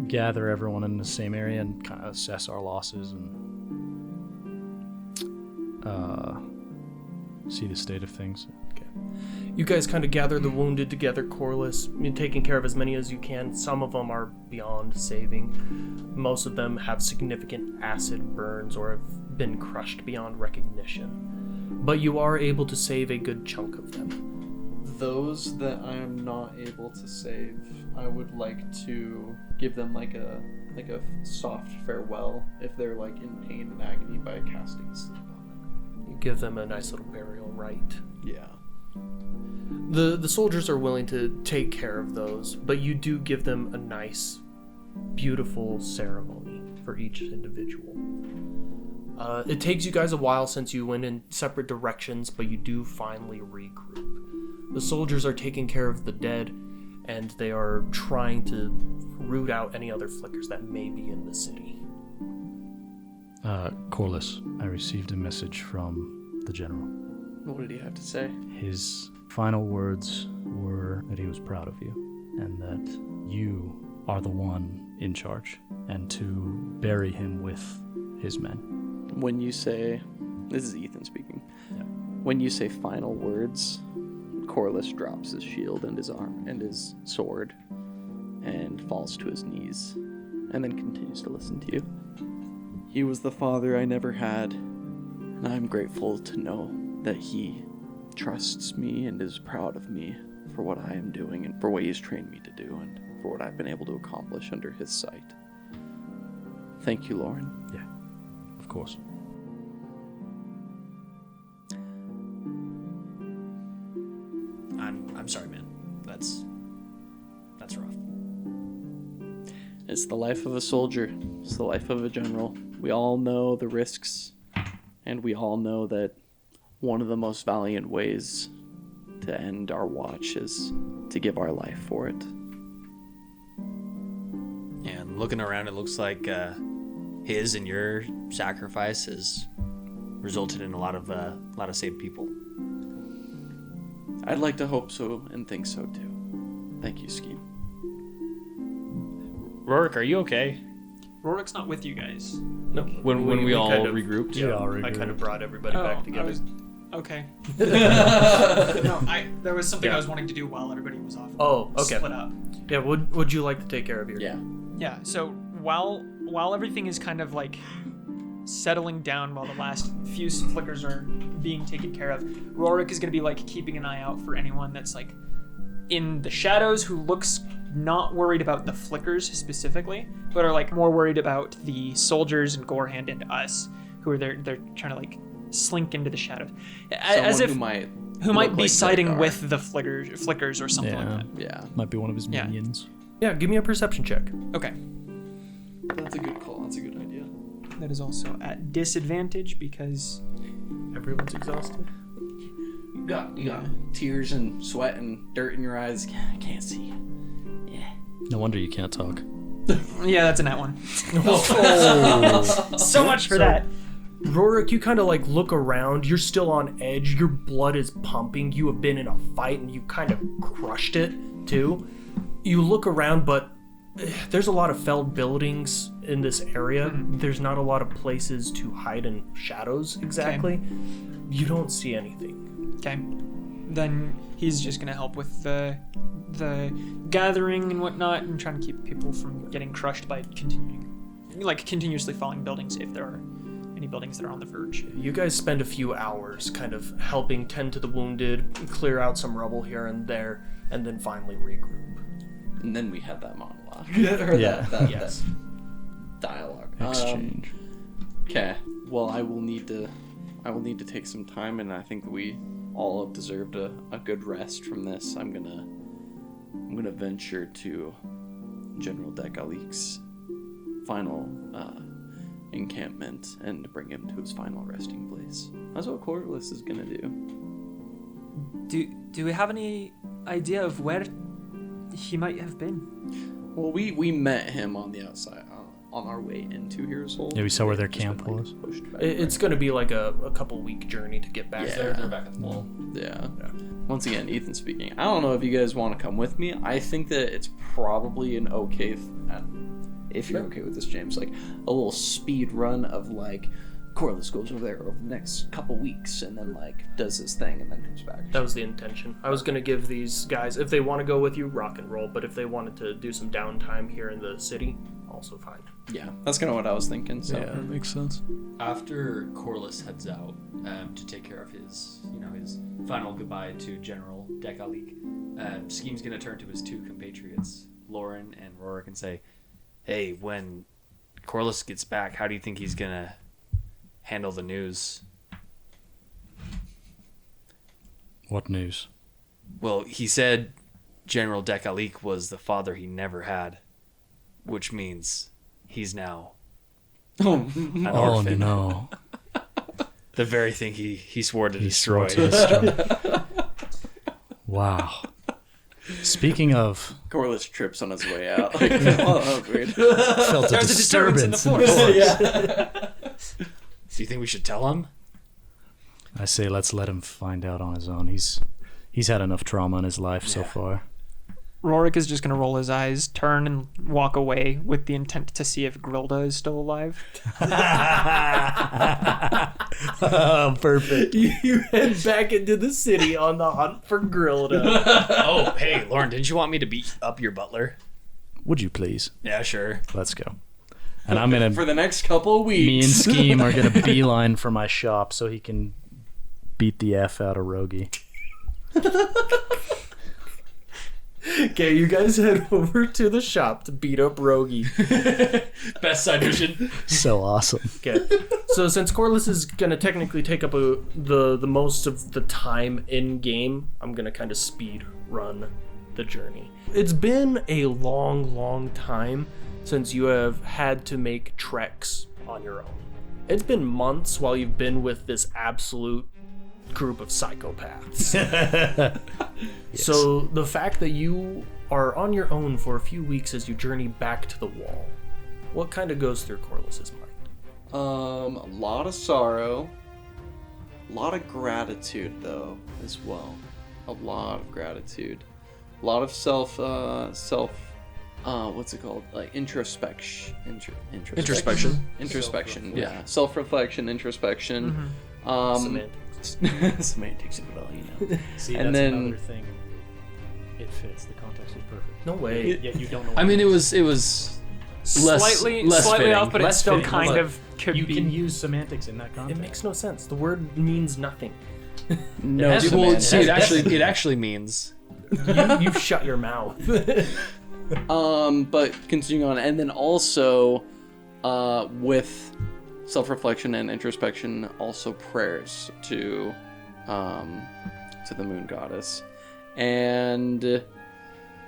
gather everyone in the same area and kind of assess our losses and see the state of things. Okay. You guys kind of gather the wounded together, Corliss. You're taking care of as many as you can. Some of them are beyond saving. Most of them have significant acid burns or have been crushed beyond recognition. But you are able to save a good chunk of them. Those that I am not able to save, I would like to give them like a soft farewell if they're like in pain and agony by casting sleep on them. You give them a nice little burial rite. Yeah. The soldiers are willing to take care of those, but you do give them a nice, beautiful ceremony for each individual. It takes you guys a while since you went in separate directions, but you do finally regroup. The soldiers are taking care of the dead, and they are trying to root out any other flickers that may be in the city. Corliss, I received a message from the general. What did he have to say? His final words were that he was proud of you and that you are the one in charge and to bury him with his men. When you say, this is Ethan speaking. Yeah. When you say final words, Corliss drops his shield and his arm and his sword and falls to his knees and then continues to listen to you. He was the father I never had, and I'm grateful to know that he trusts me and is proud of me for what I am doing and for what he's trained me to do and for what I've been able to accomplish under his sight. Thank you, Lauren. Yeah, of course. I'm sorry, man. That's rough. It's the life of a soldier. It's the life of a general. We all know the risks, and we all know that one of the most valiant ways to end our watch is to give our life for it. Yeah, and looking around, it looks like his and your sacrifice has resulted in a lot of saved people. I'd like to hope so and think so too. Thank you, Scheme. Rorik, are you okay? Rorik's not with you guys. No, When we all kind of regrouped? Yeah, all I kind of regrouped. brought everybody back I together. was okay. No, there was something Yeah. I was wanting to do while everybody was off. Oh, okay. Split up. Yeah, would you like to take care of your? Yeah. Yeah. So while everything is kind of like settling down, while the last few flickers are being taken care of, Rorik is gonna be like keeping an eye out for anyone that's like in the shadows who looks not worried about the flickers specifically, but are like more worried about the soldiers and Gorehand and us, who are they're trying to like slink into the shadows, as if Someone who might look be like siding Dragar. with the flickers or something Yeah. like Yeah, Might be one of his Yeah. minions. Yeah, give me a perception check. that. Okay. That's a good call. That's a good idea. That is also at disadvantage because Everyone's exhausted. you got tears and sweat and dirt in your eyes. I can't see. Yeah. No wonder you can't talk. yeah, that's a nat one. So much for that. Rorik, you kind of like look around. You're still on edge. Your blood is pumping. You have been in a fight and you kind of crushed it too. You look around, but there's a lot of felled buildings in this area. There's not a lot of places to hide in shadows exactly. You don't see anything. Okay. Then he's just gonna help with the gathering and whatnot, and trying to keep people from getting crushed by continuously falling buildings if there are any buildings that are on the verge. You guys spend a few hours kind of helping tend to the wounded, clear out some rubble here and there, and then finally regroup. And then we had that monologue. Yeah. Yes. That dialogue. Exchange. Okay. Well, I will need to take some time, and I think we all have deserved a good rest from this. I'm gonna venture to General Dekalik's final encampment and bring him to his final resting place. That's what Corliss is gonna do. Do we have any idea of where he might have been? Well, we met him on the outside on our way into Heroes Hold. Yeah, we saw where their Just been, camp was. pushed back. It's going to be like a couple week journey to get back Yeah. there. They're back at the wall. Yeah. Once again, Ethan speaking. I don't know if you guys want to come with me. I think that it's probably an okay, if you're okay with this, James, like a little speed run of like Corliss goes over there over the next couple weeks and then like does his thing and then comes back. That was the intention. I was going to give these guys, if they want to go with you, rock and roll, but if they wanted to do some downtime here in the city, also fine. Yeah, that's kind of what I was thinking. So Yeah, that makes sense. After Corliss heads out to take care of his final goodbye to General Dekalik, Scheme's gonna turn to his two compatriots, Lauren and Rorik, and say, "Hey, when Corliss gets back, how do you think he's gonna handle the news?" What news? Well, he said General Dekalik was the father he never had, which means he's now an Oh orphan. no. The very thing he swore to He destroy. swore to destroy. Wow. Speaking of, Corliss trips on his way out. Like, oh, that was weird. felt a There's a disturbance in the force. Do you think we should tell him? I say let's let him find out on his own. He's had enough trauma in his life so Yeah. far. Rorik is just gonna roll his eyes, turn, and walk away with the intent to see if Grilda is still alive. Oh, perfect. You head back into the city on the hunt for Grilda. Oh, hey, Lauren, didn't you want me to beat up your butler? Would you please? Yeah, sure. Let's go. And I'm gonna. For the next couple of weeks. Me and Scheme are gonna beeline for my shop so he can beat the F out of Rogi. Okay, you guys head over to the shop to beat up Rogi. Best side mission. So awesome. Okay, so since Corliss is gonna technically take up the most of the time in game, I'm gonna kind of speed run the journey. It's been a long time since you have had to make treks on your own. It's been months while you've been with this absolute group of psychopaths. So the fact that you are on your own for a few weeks as you journey back to the wall, what kind of goes through Corliss's mind? A lot of sorrow, a lot of gratitude though as well. A lot of gratitude, a lot of what's it called? Like introspection. Introspection. Yeah. Self-reflection, introspection. Semantics. Semantics of it all, you know. See, And that's then- another thing. It fits. The context was perfect. No way. Yet you don't know. I mean, it was less Slightly fitting. off, but it Less still fitting. kind But of could you be. can use semantics in that It context. makes no sense. The word means nothing. No, has to Well, man. see, it actually means You've shut your mouth. But continuing on, and then also, with self-reflection and introspection, also prayers to the moon goddess, and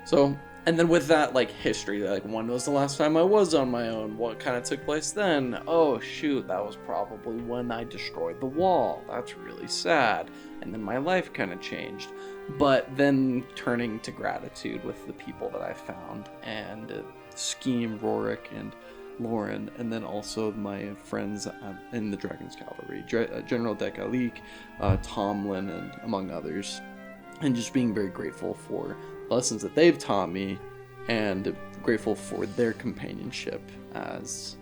so, and then with that, like history, like when was the last time I was on my own? What kind of took place then? Oh shoot, that was probably when I destroyed the wall. That's really sad. And then my life kind of changed. But then turning to gratitude with the people that I found, and Scheme, Rorik, and Lauren, and then also my friends in the Dragon's Cavalry, General Dekalik, Tomlin, and among others. And just being very grateful for lessons that they've taught me, and grateful for their companionship, as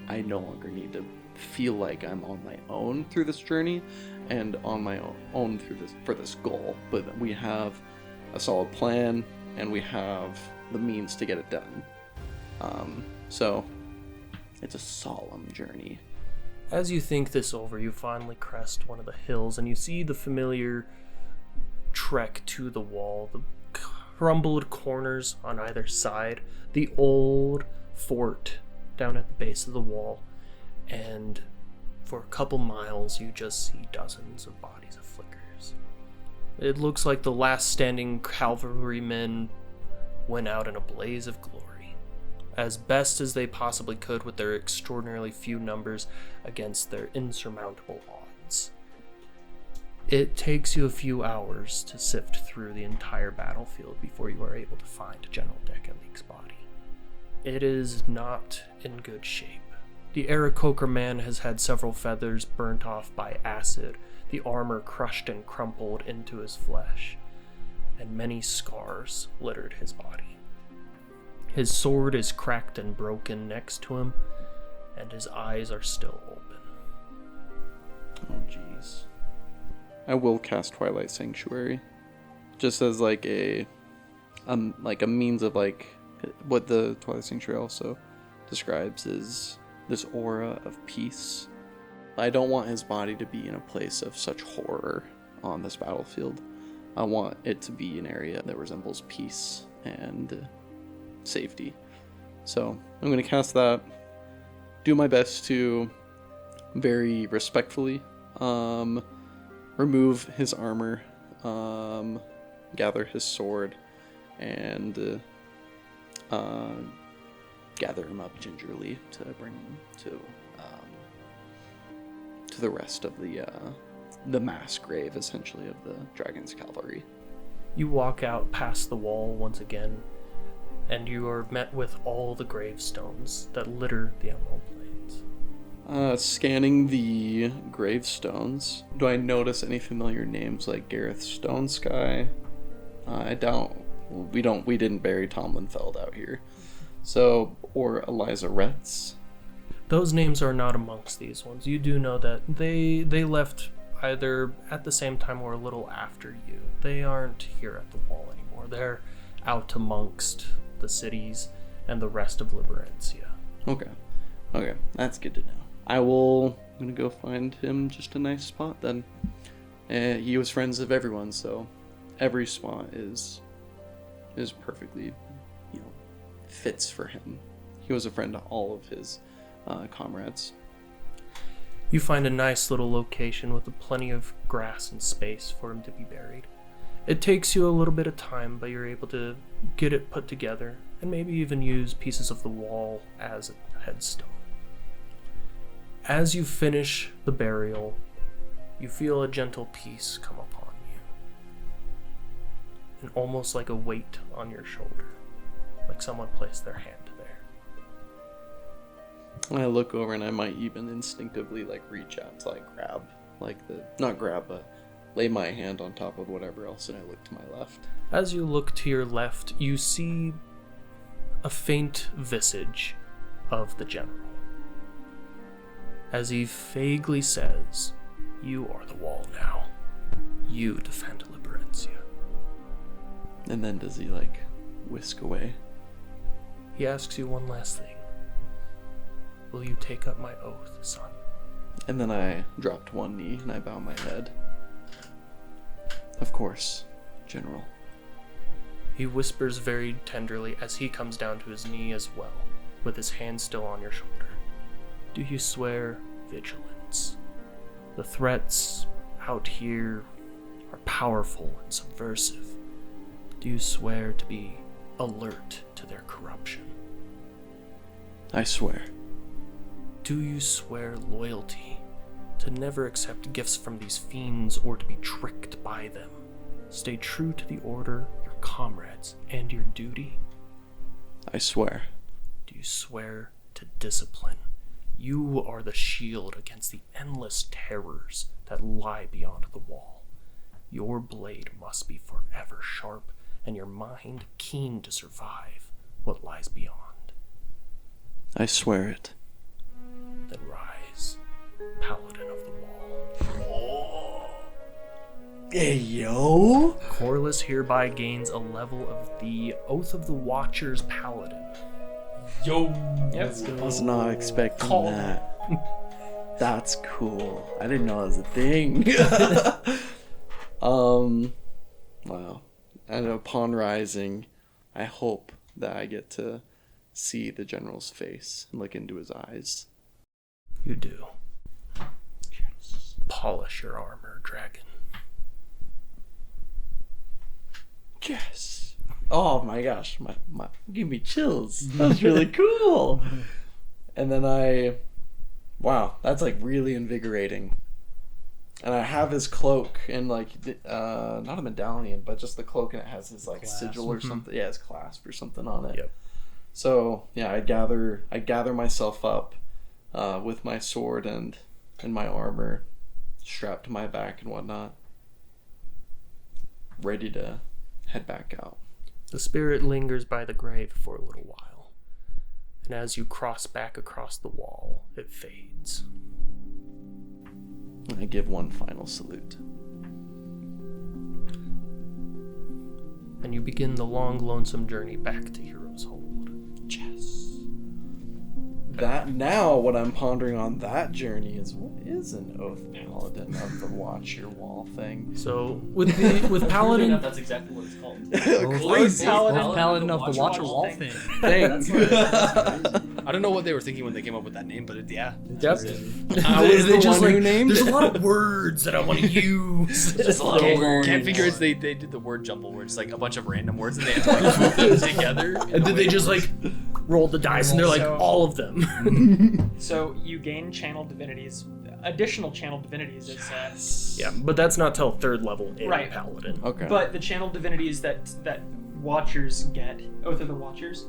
I no longer need to feel like I'm on my own through this journey and on my own for this goal. But we have a solid plan, and we have the means to get it done. So it's a solemn journey. As you think this over, you finally crest one of the hills and you see the familiar trek to the wall, the crumbled corners on either side, the old fort down at the base of the wall, and for a couple miles you just see dozens of bodies of flickers. It looks like the last standing cavalrymen went out in a blaze of glory, as best as they possibly could with their extraordinarily few numbers against their insurmountable odds. It takes you a few hours to sift through the entire battlefield before you are able to find General Dekalik's body. It is not in good shape. The Aarakocra man has had several feathers burnt off by acid, the armor crushed and crumpled into his flesh, and many scars littered his body. His sword is cracked and broken next to him, and his eyes are still open. Oh, jeez. I will cast Twilight Sanctuary, just as like a means of like what the Twilight Sanctuary also describes is this aura of peace. I don't want his body to be in a place of such horror on this battlefield. I want it to be an area that resembles peace and safety. So I'm going to cast that, do my best to very respectfully remove his armor, gather his sword, and gather him up gingerly to bring him to the rest of the mass grave, essentially, of the Dragon's Cavalry. You walk out past the wall once again, and you are met with all the gravestones that litter the Emerald Plains. Scanning the gravestones, do I notice any familiar names like Gareth Stonesky? I doubt. We didn't bury Tomlin Feld out here. So, or Eliza Retz. Those names are not amongst these ones. You do know that they left either at the same time or a little after you. They aren't here at the wall anymore. They're out amongst the cities and the rest of Liberencia. Okay, that's good to know. I'm gonna go find him just a nice spot then. He was friends of everyone, so every spot is perfectly, fits for him. He was a friend to all of his comrades. You find a nice little location with plenty of grass and space for him to be buried. It takes you a little bit of time, but you're able to get it put together and maybe even use pieces of the wall as a headstone. As you finish the burial, you feel a gentle peace come upon you, and almost like a weight on your shoulder, like someone placed their hand there. I look over and I might even instinctively reach out to grab, but lay my hand on top of whatever else, and I look to my left. As you look to your left, you see a faint visage of the general. As he vaguely says, "You are the wall now. You defend Liberencia." And then does he whisk away? He asks you one last thing. "Will you take up my oath, son?" And then I drop to one knee and I bow my head. "Of course, General." He whispers very tenderly as he comes down to his knee as well, with his hand still on your shoulder. "Do you swear vigilance? The threats out here are powerful and subversive. Do you swear to be alert to their corruption? "I swear." Do you swear loyalty, to never accept gifts from these fiends or to be tricked by them? Stay true to the order, your comrades, and your duty? "I swear." Do you swear to discipline. You are the shield against the endless terrors that lie beyond the wall. Your blade must be forever sharp, and your mind keen to survive what lies beyond. I swear it. Then rise, Paladin of the Wall. Hey, yo! Corliss hereby gains a level of the Oath of the Watcher's Paladin. Yep. I was not expecting that. That's cool. I didn't know that was a thing. Wow. And upon rising, I hope that I get to see the general's face and look into his eyes. You do. Polish your armor, dragon. Yes. Oh my gosh, my give me chills. That's really cool. And then wow, that's like really invigorating. And I have his cloak and like not a medallion, but just the cloak, and it has his like sigil or something. Yeah, his clasp or something on it. Yep. So yeah, I gather myself up with my sword and my armor strapped to my back and whatnot, ready to head back out. The spirit lingers by the grave for a little while, and as you cross back across the wall, it fades. I give one final salute. And you begin the long, lonesome journey back to Hero's Hold. Yes. That now, what I'm pondering on that journey is, what is an Oath Paladin of the Watch Your Wall thing? So with Paladin, That's exactly what it's called. Crazy. Paladin of the Watcher Wall thing. I don't know what they were thinking when they came up with that name, but yep. I was the one who named there's it. a lot of words that I want to use. Just a lot of words. Can't figure it's they did the word jumble where it's like a bunch of random words and they had to like put them together. And then they just like rolled the dice and they're like, So- all of them. So you gain channel divinities, additional channel divinities. It's Yeah, but that's not till 3rd level in Right. Paladin. Okay. But the channel divinities that Watchers get, Oath of the Watchers,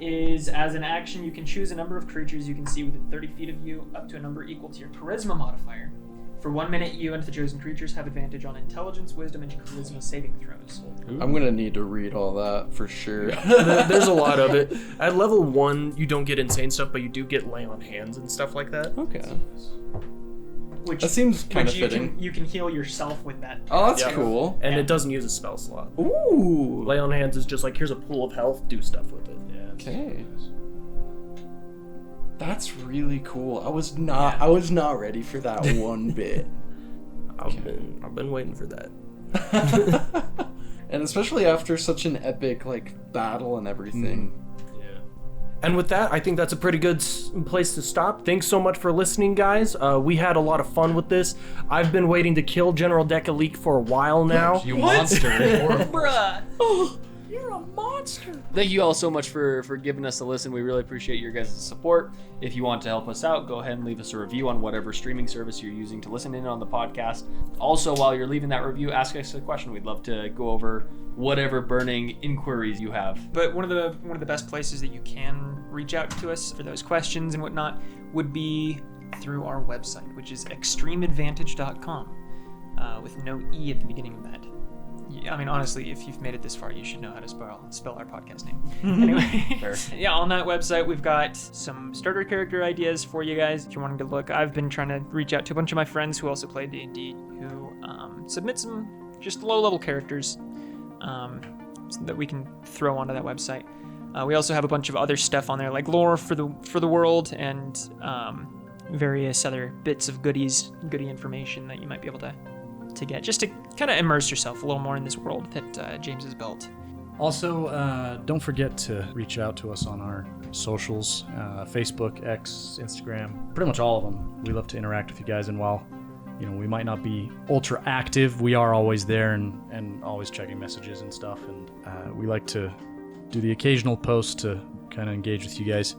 is as an action you can choose a number of creatures you can see within 30 feet of you, up to a number equal to your charisma modifier. For 1 minute, you and the chosen creatures have advantage on intelligence, wisdom, and charisma saving throws. I'm gonna need to read all that for sure. There's a lot of it. At level 1, you don't get insane stuff, but you do get lay on hands and stuff like that. Okay. Which That seems kind of you fitting. can heal yourself with that. Oh, that's Yeah. cool. And Yeah. it doesn't use a spell slot. Ooh. Lay on hands is just like, here's a pool of health, do stuff with it. Okay. That's really cool. I was not ready for that one bit. I've been waiting for that. And especially after such an epic like battle and everything. And with that, I think that's a pretty good place to stop. Thanks so much for listening, guys. We had a lot of fun with this. I've been waiting to kill General Dekalik for a while now. You monster. Bruh. You're a monster. Thank you all so much for giving us a listen. We really appreciate your guys' support. If you want to help us out, go ahead and leave us a review on whatever streaming service you're using to listen in on the podcast. Also, while you're leaving that review, ask us a question. We'd love to go over whatever burning inquiries you have. But one of the best places that you can reach out to us for those questions and whatnot would be through our website, which is extremeadvantage.com, with no E at the beginning of that. Yeah, I mean, honestly, if you've made it this far, you should know how to spell our podcast name. Anyway, yeah, on that website, we've got some starter character ideas for you guys if you're wanting to look. I've been trying to reach out to a bunch of my friends who also play D&D who submit some just low-level characters so that we can throw onto that website. We also have a bunch of other stuff on there, like lore for the world and various other bits of goody information that you might be able to get, just to kind of immerse yourself a little more in this world that James has built. Also, don't forget to reach out to us on our socials, Facebook, X, Instagram, pretty much all of them. We love to interact with you guys, and while we might not be ultra active, we are always there and always checking messages and stuff, and we like to do the occasional post to kind of engage with you guys.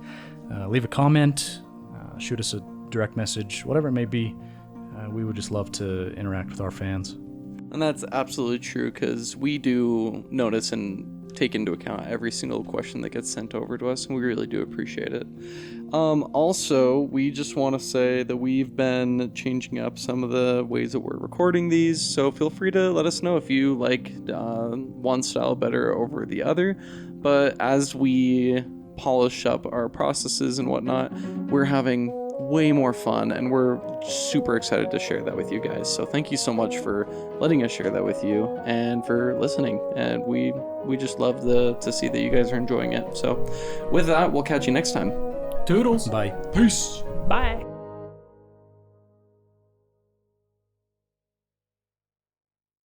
Leave a comment, shoot us a direct message, whatever it may be. We would just love to interact with our fans. And that's absolutely true, because we do notice and take into account every single question that gets sent over to us, and we really do appreciate it. Also, we just want to say that we've been changing up some of the ways that we're recording these, so feel free to let us know if you like one style better over the other. But as we polish up our processes and whatnot, we're having way more fun, and we're super excited to share that with you guys. So thank you so much for letting us share that with you and for listening. And we just love to see that you guys are enjoying it. So with that, we'll catch you next time. Toodles. Bye. Peace. Bye.